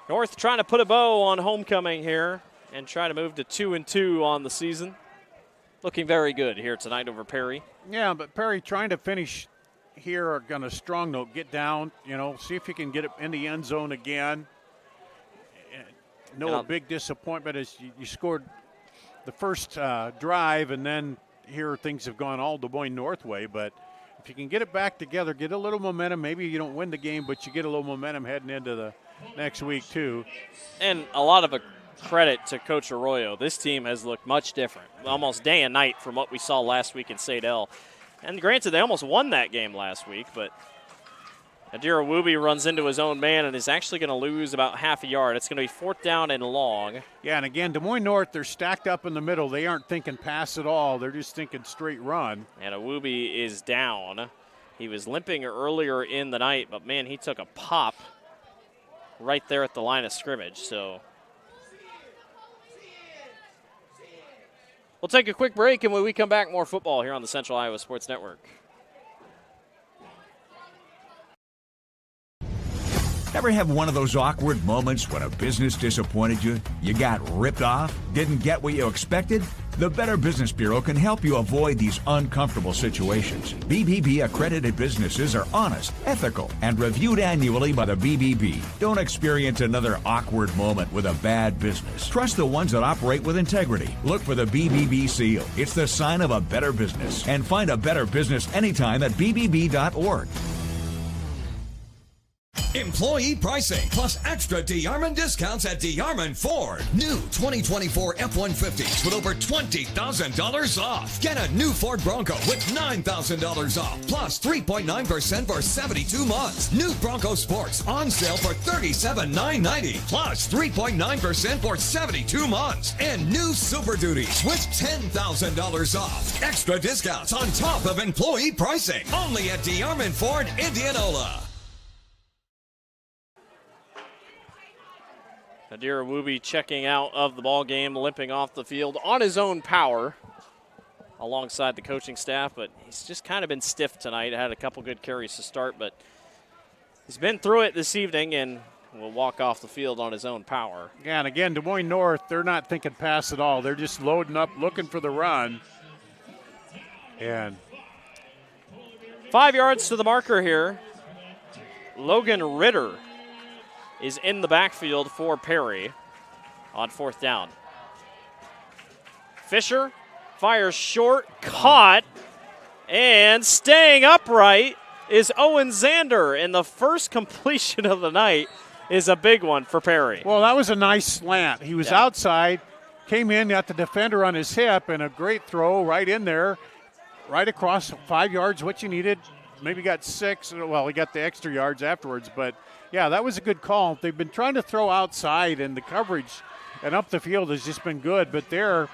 North trying to put a bow on homecoming here and try to move to 2-2 on the season. Looking very good here tonight over Perry. Yeah, but Perry trying to finish here on a strong note, get down, see if you can get it in the end zone again. A big disappointment is you scored the first drive, and then here things have gone all Des Moines North way. But if you can get it back together, get a little momentum, maybe you don't win the game, but you get a little momentum heading into the next week too. And a lot of a credit to Coach Arroyo. This team has looked much different, almost day and night from what we saw last week in St. El. And granted, they almost won that game last week, but Adira Awubi runs into his own man and is actually going to lose about half a yard. It's going to be fourth down and long. Yeah, and again, Des Moines North, they're stacked up in the middle. They aren't thinking pass at all. They're just thinking straight run. And Awubi is down. He was limping earlier in the night, but, man, he took a pop right there at the line of scrimmage. So we'll take a quick break, and when we come back, more football here on the Central Iowa Sports Network. Ever have one of those awkward moments when a business disappointed you? You got ripped off? Didn't get what you expected? The Better Business Bureau can help you avoid these uncomfortable situations. BBB accredited businesses are honest, ethical, and reviewed annually by the BBB. Don't experience another awkward moment with a bad business. Trust the ones that operate with integrity. Look for the BBB seal. It's the sign of a better business. And find a better business anytime at bbb.org. Employee pricing plus extra DeArmond discounts at DeArmond Ford. New 2024 F-150s with over $20,000 off. Get a new Ford Bronco with $9,000 off plus 3.9% for 72 months. New Bronco Sports on sale for $37,990 plus 3.9% for 72 months. And new Super Duties with $10,000 off. Extra discounts on top of employee pricing. Only at DeArmond Ford, Indianola. Adira Awubi checking out of the ball game, limping off the field on his own power alongside the coaching staff, but he's just kind of been stiff tonight. Had a couple good carries to start, but he's been through it this evening and will walk off the field on his own power. Yeah, and again, Des Moines North, they're not thinking pass at all. They're just loading up, looking for the run. And 5 yards to the marker here. Logan Ritter is in the backfield for Perry on 4th down. Fisher fires short, caught, and staying upright is Owen Zander. And the first completion of the night is a big one for Perry. Well, that was a nice slant. He was outside, came in, got the defender on his hip, and a great throw right in there, right across 5 yards, what you needed. Maybe got 6. Well, he got the extra yards afterwards. But, yeah, that was a good call. They've been trying to throw outside, and the coverage and up the field has just been good. But there,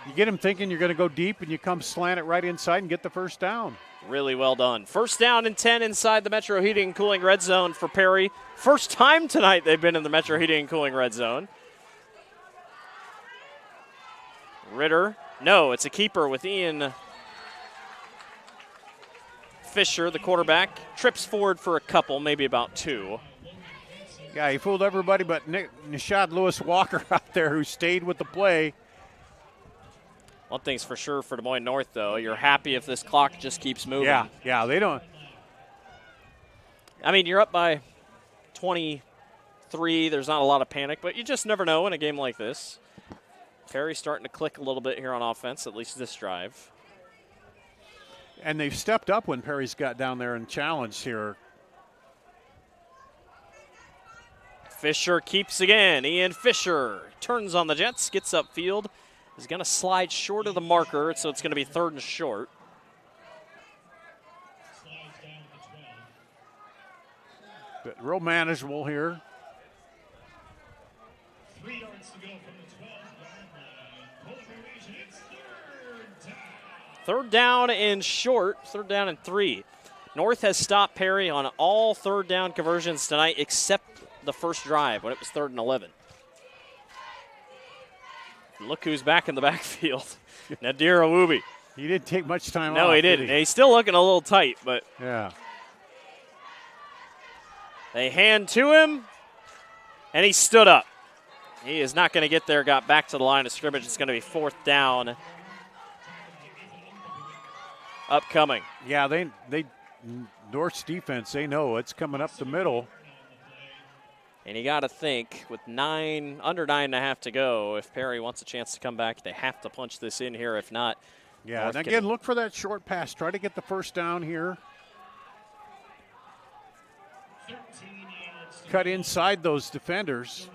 you get him thinking you're going to go deep, and you come slant it right inside and get the first down. Really well done. 1st down and 10 inside the Metro Heating and Cooling red zone for Perry. First time tonight they've been in the Metro Heating and Cooling red zone. Ritter. No, it's a keeper with Ian Fisher, the quarterback. Trips forward for a couple, maybe about 2. Yeah, he fooled everybody but Nishad Lewis Walker out there who stayed with the play. One thing's for sure for Des Moines North, though. You're happy if this clock just keeps moving. Yeah, they don't. I mean, you're up by 23. There's not a lot of panic, but you just never know in a game like this. Perry's starting to click a little bit here on offense, at least this drive. And they've stepped up when Perry's got down there and challenged here. Fisher keeps again. Ian Fisher turns on the Jets, gets upfield. Is going to slide short of the marker, so it's going to be 3rd and short. But real manageable here. 3 yards to go from the 12-yard line. It's 3rd down and short, 3rd down and 3. North has stopped Perry on all 3rd down conversions tonight except the first drive when it was 3rd and 11. Look who's back in the backfield. Nadir Awubi. He didn't take much time off. No, he didn't. He's still looking a little tight, but yeah. They hand to him, and he stood up. He is not going to get there, got back to the line of scrimmage. It's going to be 4th down upcoming. Yeah, they North's defense, they know it's coming up the middle. And you got to think, with under 9.5 to go, if Perry wants a chance to come back, they have to punch this in here. If not, yeah. North And again, look for that short pass. Try to get the first down here. Cut inside those defenders.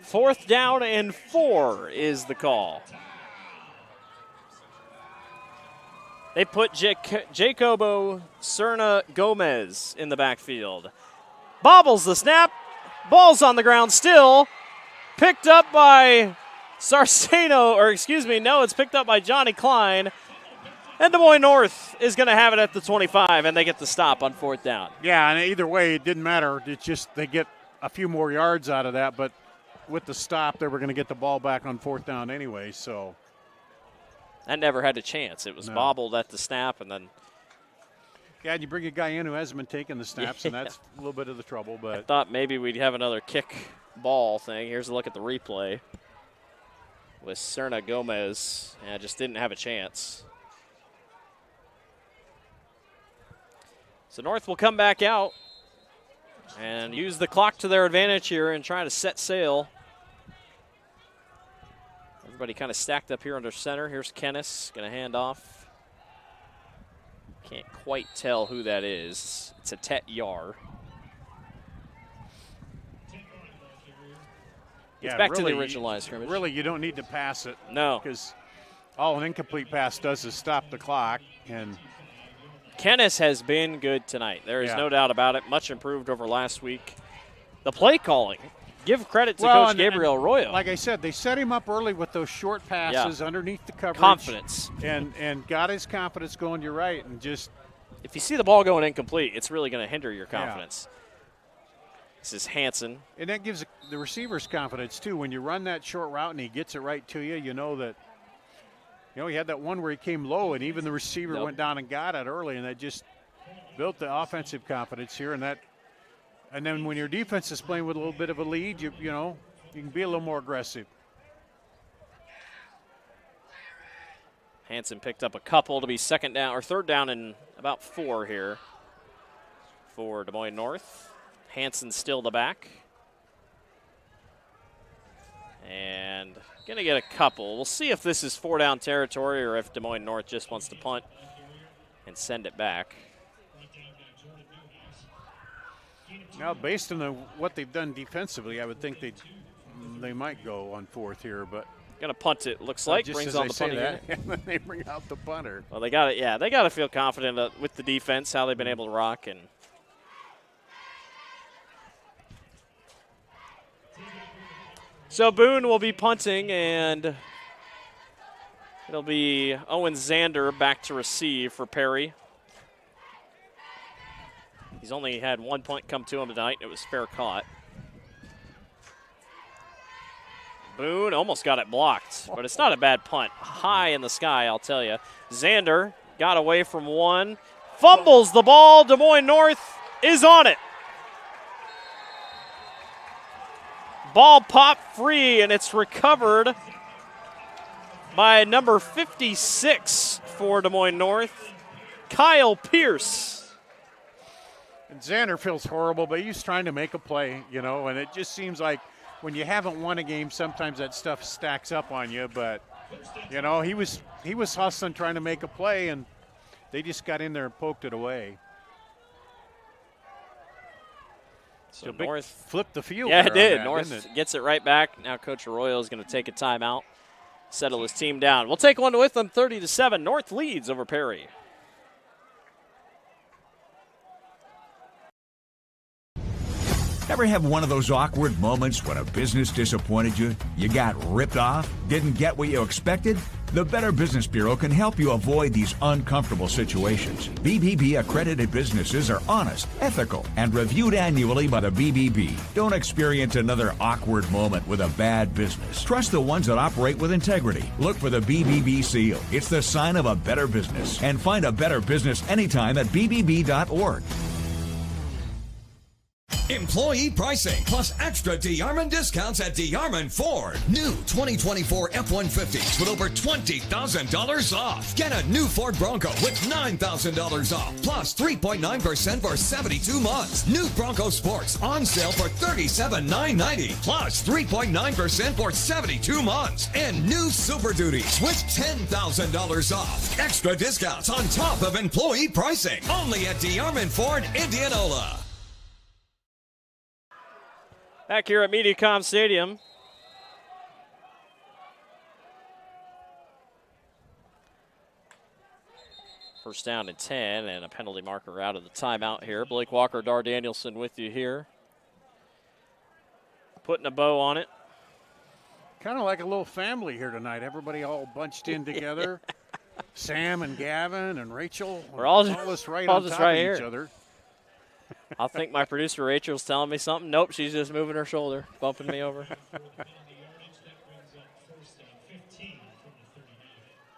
4th down and 4 is the call. They put Jacobo Serna Gomez in the backfield. Bobbles the snap. Ball's on the ground still. Picked up by Sarceno, or excuse me, no, it's picked up by Johnny Klein. And Des Moines North is going to have it at the 25, and they get the stop on 4th down. Yeah, and either way, it didn't matter. It's just they get a few more yards out of that, but with the stop, they were going to get the ball back on 4th down anyway, so. That never had a chance. It was bobbled at the snap, and then. Yeah, and you bring a guy in who hasn't been taking the snaps, and that's a little bit of the trouble. But I thought maybe we'd have another kick ball thing. Here's a look at the replay with Serna Gomez. Yeah, just didn't have a chance. So North will come back out and use the clock to their advantage here and try to set sail. Everybody kind of stacked up here under center. Here's Kennis, going to hand off. Can't quite tell who that is. It's a Tet Yar. It's back to the original line of scrimmage. Really, you don't need to pass it. No. Because all an incomplete pass does is stop the clock. And Kennis has been good tonight. There is no doubt about it. Much improved over last week. The play calling. Give credit to Coach Gabriel Arroyo. Like I said, they set him up early with those short passes underneath the coverage. Confidence. And got his confidence going, you're right. And just if you see the ball going incomplete, it's really going to hinder your confidence. This is Hansen. And that gives the receivers confidence, too. When you run that short route and he gets it right to you, you know that, he had that one where he came low and even the receiver went down and got it early, and that just built the offensive confidence here. And then when your defense is playing with a little bit of a lead, you can be a little more aggressive. Hansen picked up a couple to be 2nd down or 3rd down and about 4 here. for Des Moines North. Hansen still the back. And going to get a couple. We'll see if this is 4-down territory or if Des Moines North just wants to punt and send it back. Now, based on what they've done defensively, I would think they might go on 4th here, but going to punt it. Looks like just brings as on I the say punting that, unit. and then they bring out the punter. Well, they got it. Yeah, they got to feel confident with the defense, how they've been able to rock. And so Boone will be punting, and it'll be Owen Zander back to receive for Perry. He's only had one punt come to him tonight. It was fair caught. Boone almost got it blocked, but it's not a bad punt. High in the sky, I'll tell you. Zander got away from one. Fumbles the ball. Des Moines North is on it. Ball popped free, and it's recovered by number 56 for Des Moines North, Kyle Pierce. And Xander feels horrible, but he's trying to make a play, and it just seems like when you haven't won a game, sometimes that stuff stacks up on you. But, he was hustling, trying to make a play, and they just got in there and poked it away. So North flipped the field. Yeah, there it did. on that, North didn't it? gets it right back. Now Coach Arroyo is going to take a timeout, settle his team down. We'll take one with them, 30-7. North leads over Perry. Ever have one of those awkward moments when a business disappointed you? You got ripped off? Didn't get what you expected? The Better Business Bureau can help you avoid these uncomfortable situations. BBB accredited businesses are honest, ethical, and reviewed annually by the BBB. Don't experience another awkward moment with a bad business. Trust the ones that operate with integrity. Look for the BBB seal. It's the sign of a better business. And find a better business anytime at bbb.org. Employee pricing plus extra DeArmond discounts at DeArmond Ford. New 2024 F-150s with over $20,000 off. Get a new Ford Bronco with $9,000 off plus 3.9% for 72 months. New Bronco Sports on sale for $37,990 plus 3.9% for 72 months. And new Super Duties with $10,000 off. Extra discounts on top of employee pricing. Only at DeArmond Ford, Indianola. Back here at Mediacom Stadium. First down and 10, and a penalty marker out of the timeout here. Blake Walker, Dar Danielson with you here. Putting a bow on it. Kind of like a little family here tonight. Everybody all bunched in together. Sam and Gavin and Rachel. We're all just right all on just top right of here. each other. I think my producer Rachel's telling me something. Nope, she's just moving her shoulder, bumping me over.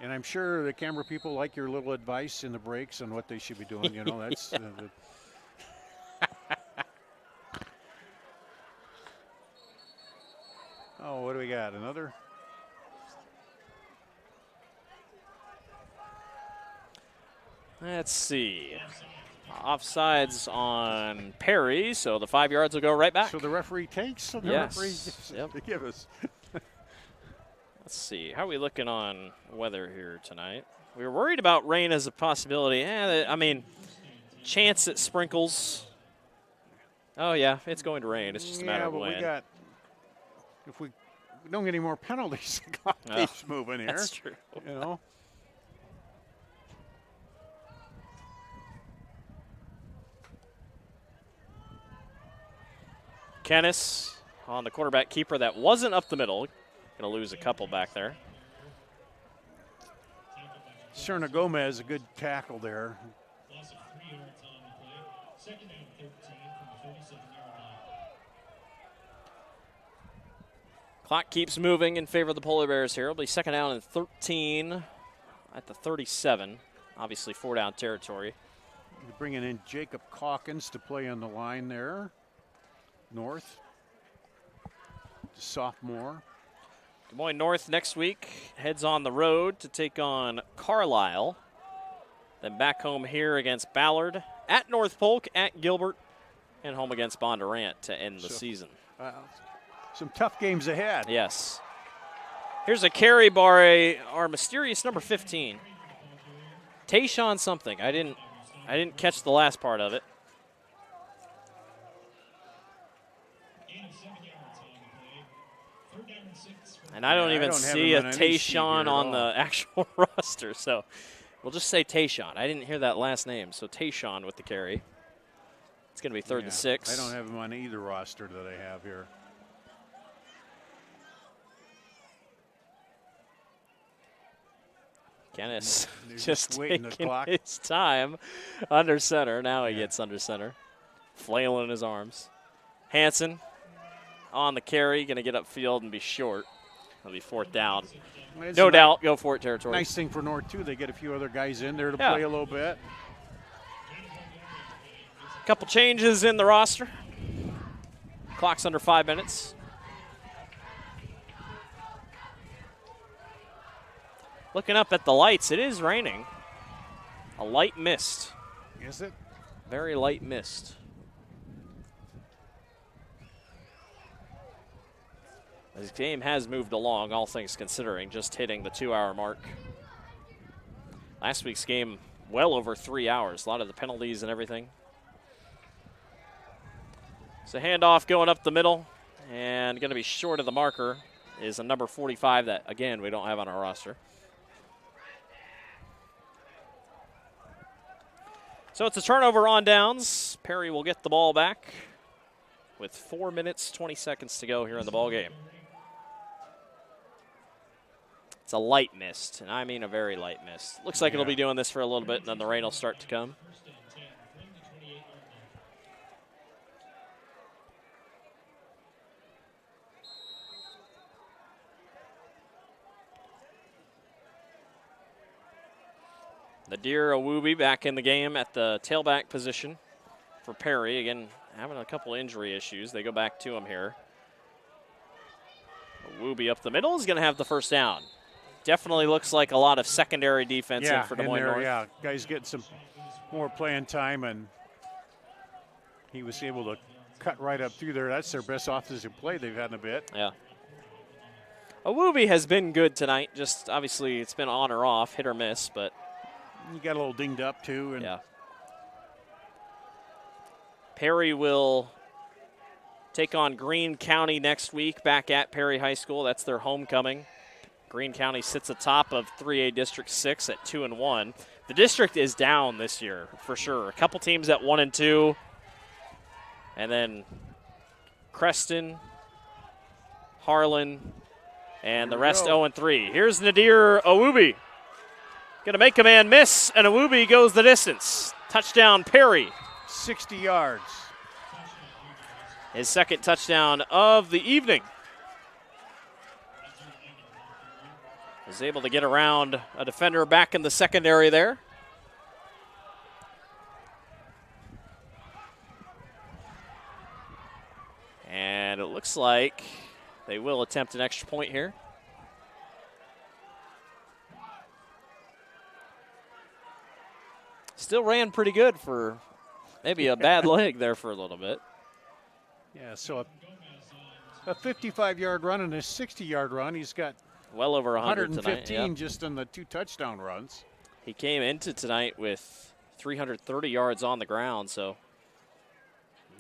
And I'm sure the camera people like your little advice in the breaks on what they should be doing. That's. Oh, what do we got? Another? Let's see. Offsides on Perry, so the 5 yards will go right back. So the referee takes? So the yes. referee gives Yep. to give us. Let's see. How are we looking on weather here tonight? We were worried about rain as a possibility. Chance it sprinkles. Oh, yeah, it's going to rain. It's just a matter of when. If we don't get any more penalties, the clock keeps moving here. That's true. Kennis on the quarterback keeper that wasn't up the middle. Going to lose a couple back there. Serna Gomez, a good tackle there. Loss of 3 yards on the play. Second down 13 from the 37-yard line. Clock keeps moving in favor of the Polar Bears here. It'll be second down and 13 at the 37. Obviously 4-down territory. You're bringing in Jacob Calkins to play on the line there. North. Sophomore. Des Moines North next week heads on the road to take on Carlisle. Then back home here against Ballard, at North Polk, at Gilbert, and home against Bondurant to end the season. Some tough games ahead. Yes. Here's a carry by our mysterious number 15. Tayshawn something. I didn't catch the last part of it. And I don't even see a Tayshawn on the actual roster, so we'll just say Tayshawn. I didn't hear that last name, so Tayshawn with the carry. It's going to be 3rd and 6. I don't have him on either roster that I have here. Kennis just taking his time under center. Now he gets under center, flailing his arms. Hanson on the carry, going to get upfield and be short. It'll be 4th down. No doubt, go for it territory. Nice thing for North, too. They get a few other guys in there to play a little bit. A couple changes in the roster. Clock's under 5 minutes. Looking up at the lights, it is raining. A light mist. Is it? Very light mist. This game has moved along, all things considering, just hitting the 2-hour mark. Last week's game, well over 3 hours. A lot of the penalties and everything. So handoff going up the middle, and going to be short of the marker is a number 45 that, again, we don't have on our roster. So it's a turnover on downs. Perry will get the ball back with 4 minutes, 20 seconds to go here in the ball game. It's a light mist, and I mean a very light mist. Looks like it'll be doing this for a little bit, and then the rain will start to come. Nadir Awubi back in the game at the tailback position for Perry. Again, having a couple injury issues. They go back to him here. Awubi up the middle is going to have the first down. Definitely looks like a lot of secondary defense in for Des Moines North. Yeah, guys getting some more playing time, and he was able to cut right up through there. That's their best offensive play they've had in a bit. Yeah. Awubi has been good tonight. Just obviously it's been on or off, hit or miss, but you got a little dinged up too. And yeah. Perry will take on Greene County next week back at Perry High School. That's their homecoming. Greene County sits atop of 3A District 6 at 2-1. The district is down this year for sure. A couple teams at 1-2, and then Creston, Harlan, and the rest 0-3. Here's Nadir Awubi. Going to make a man miss, and Awubi goes the distance. Touchdown, Perry. 60 yards. His second touchdown of the evening. Is able to get around a defender back in the secondary there. And it looks like they will attempt an extra point here. Still ran pretty good for maybe a bad leg there for a little bit. Yeah, so a 55-yard run and a 60-yard run. He's got well over 115 tonight, yep. just on the 2 touchdown runs. He came into tonight with 330 yards on the ground, so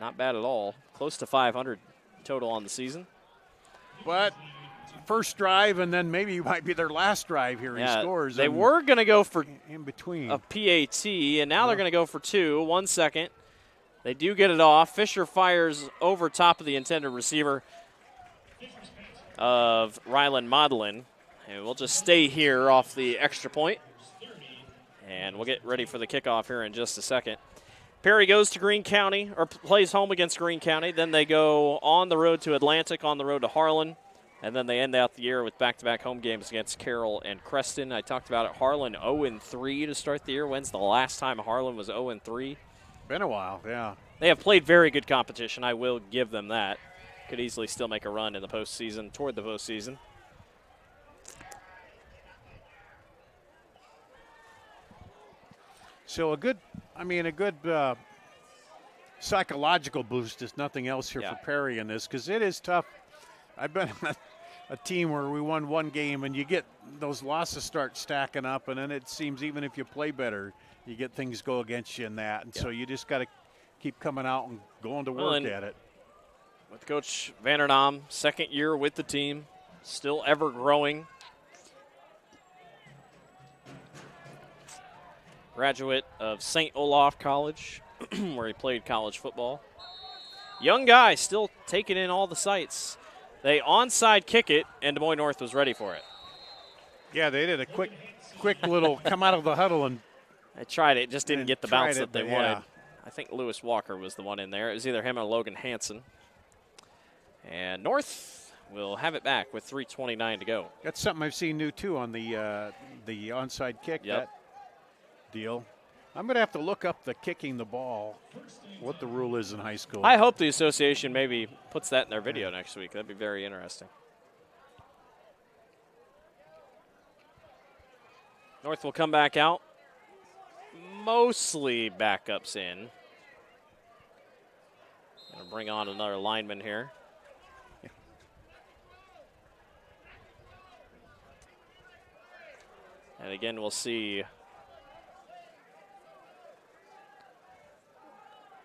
not bad at all. Close to 500 total on the season. But first drive, and then maybe it might be their last drive here. Yeah, he scores. They were going to go for in between a PAT, and now they're going to go for 2. 1 second. They do get it off. Fisher fires over top of the intended receiver of Rylan Modlin. And we'll just stay here off the extra point. And we'll get ready for the kickoff here in just a second. Perry goes to Greene County, or plays home against Greene County. Then they go on the road to Atlantic, on the road to Harlan. And then they end out the year with back-to-back home games against Carroll and Creston. I talked about it. Harlan 0-3 to start the year. When's the last time Harlan was 0-3? Been a while, yeah. They have played very good competition. I will give them that. Could easily still make a run in the postseason, toward the postseason. So a good I mean, a good psychological boost is nothing else here for Perry in this, because it is tough. I've been on a team where we won one game, and you get those losses start stacking up, and then it seems even if you play better, you get things go against you in that. And so you just got to keep coming out and going to work at it. With Coach Vanderdam, second year with the team, still ever growing. Graduate of St. Olaf College, where he played college football. Young guy, still taking in all the sights. They onside kick it, and Des Moines North was ready for it. Yeah, they did a quick little come out of the huddle and they tried it, just didn't get the bounce that they wanted. Yeah. I think Lewis Walker was the one in there. It was either him or Logan Hansen. And North will have it back with 3:29 to go. That's something I've seen new too on the onside kick. Yep. That deal. I'm going to have to look up the kicking the ball, what the rule is in high school. I hope the association maybe puts that in their video next week. That'd be very interesting. North will come back out. Mostly backups in. Gonna bring on another lineman here. And again, we'll see.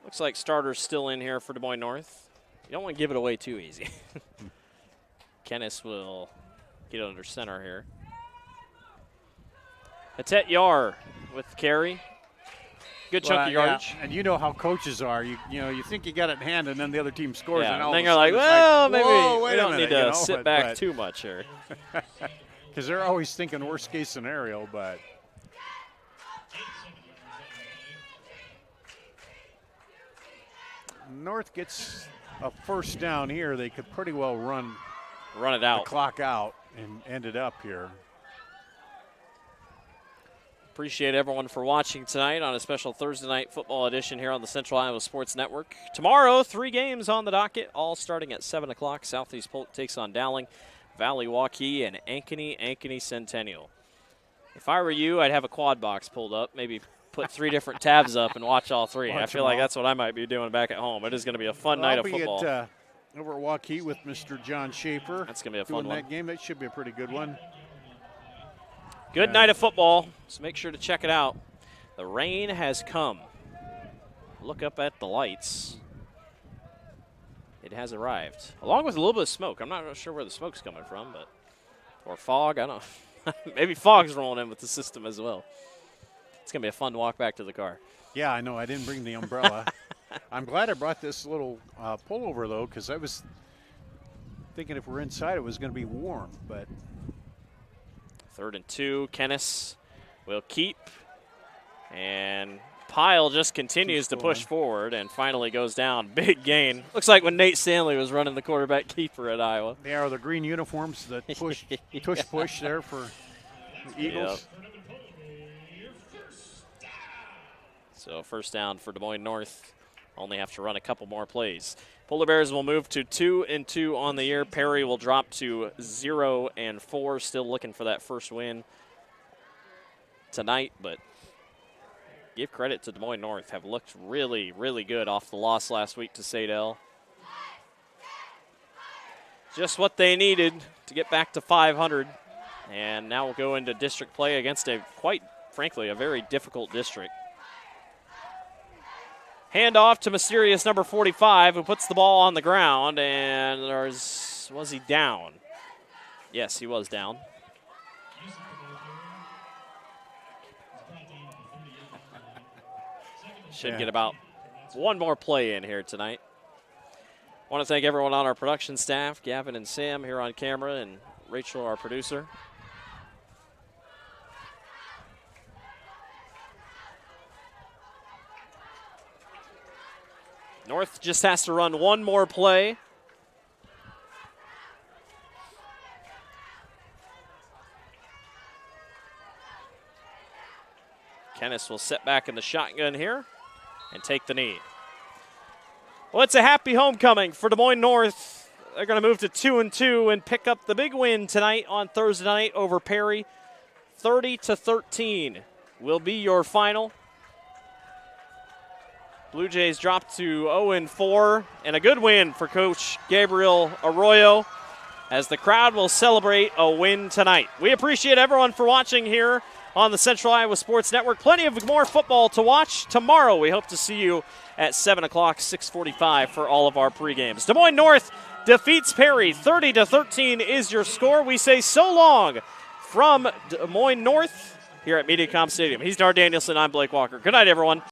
Looks like starters still in here for Des Moines North. You don't want to give it away too easy. Kennis will get under center here. Hatet Yar with the carry. Good chunk of yardage. Yeah. And you know how coaches are. You think you got it in hand, and then the other team scores. Yeah, and all then of you're a like, sudden well, it's maybe wait we a don't minute, need to sit back too much here. Because they're always thinking worst case scenario, but. North gets a first down here. They could pretty well run it out, the clock out, and end it up here. Appreciate everyone for watching tonight on a special Thursday night football edition here on the Central Iowa Sports Network. Tomorrow, 3 games on the docket, all starting at 7 o'clock. Southeast Polk takes on Dowling, Valley Waukee, and Ankeny Centennial. If I were you, I'd have a quad box pulled up, maybe put 3 different tabs up and watch all 3. I feel like that's what I might be doing back at home. It is going to be a fun night of football. Over at Waukee with Mr. John Schaefer. That's going to be a fun one. That game, that should be a pretty good one. Good night of football, so make sure to check it out. The rain has come. Look up at the lights. It has arrived, along with a little bit of smoke. I'm not sure where the smoke's coming from, but or fog, I don't know. Maybe fog's rolling in with the system as well. It's going to be a fun walk back to the car. Yeah, I know. I didn't bring the umbrella. I'm glad I brought this little pullover, though, because I was thinking if we're inside it was going to be warm, but... 3rd and 2, Kennis will keep, and Pyle just continues to push forward and finally goes down. Big gain. Looks like when Nate Stanley was running the quarterback keeper at Iowa. They are the green uniforms that push there for the Eagles. Yep. So first down for Des Moines North. Only have to run a couple more plays. Polar Bears will move to 2-2 on the year. Perry will drop to 0-4. Still looking for that first win tonight, but give credit to Des Moines North. Have looked really, really good off the loss last week to Sadell. Just what they needed to get back to 500. And now we'll go into district play against quite frankly, a very difficult district. Handoff to mysterious number 45, who puts the ball on the ground, and was he down? Yes, he was down. Should get about one more play in here tonight. Want to thank everyone on our production staff, Gavin and Sam here on camera, and Rachel, our producer. North just has to run one more play. Kennis will sit back in the shotgun here and take the knee. Well, it's a happy homecoming for Des Moines North. They're going to move to 2-2 and pick up the big win tonight on Thursday night over Perry. 30-13 will be your final. Blue Jays dropped to 0-4, and a good win for Coach Gabriel Arroyo, as the crowd will celebrate a win tonight. We appreciate everyone for watching here on the Central Iowa Sports Network. Plenty of more football to watch tomorrow. We hope to see you at 7 o'clock, 6:45 for all of our pregames. Des Moines North defeats Perry. 30-13 is your score. We say so long from Des Moines North here at MediaCom Stadium. He's Dar Danielson. I'm Blake Walker. Good night, everyone.